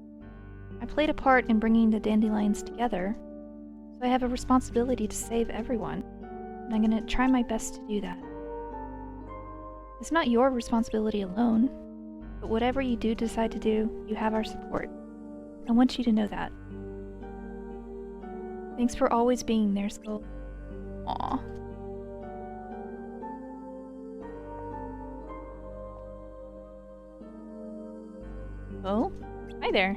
I played a part in bringing the Dandelions together, so I have a responsibility to save everyone, and I'm gonna try my best to do that. It's not your responsibility alone, but whatever you do decide to do, you have our support. I want you to know that. Thanks for always being there, Skull. Aww. Oh? Hi there.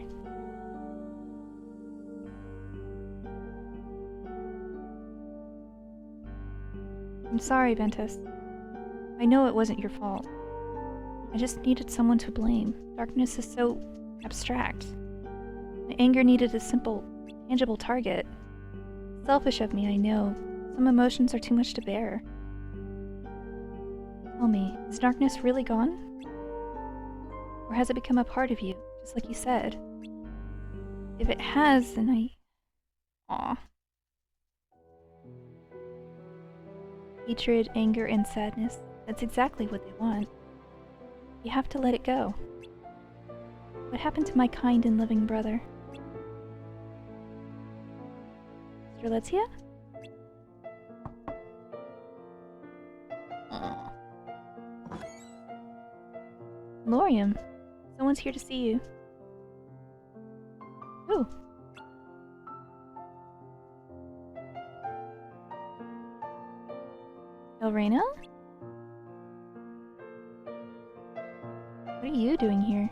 I'm sorry, Ventus. I know it wasn't your fault. I just needed someone to blame. Darkness is so abstract. My anger needed a simple, tangible target. Selfish of me, I know. Some emotions are too much to bear. Tell me, is darkness really gone? Or has it become a part of you, just like you said? If it has, then Aw. Hatred, anger, and sadness. That's exactly what they want. You have to let it go. What happened to my kind and loving brother? Strelitzia? Aww. Lorium, someone's here to see you. Ooh. Elrena? What are you doing here?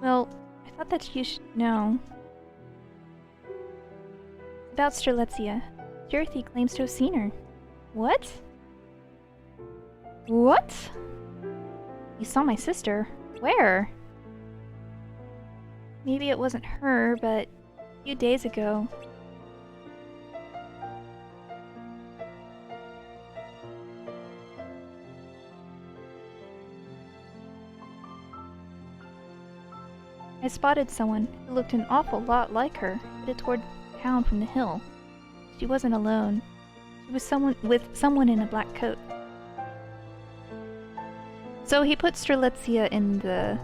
Well, I thought that you should know. About Strelitzia. Dorothy claims to have seen her. What? What? You saw my sister? Where? Maybe it wasn't her, but a few days ago. I spotted someone who looked an awful lot like her, headed toward town from the hill. She wasn't alone. She was someone in a black coat. So he put Strelitzia in the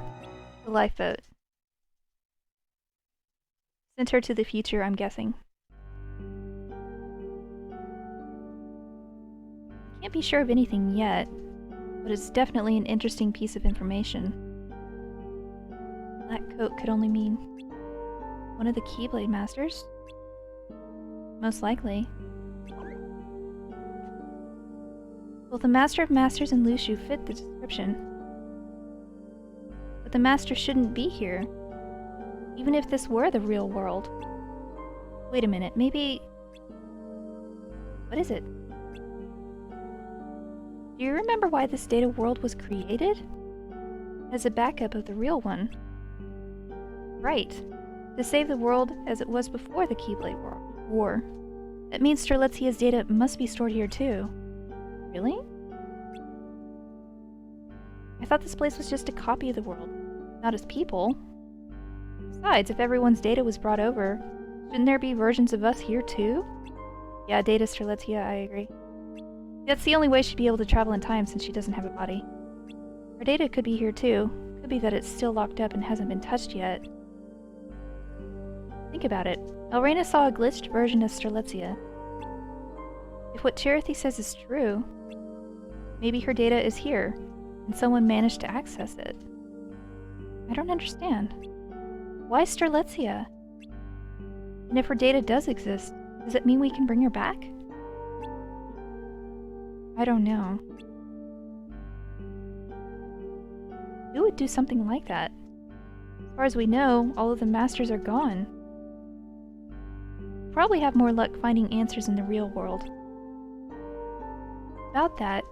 lifeboat. Sent her to the future, I'm guessing. Can't be sure of anything yet. but it's definitely an interesting piece of information. Black coat could only mean one of the Keyblade Masters? Most likely. Both the Master of Masters and Lushu fit the description. But the Master shouldn't be here, even if this were the real world. Wait a minute, maybe... What is it? Do you remember why this data world was created? As a backup of the real one. Right. To save the world as it was before the Keyblade War. That means Strelitzia's data must be stored here too. Really? I thought this place was just a copy of the world, not as people. Besides, if everyone's data was brought over, shouldn't there be versions of us here too? Yeah, data Strelitzia, I agree. That's the only way she'd be able to travel in time since she doesn't have a body. Her data could be here too. Could be that it's still locked up and hasn't been touched yet. Think about it. Elrena saw a glitched version of Strelitzia. If what Chirithy says is true, maybe her data is here, and someone managed to access it. I don't understand. Why Strelitzia? And if her data does exist, does it mean we can bring her back? I don't know. Who would do something like that? As far as we know, all of the masters are gone. Probably have more luck finding answers in the real world. About that,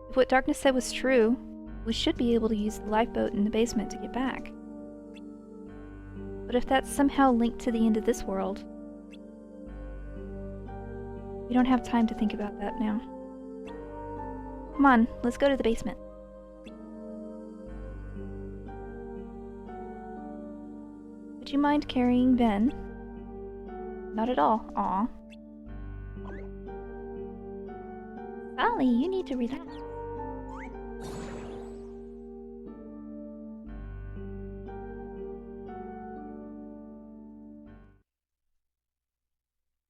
if what Darkness said was true, we should be able to use the lifeboat in the basement to get back. But if that's somehow linked to the end of this world, we don't have time to think about that now. Come on, let's go to the basement. Would you mind carrying Ben? Not at all. Aw. Sally, you need to relax.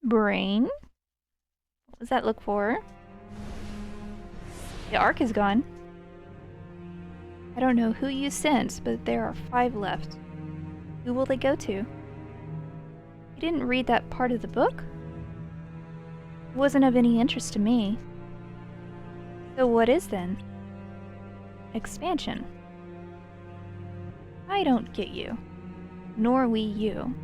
Brain? What does that look for? The Ark is gone. I don't know who you sent, but there are 5 left. Who will they go to? You didn't read that part of the book? It wasn't of any interest to me. So what is then? Expansion. I don't get you. Nor we you.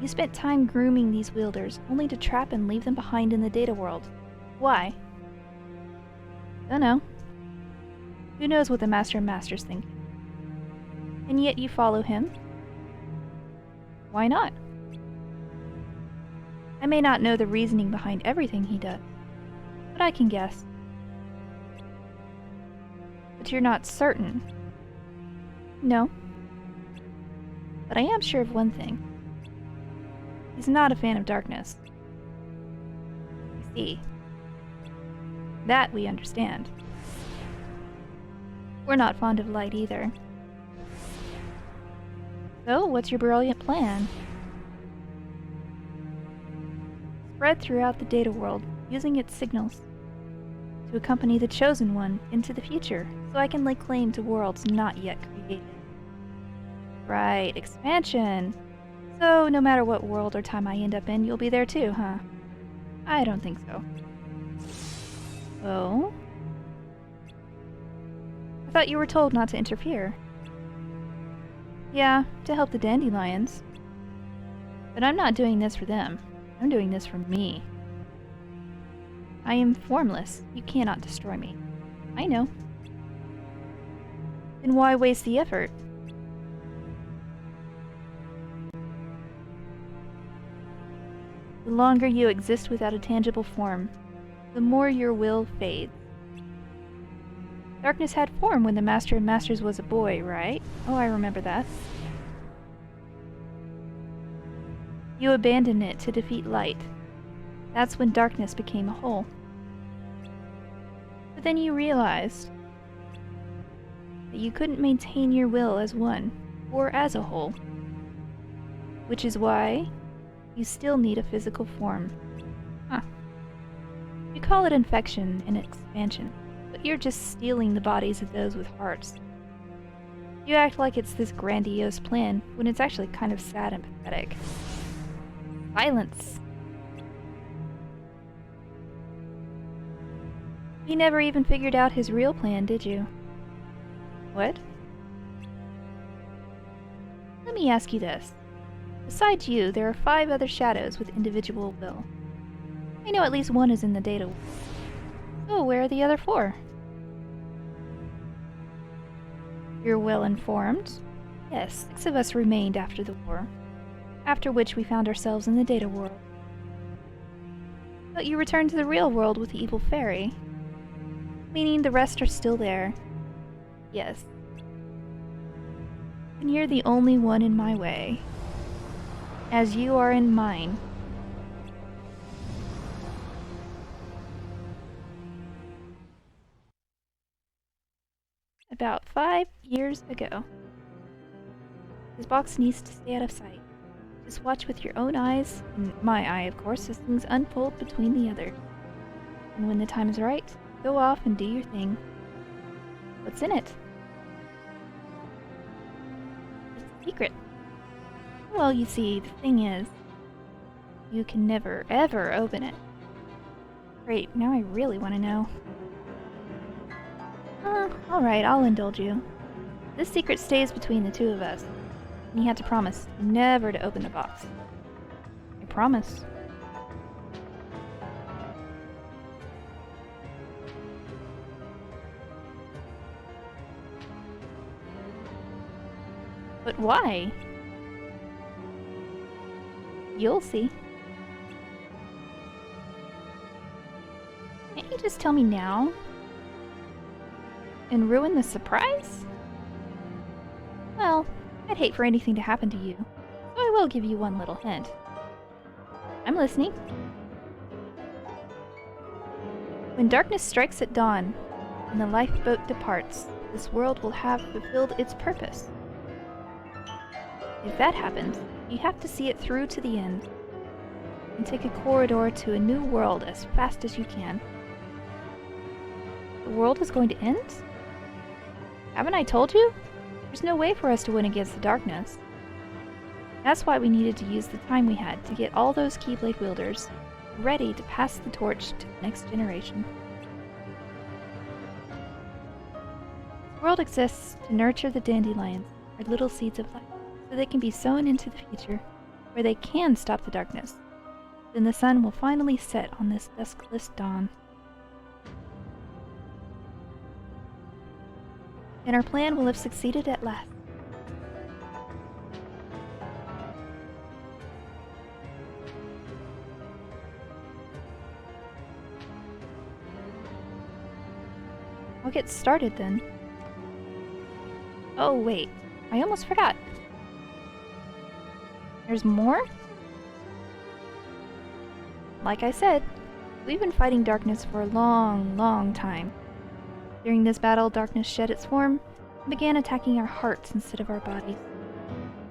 You spent time grooming these wielders, only to trap and leave them behind in the data world. Why? Dunno. Who knows what the Master of Masters think? And yet you follow him? Why not? I may not know the reasoning behind everything he does, but I can guess. But you're not certain. No. But I am sure of one thing. He's not a fan of darkness. I see. That we understand. We're not fond of light either. So, what's your brilliant plan? Spread throughout the data world, using its signals to accompany the Chosen One into the future, so I can lay claim to worlds not yet created. Right, expansion! So, no matter what world or time I end up in, you'll be there too, huh? I don't think so. Oh? I thought you were told not to interfere. Yeah, to help the Dandelions. But I'm not doing this for them. I'm doing this for me. I am formless. You cannot destroy me. I know. Then why waste the effort? The longer you exist without a tangible form, the more your will fades. Darkness had form when the Master of Masters was a boy, right? Oh, I remember that. You abandoned it to defeat light. That's when darkness became a whole. But then you realized that you couldn't maintain your will as one, or as a whole. Which is why you still need a physical form. Huh. You call it infection and expansion, but you're just stealing the bodies of those with hearts. You act like it's this grandiose plan, when it's actually kind of sad and pathetic. Silence! You never even figured out his real plan, did you? What? Let me ask you this. Besides you, there are 5 other shadows with individual will. I know at least one is in the data world. So where are the other 4? You're well informed. Yes, 6 of us remained after the war, after which we found ourselves in the data world. But you returned to the real world with the evil fairy, meaning the rest are still there. Yes. And you're the only one in my way, as you are in mine. About 5 years ago. This box needs to stay out of sight. Just watch with your own eyes, and my eye, of course, as things unfold between the others. And when the time is right, go off and do your thing. What's in it? It's a secret. Well, you see, the thing is, you can never, ever open it. Great, now I really want to know. Alright, I'll indulge you. This secret stays between the 2 of us. And you have to promise never to open the box. I promise. But why? You'll see. Can't you just tell me now? And ruin the surprise? Well, I'd hate for anything to happen to you, so I will give you one little hint. I'm listening. When darkness strikes at dawn, and the lifeboat departs, this world will have fulfilled its purpose. If that happens, you have to see it through to the end, and take a corridor to a new world as fast as you can. The world is going to end? Haven't I told you? There's no way for us to win against the darkness. That's why we needed to use the time we had to get all those keyblade wielders ready to pass the torch to the next generation. The world exists to nurture the dandelions, our little seeds of life, so they can be sown into the future, where they can stop the darkness. Then the sun will finally set on this duskless dawn. And our plan will have succeeded at last. I'll get started then. Oh wait, I almost forgot. There's more? Like I said, we've been fighting darkness for a long, long time. During this battle, darkness shed its form and began attacking our hearts instead of our bodies,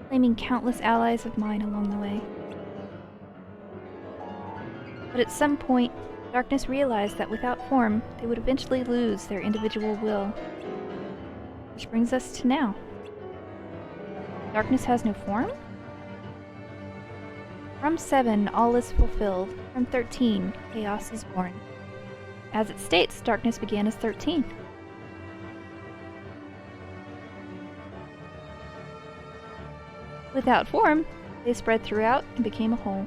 claiming countless allies of mine along the way. But at some point, darkness realized that without form, they would eventually lose their individual will. Which brings us to now. Darkness has no form? From 7, all is fulfilled. From 13, chaos is born. As it states, darkness began as 13. Without form, they spread throughout and became a whole.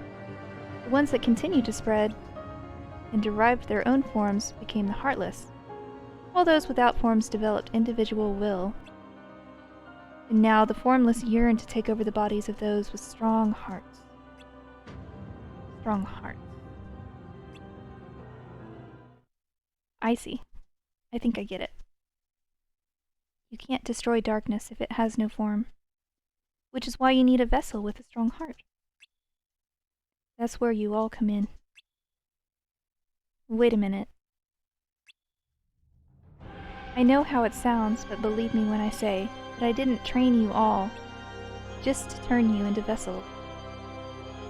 The ones that continued to spread and derived their own forms became the heartless, while those without forms developed individual will. And now the formless yearn to take over the bodies of those with strong hearts. Strong hearts. I see. I think I get it. You can't destroy darkness if it has no form, which is why you need a vessel with a strong heart. That's where you all come in. Wait a minute. I know how it sounds, but believe me when I say that I didn't train you all just to turn you into vessels.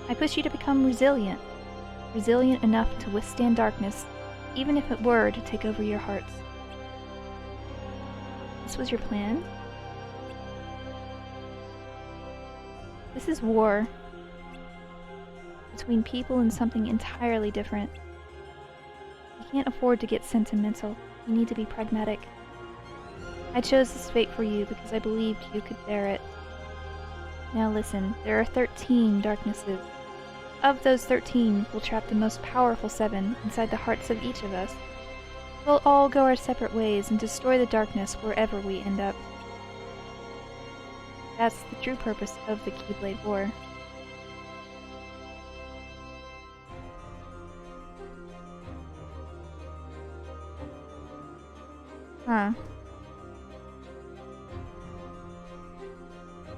I push you to become resilient. Resilient enough to withstand darkness, even if it were to take over your hearts. This was your plan? This is war. Between people and something entirely different. You can't afford to get sentimental. You need to be pragmatic. I chose this fate for you because I believed you could bear it. Now listen, there are 13 darknesses. Of those 13, we'll trap the most powerful 7 inside the hearts of each of us. We'll all go our separate ways and destroy the darkness wherever we end up. That's the true purpose of the Keyblade War. Huh.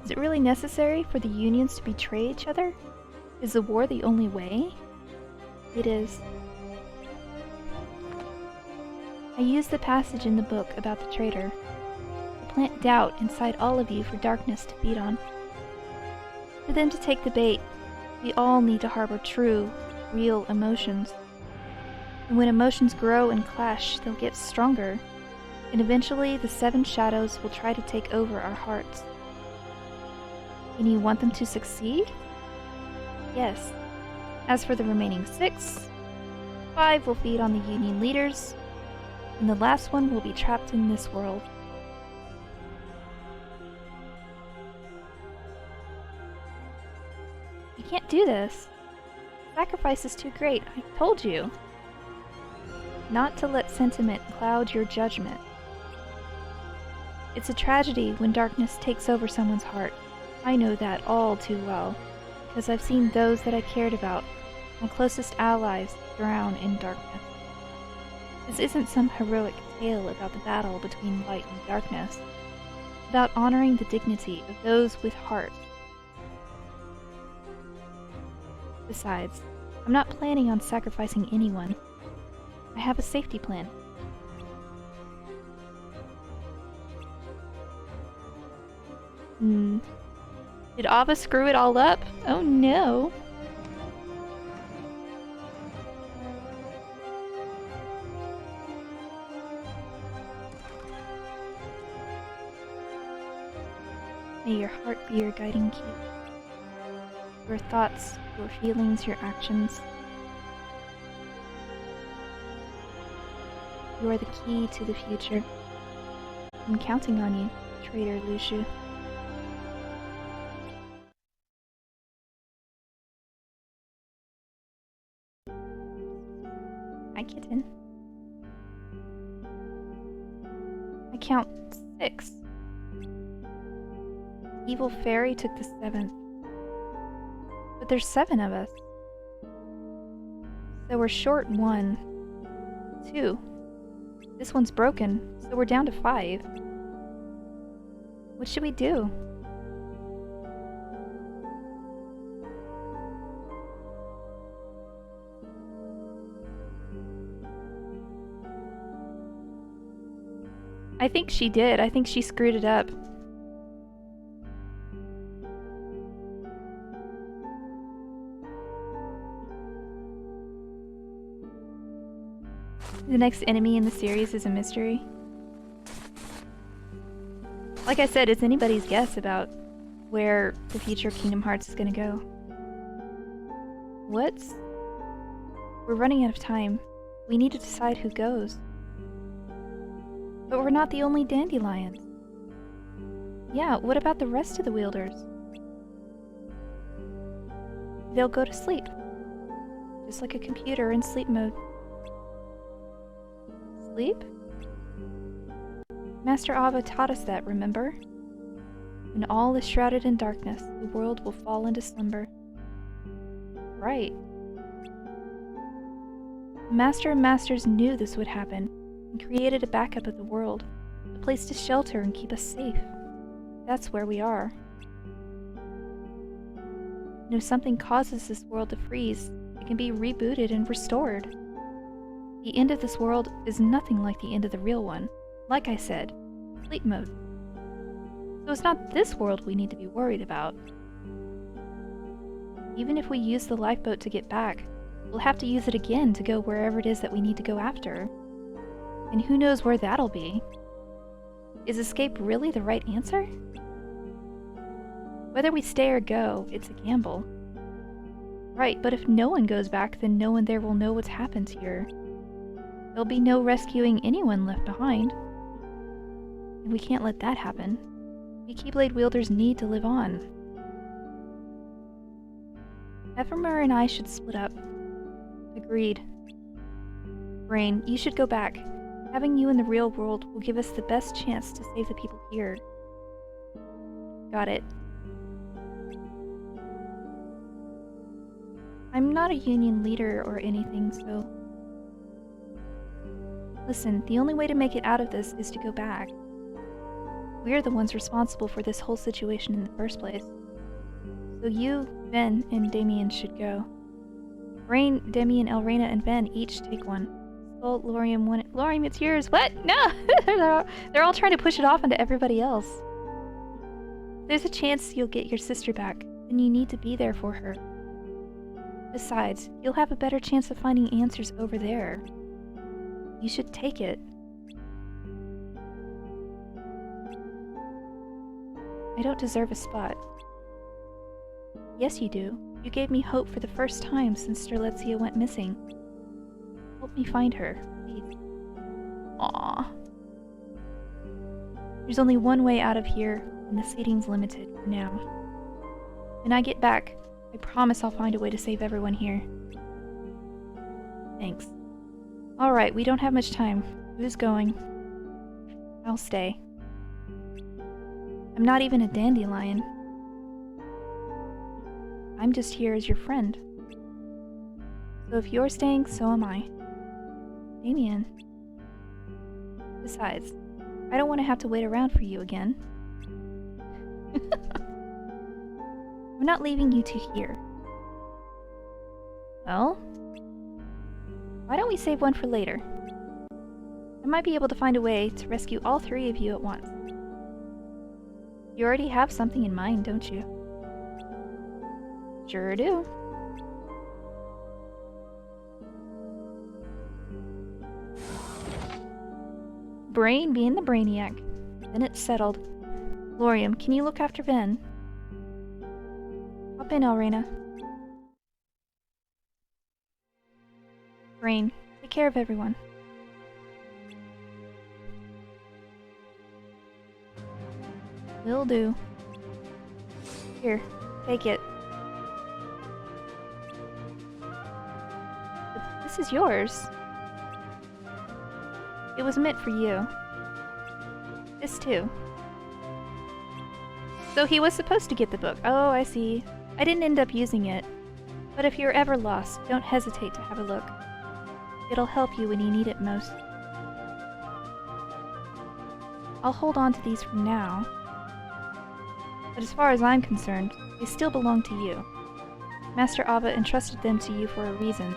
Is it really necessary for the unions to betray each other? Is the war the only way? It is. I used the passage in the book about the traitor to plant doubt inside all of you for darkness to feed on. For them to take the bait, we all need to harbor true, real emotions. And when emotions grow and clash, they'll get stronger, and eventually the 7 shadows will try to take over our hearts. And you want them to succeed? Yes. As for the remaining 6, 5 will feed on the Union leaders, and the last one will be trapped in this world. You can't do this. Sacrifice is too great, I told you. Not to let sentiment cloud your judgment. It's a tragedy when darkness takes over someone's heart. I know that all too well, because I've seen those that I cared about, my closest allies, drown in darkness. This isn't some heroic tale about the battle between light and darkness. It's about honoring the dignity of those with heart. Besides, I'm not planning on sacrificing anyone. I have a safety plan. Did Ava screw it all up? Oh no! May your heart be your guiding key. Your thoughts, your feelings, your actions. You are the key to the future. I'm counting on you, traitor Luciu. Hi, kitten. I count 6. Evil Fairy took the 7th. But there's 7 of us. So we're short 1. 2. This one's broken, so we're down to 5. What should we do? I think she did. I think she screwed it up. The next enemy in the series is a mystery. Like I said, it's anybody's guess about where the future of Kingdom Hearts is gonna go. What? We're running out of time. We need to decide who goes. But we're not the only Dandelions. Yeah, what about the rest of the wielders? They'll go to sleep. Just like a computer in sleep mode. Sleep? Master Ava taught us that, remember? When all is shrouded in darkness, the world will fall into slumber. Right. The Master of Masters knew this would happen, and created a backup of the world, a place to shelter and keep us safe. That's where we are. And if something causes this world to freeze, it can be rebooted and restored. The end of this world is nothing like the end of the real one. Like I said, sleep mode. So it's not this world we need to be worried about. Even if we use the lifeboat to get back, we'll have to use it again to go wherever it is that we need to go after. And who knows where that'll be? Is escape really the right answer? Whether we stay or go, it's a gamble. Right, but if no one goes back, then no one there will know what's happened here. There'll be no rescuing anyone left behind. And we can't let that happen. We keyblade wielders need to live on. Ephemer and I should split up. Agreed. Brain, you should go back. Having you in the real world will give us the best chance to save the people here. Got it. I'm not a union leader or anything, so... Listen, the only way to make it out of this is to go back. We're the ones responsible for this whole situation in the first place. So you, Ben, and Damian should go. Brain, Damian, Elrena, and Ben each take one. Skull, Lorium, one. Lorium, it's yours! What? No! They're all trying to push it off onto everybody else. There's a chance you'll get your sister back, and you need to be there for her. Besides, you'll have a better chance of finding answers over there. You should take it. I don't deserve a spot. Yes, you do. You gave me hope for the first time since Strelitzia went missing. Help me find her, please. Aww. There's only one way out of here, and the seating's limited for now. When I get back, I promise I'll find a way to save everyone here. Thanks. Alright, we don't have much time. Who's going? I'll stay. I'm not even a dandelion. I'm just here as your friend. So if you're staying, so am I. Damian. Besides, I don't want to have to wait around for you again. I'm not leaving you two here. Well? Why don't we save one for later? I might be able to find a way to rescue all three of you at once. You already have something in mind, don't you? Sure do. Brain being the brainiac. Then it's settled. Lorium, can you look after Ben? Hop in, Elrena. Brain, take care of everyone. Will do. Here, take it. But this is yours. It was meant for you. This too. So he was supposed to get the book. Oh, I see. I didn't end up using it. But if you're ever lost, don't hesitate to have a look. It'll help you when you need it most. I'll hold on to these for now. But as far as I'm concerned, they still belong to you. Master Ava entrusted them to you for a reason.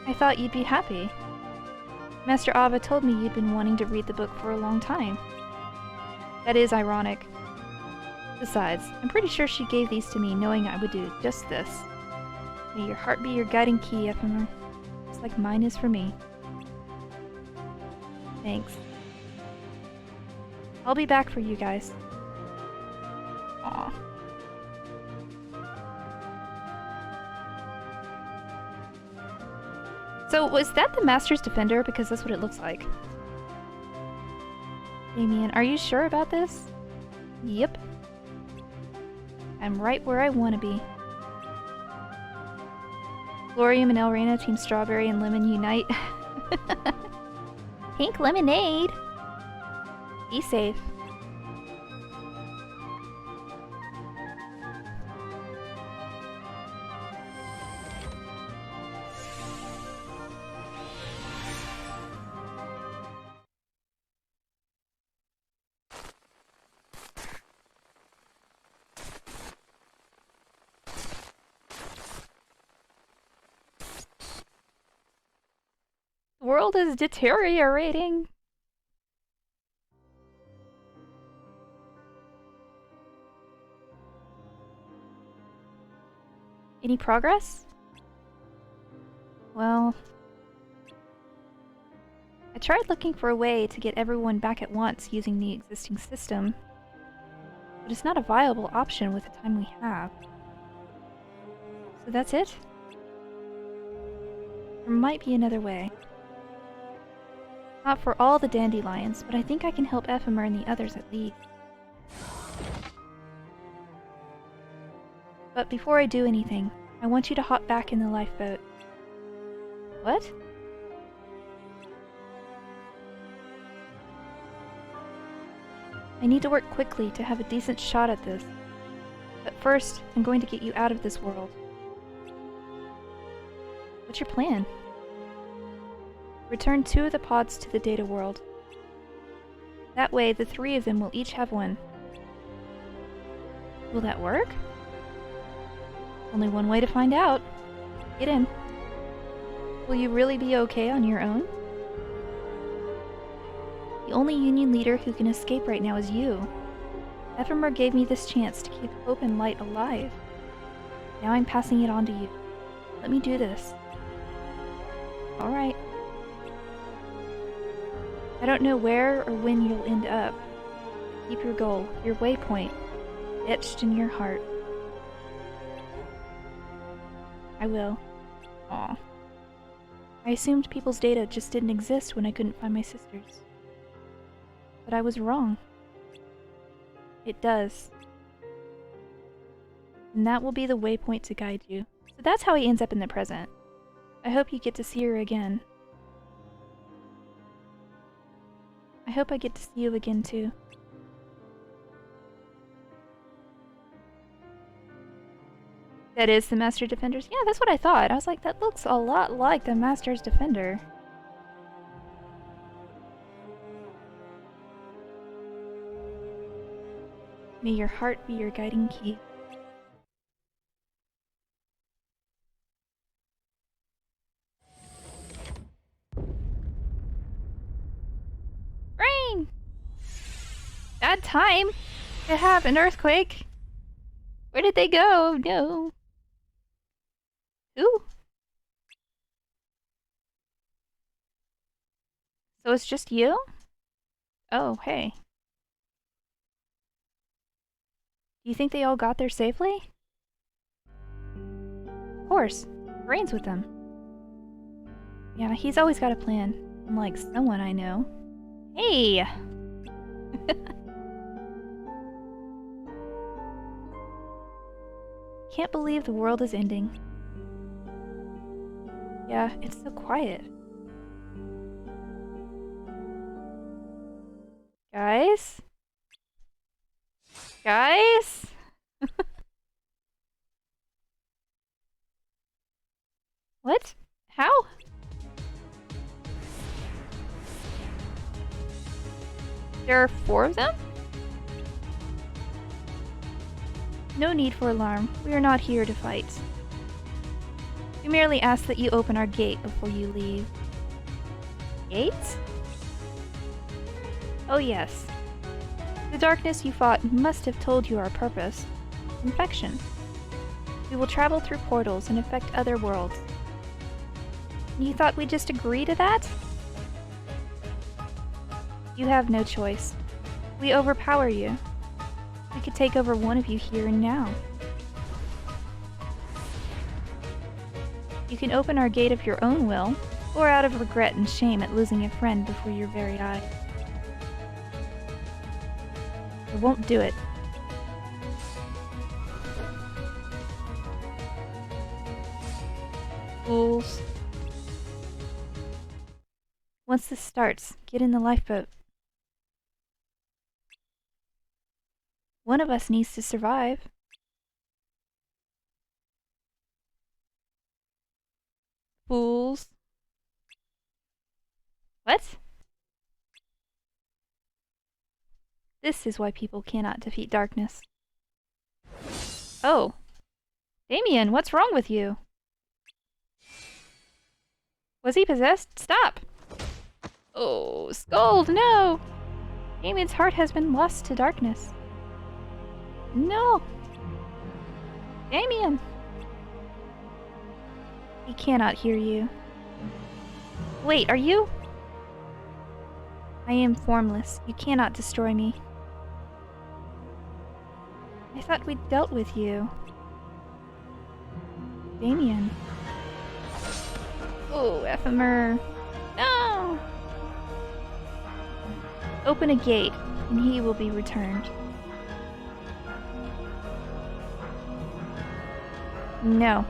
I thought you'd be happy. Master Ava told me you'd been wanting to read the book for a long time. That is ironic. Besides, I'm pretty sure she gave these to me knowing I would do just this. May your heart be your guiding key, Ephemer. Just like mine is for me. Thanks. I'll be back for you guys. Aw. So, was that the Master's Defender? Because that's what it looks like. Damian, are you sure about this? Yep. I'm right where I want to be. Lorium and Elrena, Team Strawberry and Lemon unite. Pink lemonade! Be safe. The world is deteriorating. Any progress? Well... I tried looking for a way to get everyone back at once using the existing system, but it's not a viable option with the time we have. So that's it? There might be another way. Not for all the Dandelions, but I think I can help Ephemer and the others at least. But before I do anything, I want you to hop back in the lifeboat. What? I need to work quickly to have a decent shot at this. But first, I'm going to get you out of this world. What's your plan? Return 2 of the pods to the data world. That way, the 3 of them will each have one. Will that work? Only one way to find out. Get in. Will you really be okay on your own? The only Union leader who can escape right now is you. Ephemer gave me this chance to keep hope and light alive. Now I'm passing it on to you. Let me do this. Alright. I don't know where or when you'll end up. Keep your goal, your waypoint, etched in your heart. I will. Aw. I assumed people's data just didn't exist when I couldn't find my sisters. But I was wrong. It does. And that will be the waypoint to guide you. So that's how he ends up in the present. I hope you get to see her again. I hope I get to see you again too. That is the Master Defender's? Yeah, that's what I thought. I was like, that looks a lot like the Master's Defender. May your heart be your guiding key. Rain! Bad time to have an earthquake. Where did they go? No. Who? So it's just you? Oh, hey. Do you think they all got there safely? Of course. Rain's with them. Yeah, he's always got a plan. Unlike someone I know. Hey! Can't believe the world is ending. Yeah, it's so quiet. Guys? Guys? What? How? There are 4 of them? No need for alarm. We are not here to fight. We merely ask that you open our gate before you leave. Gate? Oh yes. The darkness you fought must have told you our purpose. Infection. We will travel through portals and infect other worlds. You thought we'd just agree to that? You have no choice. We overpower you. We could take over one of you here and now. You can open our gate of your own will, or out of regret and shame at losing a friend before your very eyes. I won't do it. Fools. Once this starts, get in the lifeboat. One of us needs to survive. Fools. What? This is why people cannot defeat darkness. Oh. Damian, what's wrong with you? Was he possessed? Stop! Oh, Scold, no! Damian's heart has been lost to darkness. No! Damian! He cannot hear you. Wait, are you? I am formless. You cannot destroy me. I thought we'd dealt with you. Damian. Oh, ephemer. No! Open a gate, and he will be returned. No.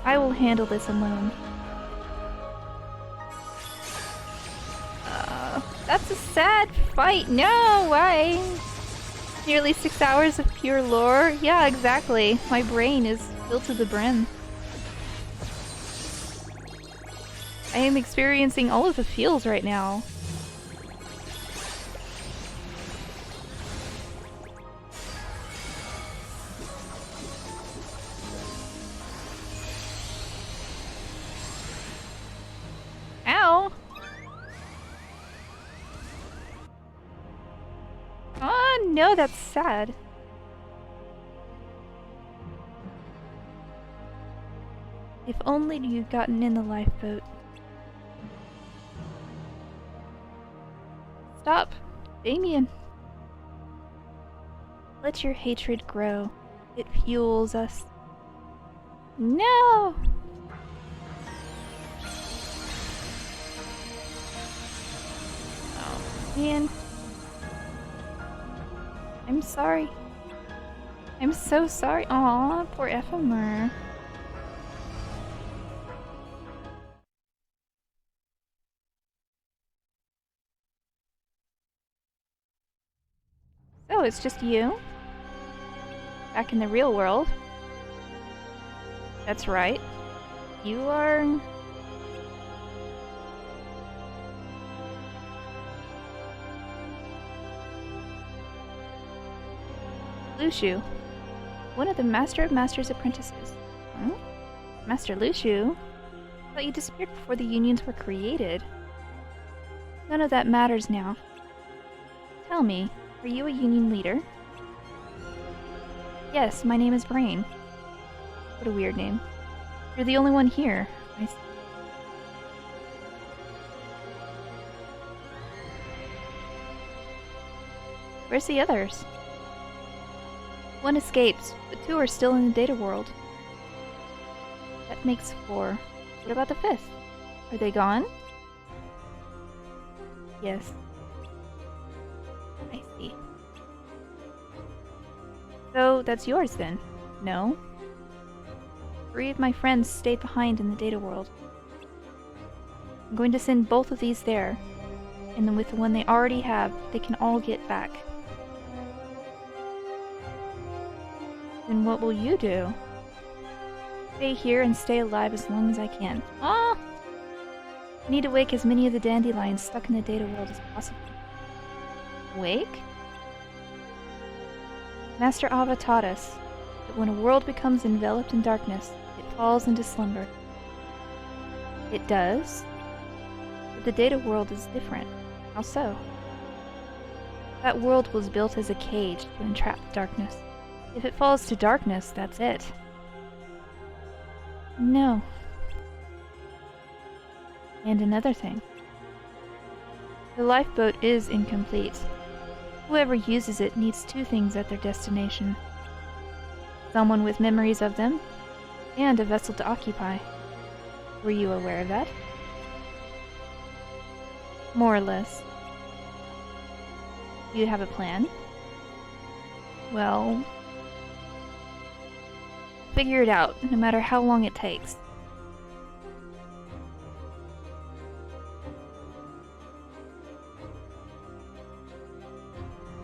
I will handle this alone. That's a sad fight. No, why? Nearly 6 hours of pure lore? Yeah, exactly. My brain is filled to the brim. I am experiencing all of the feels right now. Ow! Oh no, that's sad. If only you'd gotten in the lifeboat. Stop, Damian. Let your hatred grow. It fuels us. No! Oh, man. I'm sorry. I'm so sorry. Aw, poor ephemer. So, it's just you? Back in the real world? That's right. You are... Lushu. One of the Master of Masters' apprentices. Huh? Master Lushu? I thought you disappeared before the unions were created. None of that matters now. Tell me, are you a union leader? Yes, my name is Brain. What a weird name. You're the only one here. I see. Where's the others? One escaped, but 2 are still in the data world. That makes 4. What about the 5th? Are they gone? Yes. I see. So, that's yours then? No? 3 of my friends stayed behind in the data world. I'm going to send both of these there, and then with the one they already have, they can all get back. Then what will you do? Stay here and stay alive as long as I can. Ah! I need to wake as many of the dandelions stuck in the data world as possible. Wake? Master Ava taught us that when a world becomes enveloped in darkness, it falls into slumber. It does? But the data world is different. How so? That world was built as a cage to entrap the darkness. If it falls to darkness, that's it. No. And another thing. The lifeboat is incomplete. Whoever uses it needs 2 things at their destination. Someone with memories of them, and a vessel to occupy. Were you aware of that? More or less. Do you have a plan? Well... figure it out, no matter how long it takes.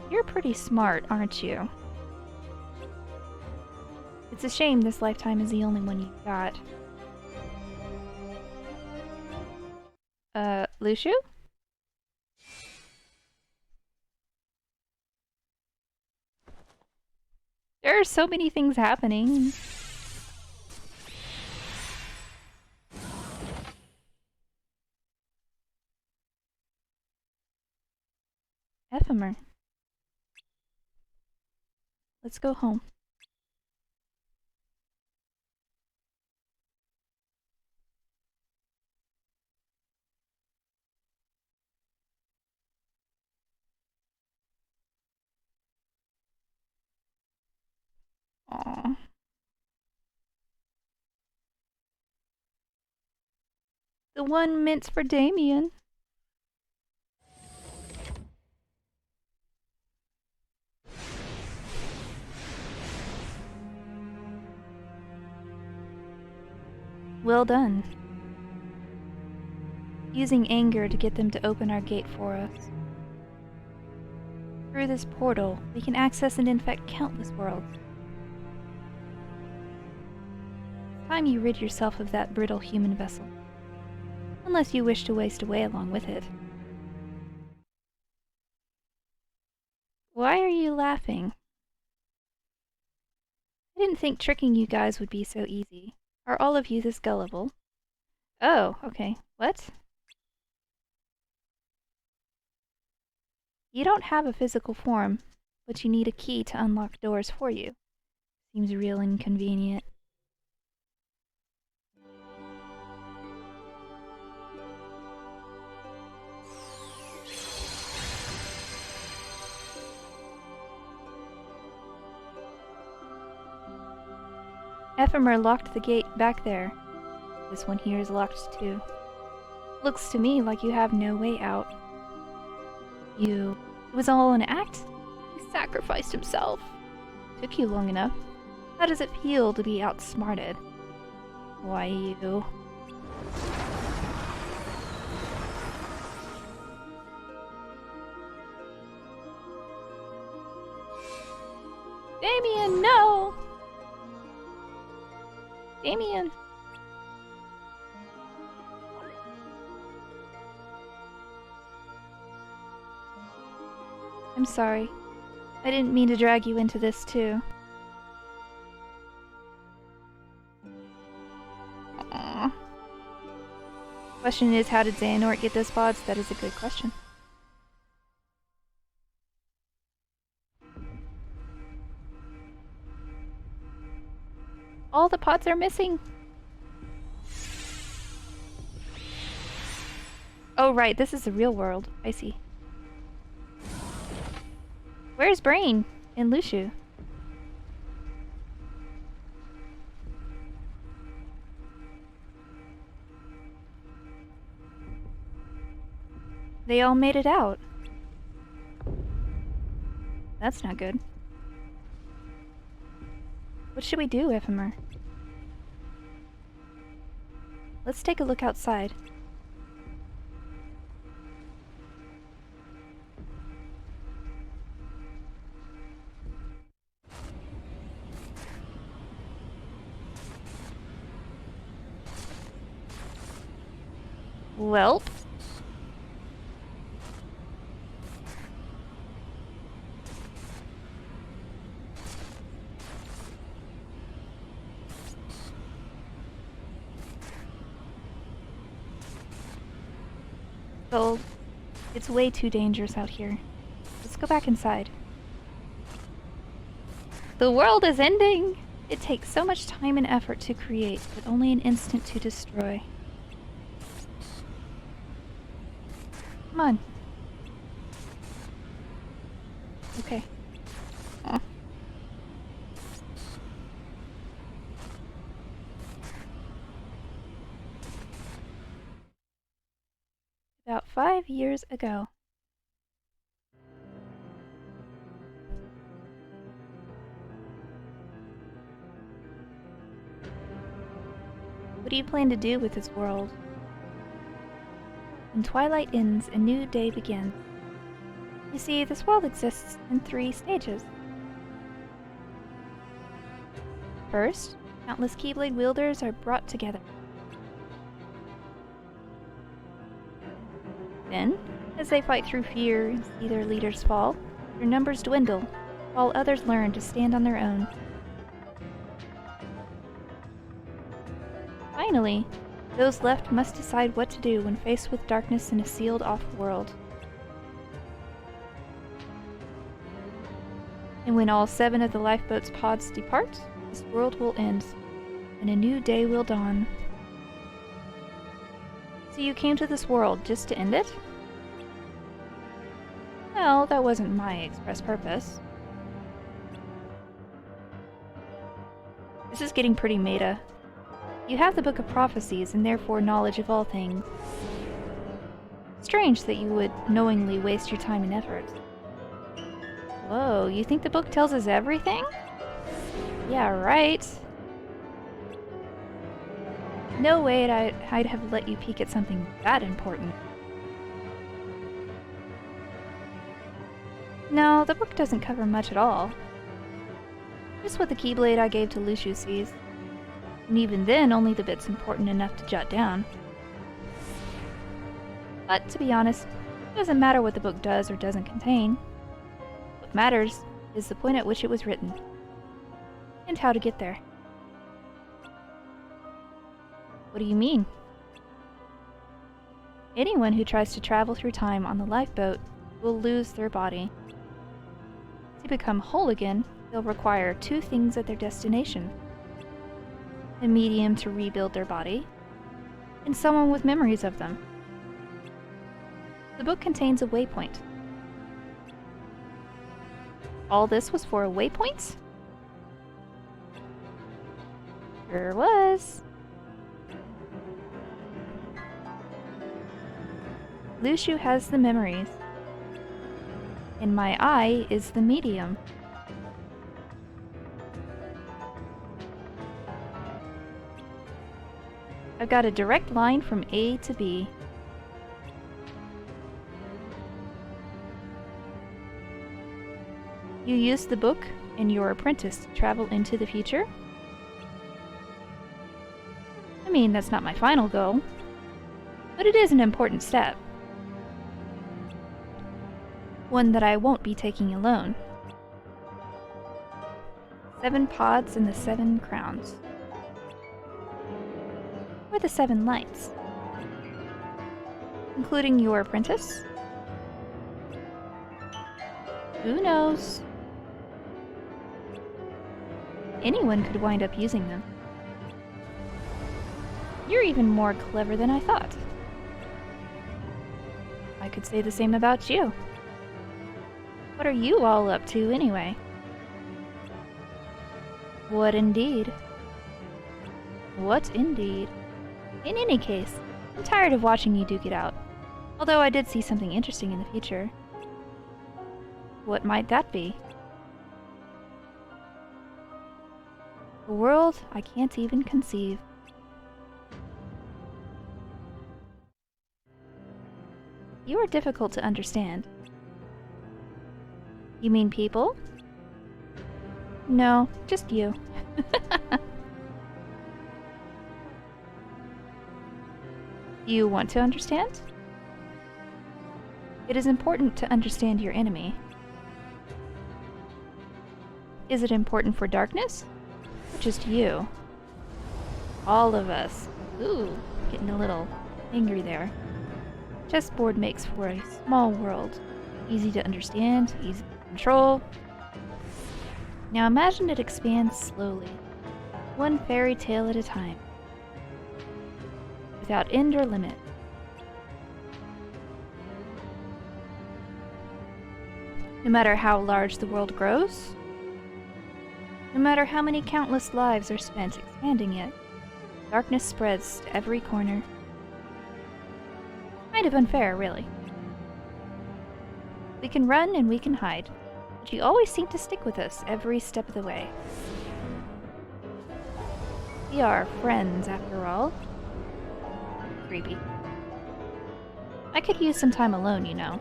You're pretty smart, aren't you? It's a shame this lifetime is the only one you've got. Lushu? There are so many things happening. Ephemer. Let's go home. Aww. The one meant for Damian. Well done. Using anger to get them to open our gate for us. Through this portal, we can access and infect countless worlds. It's time you rid yourself of that brittle human vessel. Unless you wish to waste away along with it. Why are you laughing? I didn't think tricking you guys would be so easy. Are all of you this gullible? Oh, okay. What? You don't have a physical form, but you need a key to unlock doors for you. Seems real inconvenient. Ephemer locked the gate back there. This one here is locked too. Looks to me like you have no way out. It was all an act? He sacrificed himself. Took you long enough. How does it feel to be outsmarted? Why you? Damian, no! Damian! I'm sorry. I didn't mean to drag you into this too. Aww. Question is, how did Xehanort get those pods? That is a good question. All the pods are missing! Oh right, this is the real world. I see. Where's Brain and Luciu? They all made it out. That's not good. What should we do, Ephemer? Let's take a look outside. Welp. Gold. It's way too dangerous out here. Let's go back inside. The world is ending! It takes so much time and effort to create, but only an instant to destroy. Come on. Okay. Aw. About 5 years ago. What do you plan to do with this world? When twilight ends, a new day begins. You see, this world exists in 3 stages. First, countless keyblade wielders are brought together. Then, as they fight through fear and see their leaders fall, their numbers dwindle, while others learn to stand on their own. Finally, those left must decide what to do when faced with darkness in a sealed-off world. And when all 7 of the lifeboat's pods depart, this world will end, and a new day will dawn. So you came to this world just to end it? Well, that wasn't my express purpose. This is getting pretty meta. You have the Book of Prophecies and therefore knowledge of all things. Strange that you would knowingly waste your time and effort. Whoa, you think the book tells us everything? Yeah, right. No way I'd have let you peek at something that important. No, the book doesn't cover much at all. Just what the keyblade I gave to Luciu sees. And even then, only the bits important enough to jot down. But to be honest, it doesn't matter what the book does or doesn't contain. What matters is the point at which it was written, and how to get there. What do you mean? Anyone who tries to travel through time on the lifeboat will lose their body. To become whole again, they'll require 2 things at their destination: a medium to rebuild their body, and someone with memories of them. The book contains a waypoint. All this was for a waypoint? Sure was. Luciu has the memories, and my eye is the medium. I've got a direct line from A to B. You used the book and your apprentice to travel into the future? I mean, that's not my final goal, but it is an important step. One that I won't be taking alone. 7 pods and the 7 crowns. Or the 7 lights. Including your apprentice? Who knows? Anyone could wind up using them. You're even more clever than I thought. I could say the same about you. What are you all up to, anyway? What indeed? What indeed? In any case, I'm tired of watching you duke it out. Although I did see something interesting in the future. What might that be? A world I can't even conceive. You are difficult to understand. You mean people? No, just you. You want to understand? It is important to understand your enemy. Is it important for darkness? Or just you? All of us. Ooh, getting a little angry there. Chessboard makes for a small world. Easy to understand, easy to control. Now imagine it expands slowly, one fairy tale at a time, without end or limit. No matter how large the world grows, no matter how many countless lives are spent expanding it, darkness spreads to every corner. Kind of unfair, really. We can run and we can hide, but you always seem to stick with us every step of the way. We are friends, after all. Creepy. I could use some time alone, you know.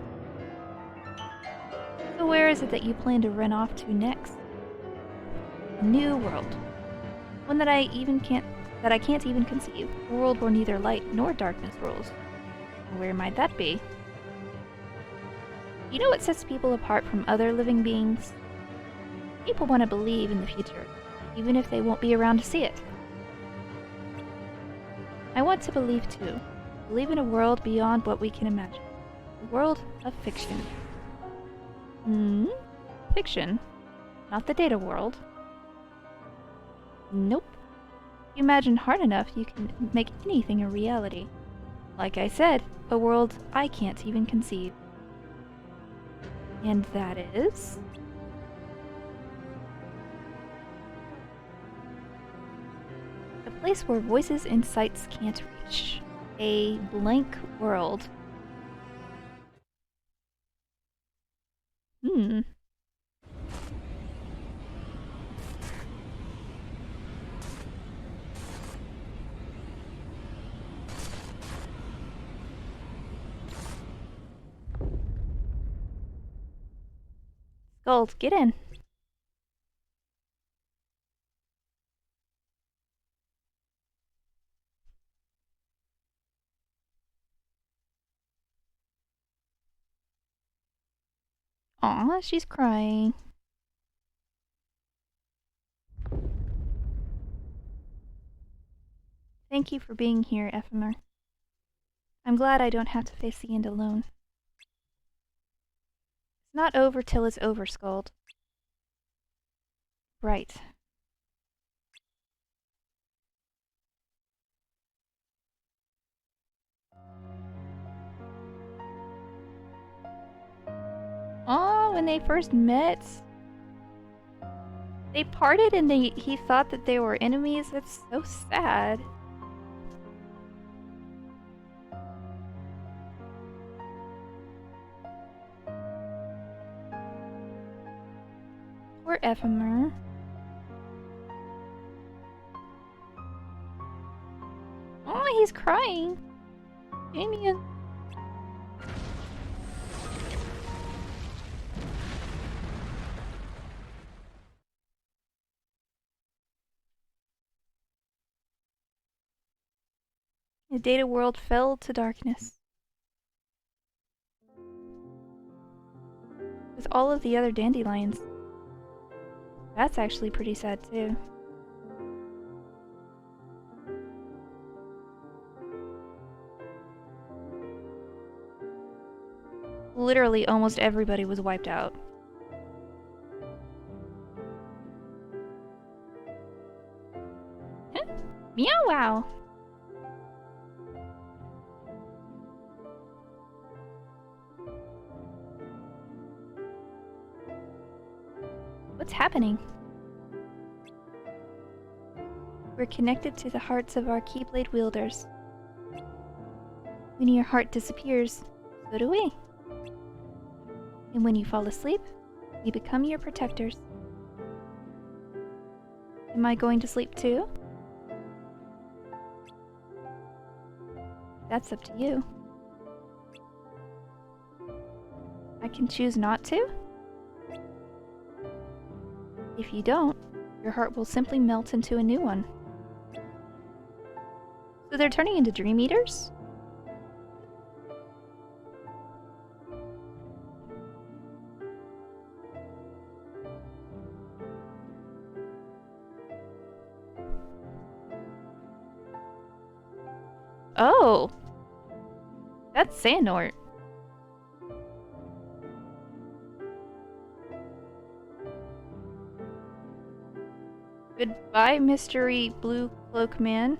So where is it that you plan to run off to next? A new world. One that I can't even conceive. A world where neither light nor darkness rules. Where might that be? You know what sets people apart from other living beings? People want to believe in the future, even if they won't be around to see it. I want to believe too. Believe in a world beyond what we can imagine. A world of fiction. Fiction? Not the data world. Nope. If you imagine hard enough, you can make anything a reality. Like I said, a world I can't even conceive. And that is... a place where voices and sights can't reach. A blank world. Gold, get in. Aw, she's crying. Thank you for being here, Ephemer. I'm glad I don't have to face the end alone. It's not over till it's over, Skuld. Right. Oh, when they first met, they parted and he thought that they were enemies. That's so sad. Poor Ephemer. Oh, he's crying. Damian. The data world fell to darkness. With all of the other dandelions. That's actually pretty sad too. Literally almost everybody was wiped out. Meow wow! What's happening? We're connected to the hearts of our keyblade wielders. When your heart disappears, so do we. And when you fall asleep, we become your protectors. Am I going to sleep too? That's up to you. I can choose not to? If you don't, your heart will simply melt into a new one. So they're turning into dream eaters? Oh! That's Xehanort. Goodbye, mystery blue cloak man.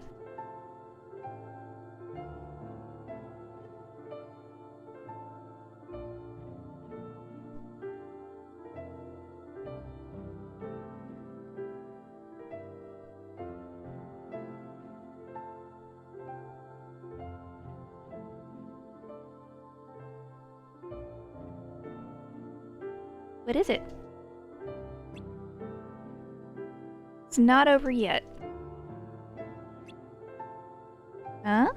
What is it? It's not over yet. Huh?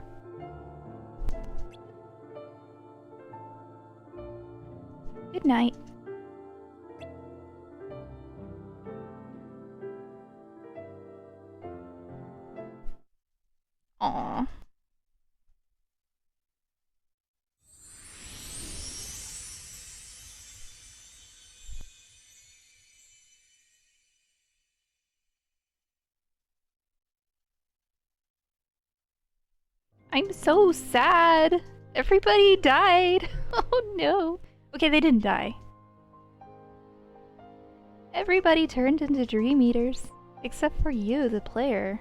Good night. Aww. I'm so sad. Everybody died. Oh no. Okay, they didn't die. Everybody turned into dream eaters, except for you, the player.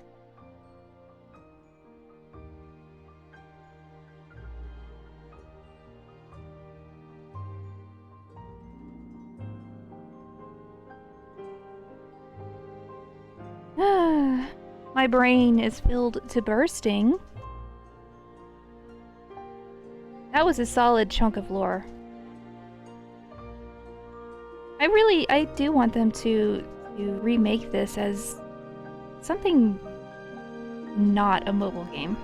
My brain is filled to bursting. That was a solid chunk of lore. I do want them to remake this as something not a mobile game.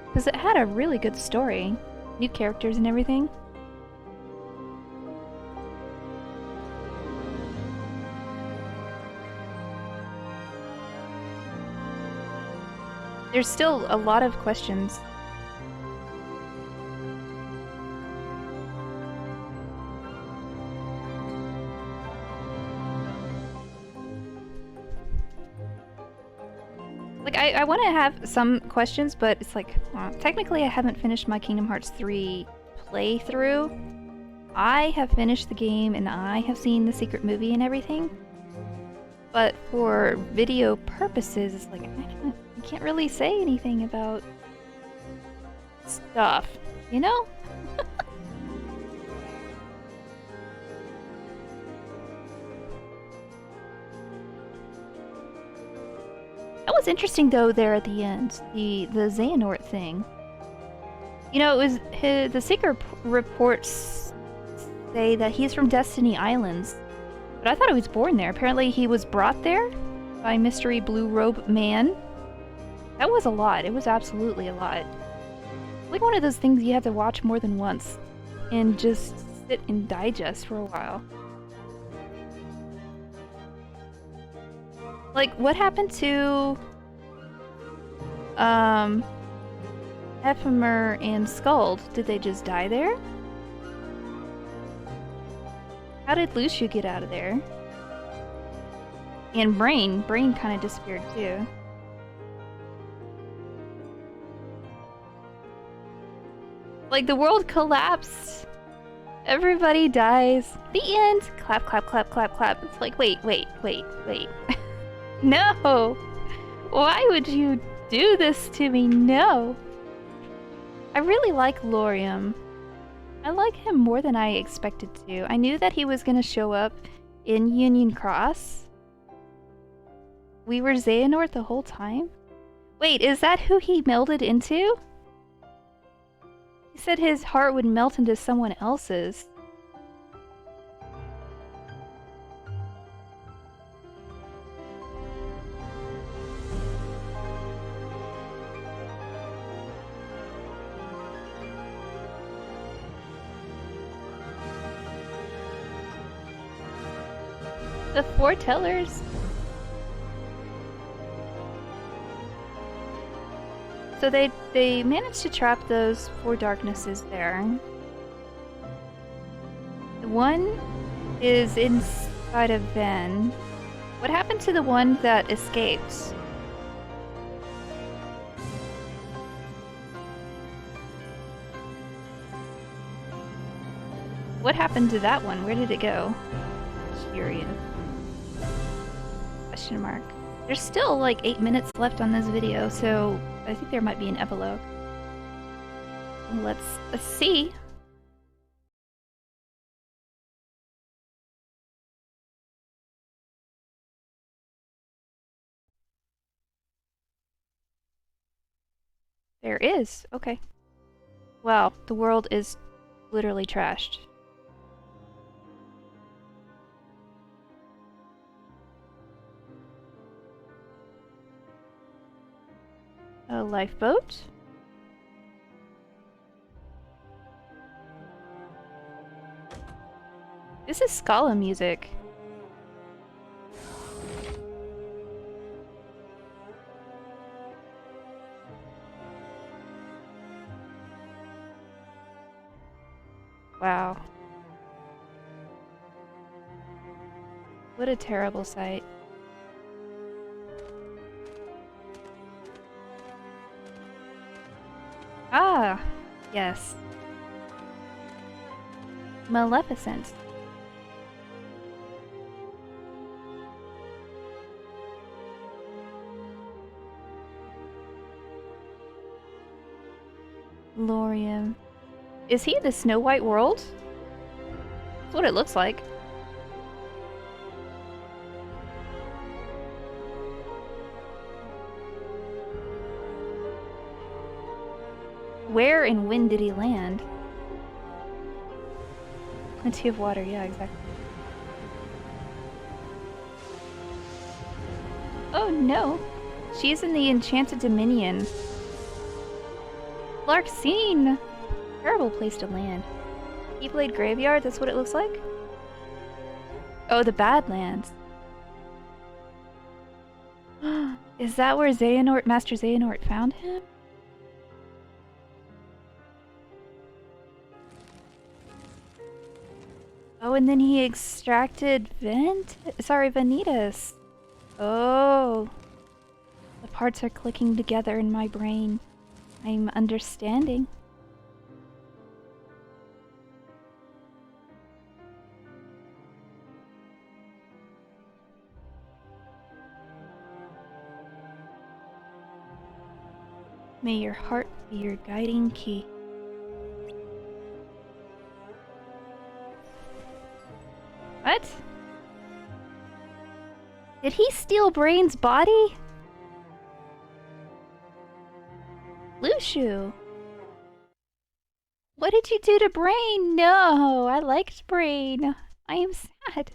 Because it had a really good story. New characters and everything. There's still a lot of questions. Like, I want to have some questions, but it's like, technically I haven't finished my Kingdom Hearts 3 playthrough. I have finished the game and I have seen the secret movie and everything. But for video purposes, it's like, I can't really say anything about stuff, you know? That was interesting though there at the end, the Xehanort thing. You know, it was the secret reports say that he's from Destiny Islands, but I thought he was born there. Apparently he was brought there by Mystery Blue Robe Man. That was a lot. It was absolutely a lot. Like one of those things you have to watch more than once and just sit and digest for a while. Like, what happened to Ephemer and Skuld? Did they just die there? How did Lucio get out of there? And Brain kind of disappeared too. Like, the world collapsed. Everybody dies. The end. Clap, clap, clap, clap, clap. It's like, wait. No! Why would you do this to me? No! I really like Lorium. I like him more than I expected to. I knew that he was gonna show up in Union Cross. We were Xehanort the whole time? Wait, is that who he melded into? He said his heart would melt into someone else's. The foretellers? So they managed to trap those four darknesses there. One is inside of Ven. What happened to the one that escaped? What happened to that one? Where did it go? Curious. Question mark. There's still like 8 minutes left on this video, so I think there might be an epilogue. Let's see. There is. Okay. Wow, the world is literally trashed. A lifeboat? This is Scala music. Wow. What a terrible sight. Ah, yes. Maleficent. Lorium. Is he the Snow White world? That's what it looks like. Where and when did he land? Plenty of water, yeah, exactly. Oh no! She's in the Enchanted Dominion. Larkseen! Terrible place to land. Keyblade Graveyard, that's what it looks like? Oh, the Badlands. Is that where Xehanort, Master Xehanort found him? Oh, and then he extracted Vanitas. Oh. The parts are clicking together in my brain. I'm understanding. May your heart be your guiding key. What? Did he steal Brain's body? Lushu! What did you do to Brain? No, I liked Brain. I am sad.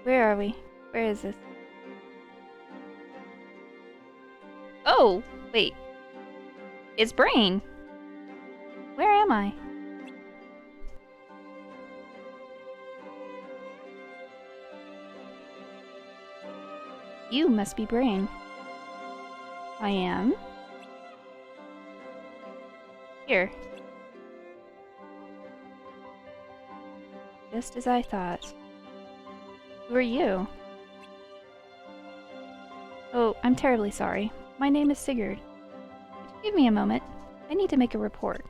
Where are we? Where is this? Oh, wait. It's Brain. Where am I? You must be Brain. I am. Here. Just as I thought. Who are you? Oh, I'm terribly sorry. My name is Sigurd. Could you give me a moment? I need to make a report.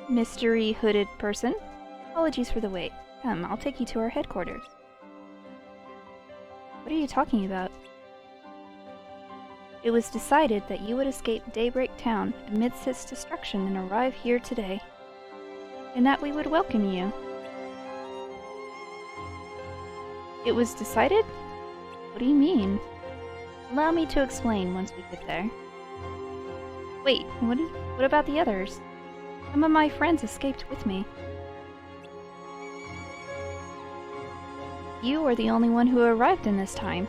Mystery hooded person. Apologies for the wait. Come, I'll take you to our headquarters. What are you talking about? It was decided that you would escape Daybreak Town amidst its destruction and arrive here today, and that we would welcome you. It was decided? What do you mean? Allow me to explain once we get there. Wait, what about the others? Some of my friends escaped with me. You are the only one who arrived in this time.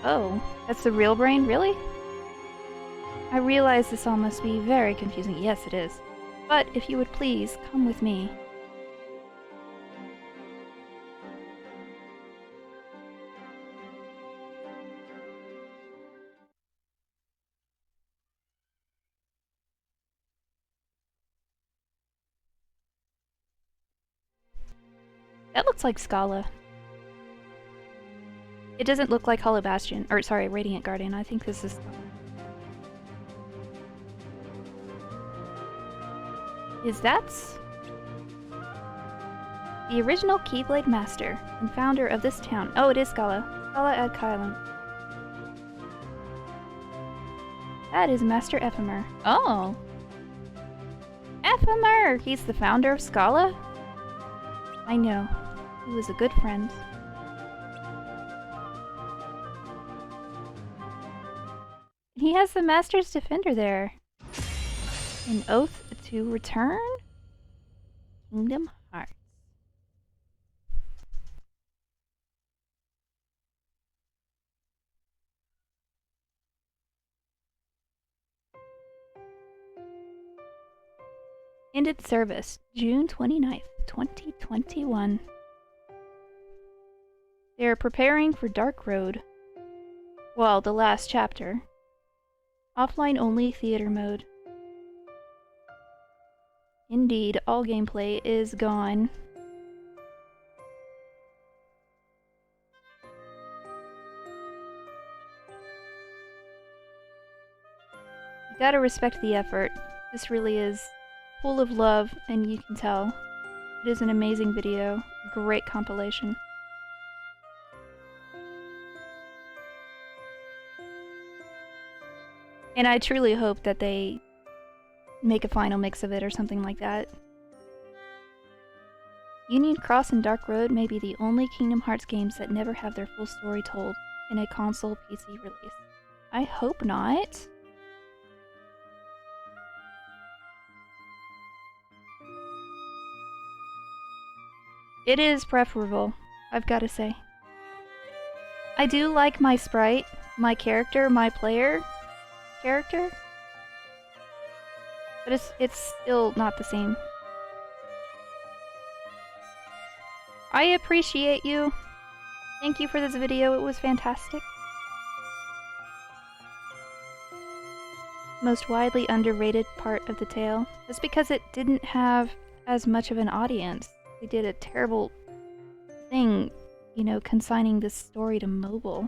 Oh, that's the real Brain, really? I realize this all must be very confusing. Yes, it is. But if you would please, come with me. That looks like Scala. It doesn't look like Hollow Bastion, or sorry, Radiant Guardian. I think this is... Is that... the original Keyblade Master and founder of this town. Oh, it is Scala. Scala ad Kylum. That is Master Ephemer. Oh! Ephemer! He's the founder of Scala? I know. He was a good friend. He has the Master's Defender there. An oath to return? Kingdom Hearts. Ended service, June 29th, 2021. They are preparing for Dark Road. Well, the last chapter. Offline only theater mode. Indeed, all gameplay is gone. Gotta respect the effort. This really is full of love, and you can tell. It is an amazing video. Great compilation. And I truly hope that they make a final mix of it or something like that. Union Cross and Dark Road may be the only Kingdom Hearts games that never have their full story told in a console PC release. I hope not. It is preferable, I've got to say. I do like my sprite, my character, my player character, but it's still not the same. I appreciate you. Thank you for this video, it was fantastic. Most widely underrated part of the tale is because it didn't have as much of an audience. They did a terrible thing, you know, consigning this story to mobile.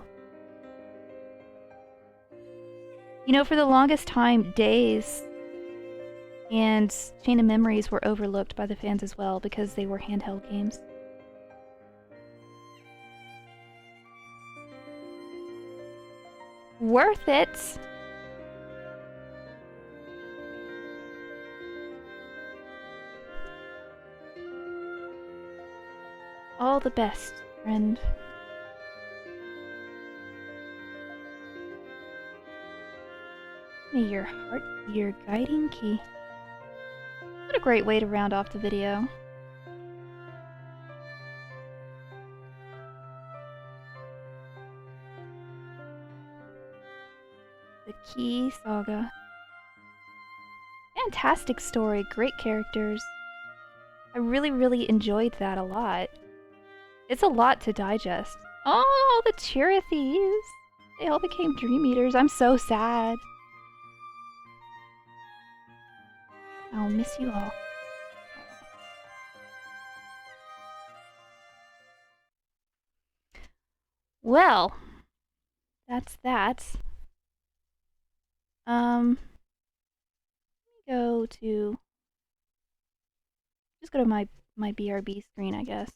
You know, for the longest time, Days and Chain of Memories were overlooked by the fans as well because they were handheld games. Worth it! All the best, friend. May your heart be your guiding key. What a great way to round off the video. The Key Saga. Fantastic story, great characters. I really enjoyed that a lot. It's a lot to digest. Oh, the Cheruthis! They all became Dream Eaters. I'm so sad. I'll miss you all. Well, that's that. Let me go to... Just go to my BRB screen, I guess.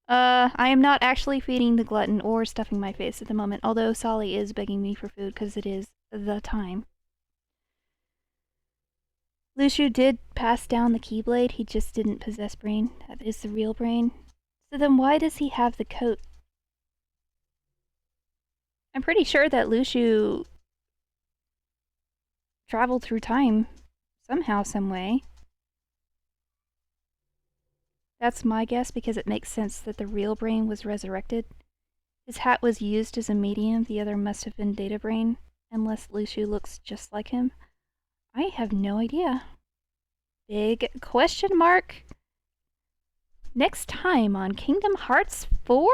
I am not actually feeding the glutton or stuffing my face at the moment, although Solly is begging me for food because it is the time. Lucio did pass down the keyblade, he just didn't possess brain. That is the real brain. So then why does he have the coat? I'm pretty sure that Lucio traveled through time somehow, some way. That's my guess because it makes sense that the real brain was resurrected. His hat was used as a medium, the other must have been Data Brain, unless Lucio looks just like him. I have no idea. Big question mark. Next time on Kingdom Hearts 4?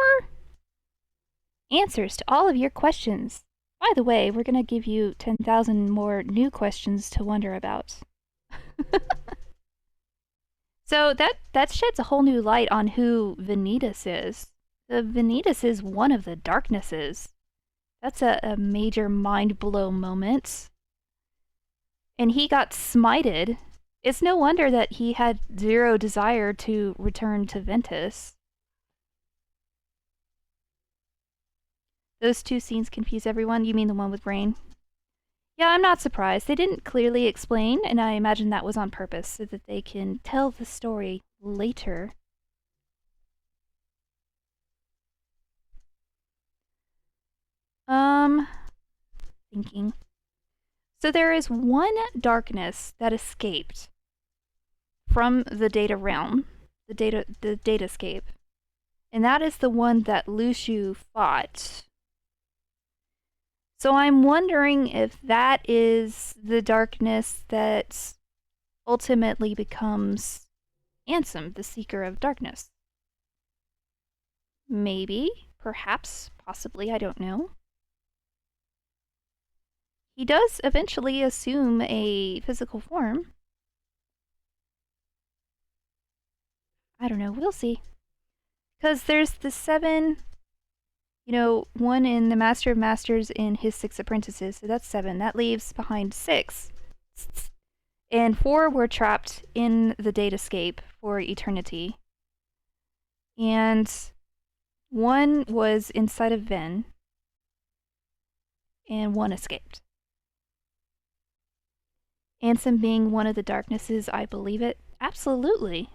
Answers to all of your questions. By the way, we're gonna give you 10,000 more new questions to wonder about. So that sheds a whole new light on who Vanitas is. The Vanitas is one of the darknesses. That's a major mind blow moment. And he got smited. It's no wonder that he had zero desire to return to Ventus. Those two scenes confuse everyone. You mean the one with Brain? Yeah, I'm not surprised. They didn't clearly explain, and I imagine that was on purpose so that they can tell the story later. Thinking. So there is one darkness that escaped from the data realm, the datascape, and that is the one that Lucio fought. So I'm wondering if that is the darkness that ultimately becomes Ansem, the Seeker of Darkness. Maybe, perhaps, possibly, I don't know. He does eventually assume a physical form. I don't know, we'll see. Because there's the 7, you know, one in the Master of Masters and his 6 apprentices, so that's 7. That leaves behind 6. And 4 were trapped in the datascape for eternity. And 1 was inside of Ven, and 1 escaped. Ansem being one of the darknesses, I believe it. Absolutely.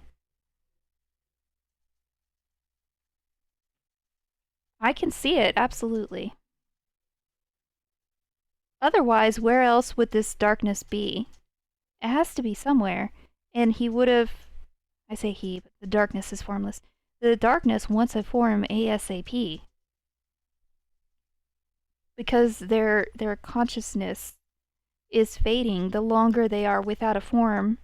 I can see it, absolutely. Otherwise, where else would this darkness be? It has to be somewhere. And he would have... I say he, but the darkness is formless. The darkness wants a form ASAP. Because their consciousness is fading. The longer they are without a form,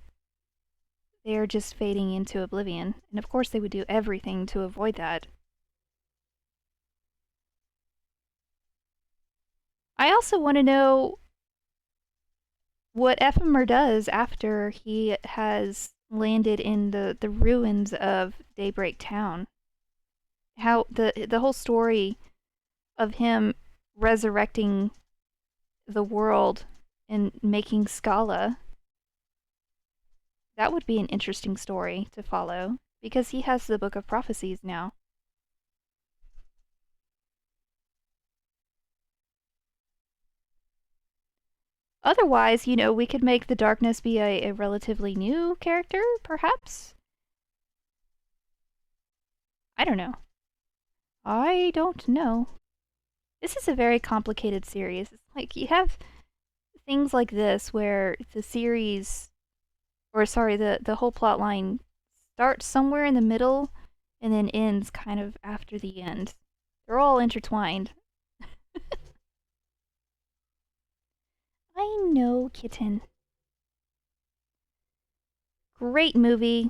they are just fading into oblivion. And of course they would do everything to avoid that. I also want to know what Ephemer does after he has landed in the ruins of Daybreak Town. How the whole story of him resurrecting the world and making Scala, that would be an interesting story to follow, because he has the Book of Prophecies now. Otherwise, you know, we could make the darkness be a relatively new character, perhaps? I don't know. I don't know. This is a very complicated series. It's like you have things like this where the series, or sorry, the whole plot line starts somewhere in the middle and then ends kind of after the end. They're all intertwined. I know, kitten. Great movie.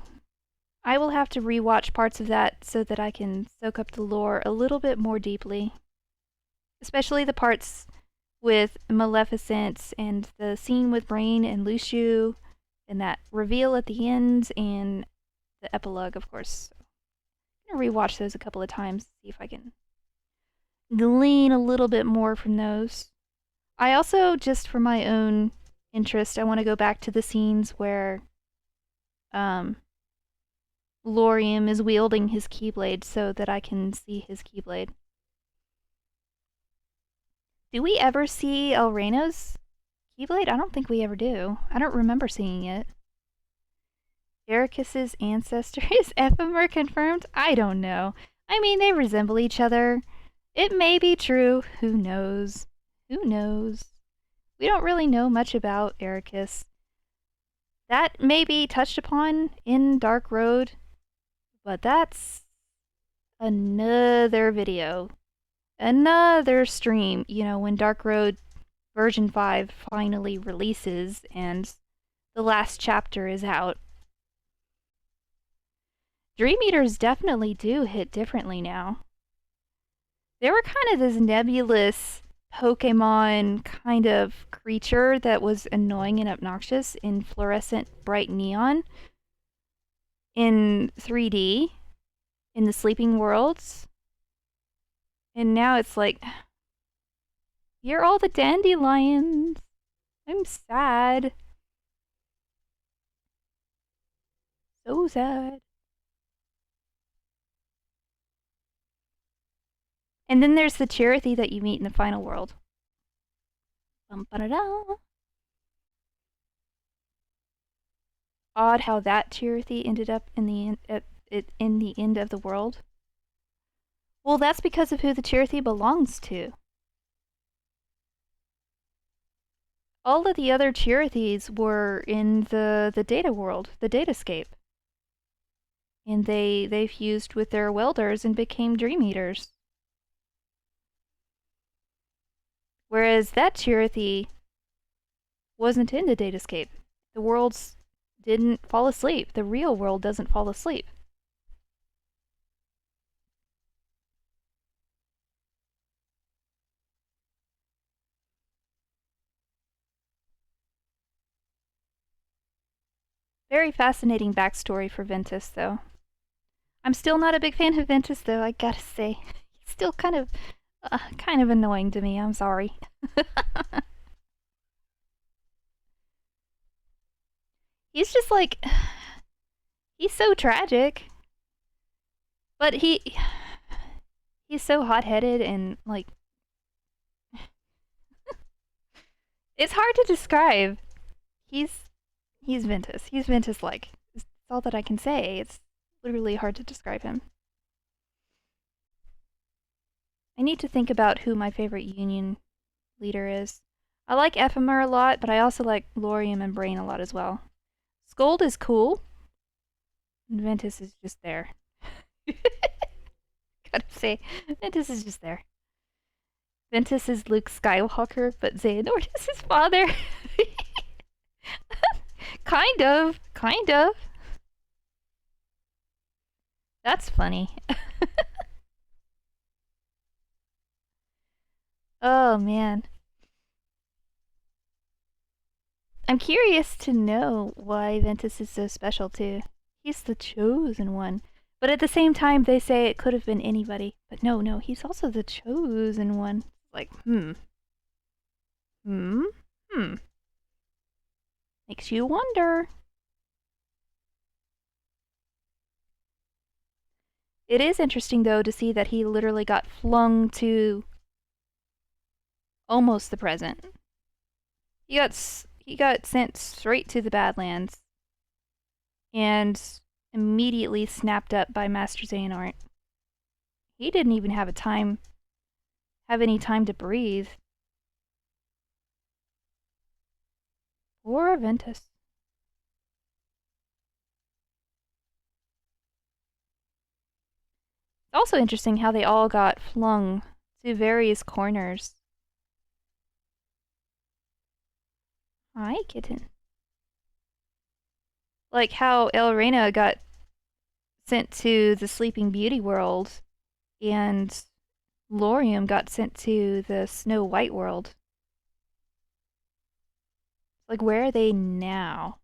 I will have to rewatch parts of that so that I can soak up the lore a little bit more deeply. Especially the parts with Maleficent and the scene with Brain and Luciu and that reveal at the end and the epilogue, of course. I'm gonna rewatch those a couple of times, see if I can glean a little bit more from those. I also, just for my own interest, I want to go back to the scenes where Lorium is wielding his keyblade so that I can see his keyblade. Do we ever see Elrena's keyblade? I don't think we ever do. I don't remember seeing it. Ericus's ancestor is Ephemer confirmed? I don't know. I mean, they resemble each other. It may be true. Who knows? Who knows? We don't really know much about Ericus. That may be touched upon in Dark Road, but that's another video. Another stream, you know, when Dark Road version 5 finally releases and the last chapter is out. Dream Eaters definitely do hit differently now. They were kind of this nebulous Pokemon kind of creature that was annoying and obnoxious in fluorescent bright neon in 3D in the Sleeping Worlds. And now it's like, you're all the Dandelions. I'm sad. So sad. And then there's the Cherothy that you meet in the final world. Bum-ba-da-da. Odd how that Cherothy ended up in the end of the world. Well, that's because of who the Cherothy belongs to. All of the other Cherothys were in the data world, the datascape. And they fused with their welders and became Dream Eaters. Whereas that Cherothy wasn't in the datascape. The worlds didn't fall asleep. The real world doesn't fall asleep. Very fascinating backstory for Ventus, though. I'm still not a big fan of Ventus, though, I gotta say. He's still kind of Kind of annoying to me, I'm sorry. He's just like, he's so tragic. But he's so hot-headed and like it's hard to describe. He's he's Ventus. He's Ventus-like. It's all that I can say. It's literally hard to describe him. I need to think about who my favorite union leader is. I like Ephemer a lot, but I also like Lorium and Brain a lot as well. Scold is cool. And Ventus is just there. Gotta say, Ventus is just there. Ventus is Luke Skywalker, but Xehanort is his father. Kind of. That's funny. Oh, man. I'm curious to know why Ventus is so special, too. He's the chosen one. But at the same time, they say it could have been anybody. But no, he's also the chosen one. Like, Makes you wonder. It is interesting, though, to see that he literally got flung to almost the present. He got sent straight to the Badlands and immediately snapped up by Master Xehanort. He didn't even have any time to breathe. Poor Ventus. It's also interesting how they all got flung to various corners. Hi, kitten. Like how Elrena got sent to the Sleeping Beauty world and Lorium got sent to the Snow White world. Like, where are they now?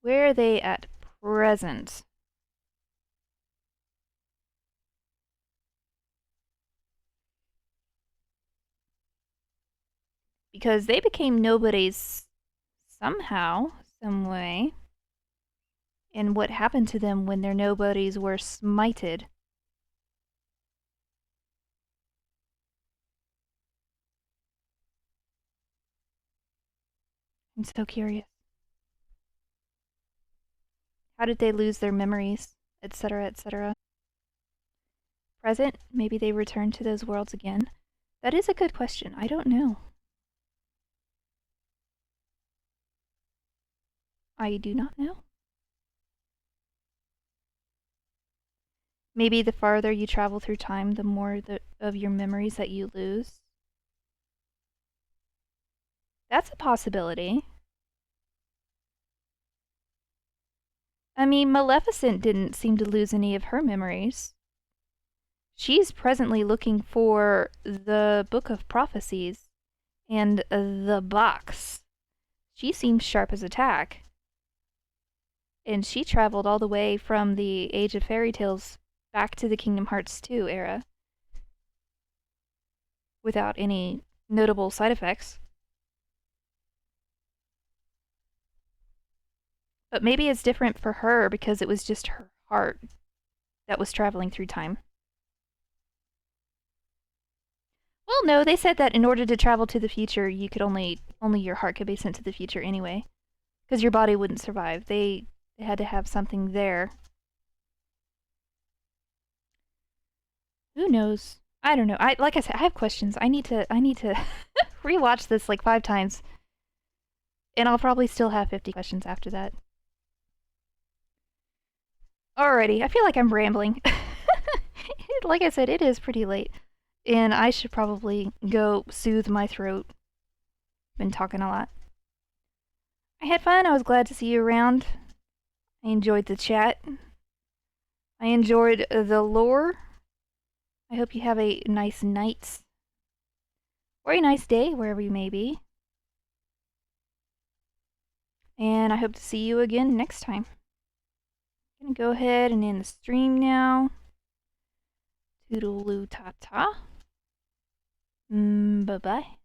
Where are they at present? Because they became nobodies somehow, some way. And what happened to them when their nobodies were smited? I'm so curious. How did they lose their memories, etc., etc.? Present, maybe they returned to those worlds again. That is a good question. I don't know. I do not know. Maybe the farther you travel through time, the more of your memories that you lose. That's a possibility. I mean, Maleficent didn't seem to lose any of her memories. She's presently looking for the Book of Prophecies and the box. She seems sharp as a tack. And she traveled all the way from the Age of Fairy Tales back to the Kingdom Hearts 2 era without any notable side effects. But maybe it's different for her because it was just her heart that was traveling through time. Well, no, they said that in order to travel to the future, you could only your heart could be sent to the future anyway, because your body wouldn't survive. They had to have something there. Who knows? I don't know. Like I said, I have questions. I need to rewatch this like 5 times, and I'll probably still have 50 questions after that. Alrighty, I feel like I'm rambling. Like I said, it is pretty late, and I should probably go soothe my throat. Been talking a lot. I had fun. I was glad to see you around. I enjoyed the chat. I enjoyed the lore. I hope you have a nice night or a nice day wherever you may be. And I hope to see you again next time. I'm gonna go ahead and end the stream now Toodaloo ta ta. Bye bye.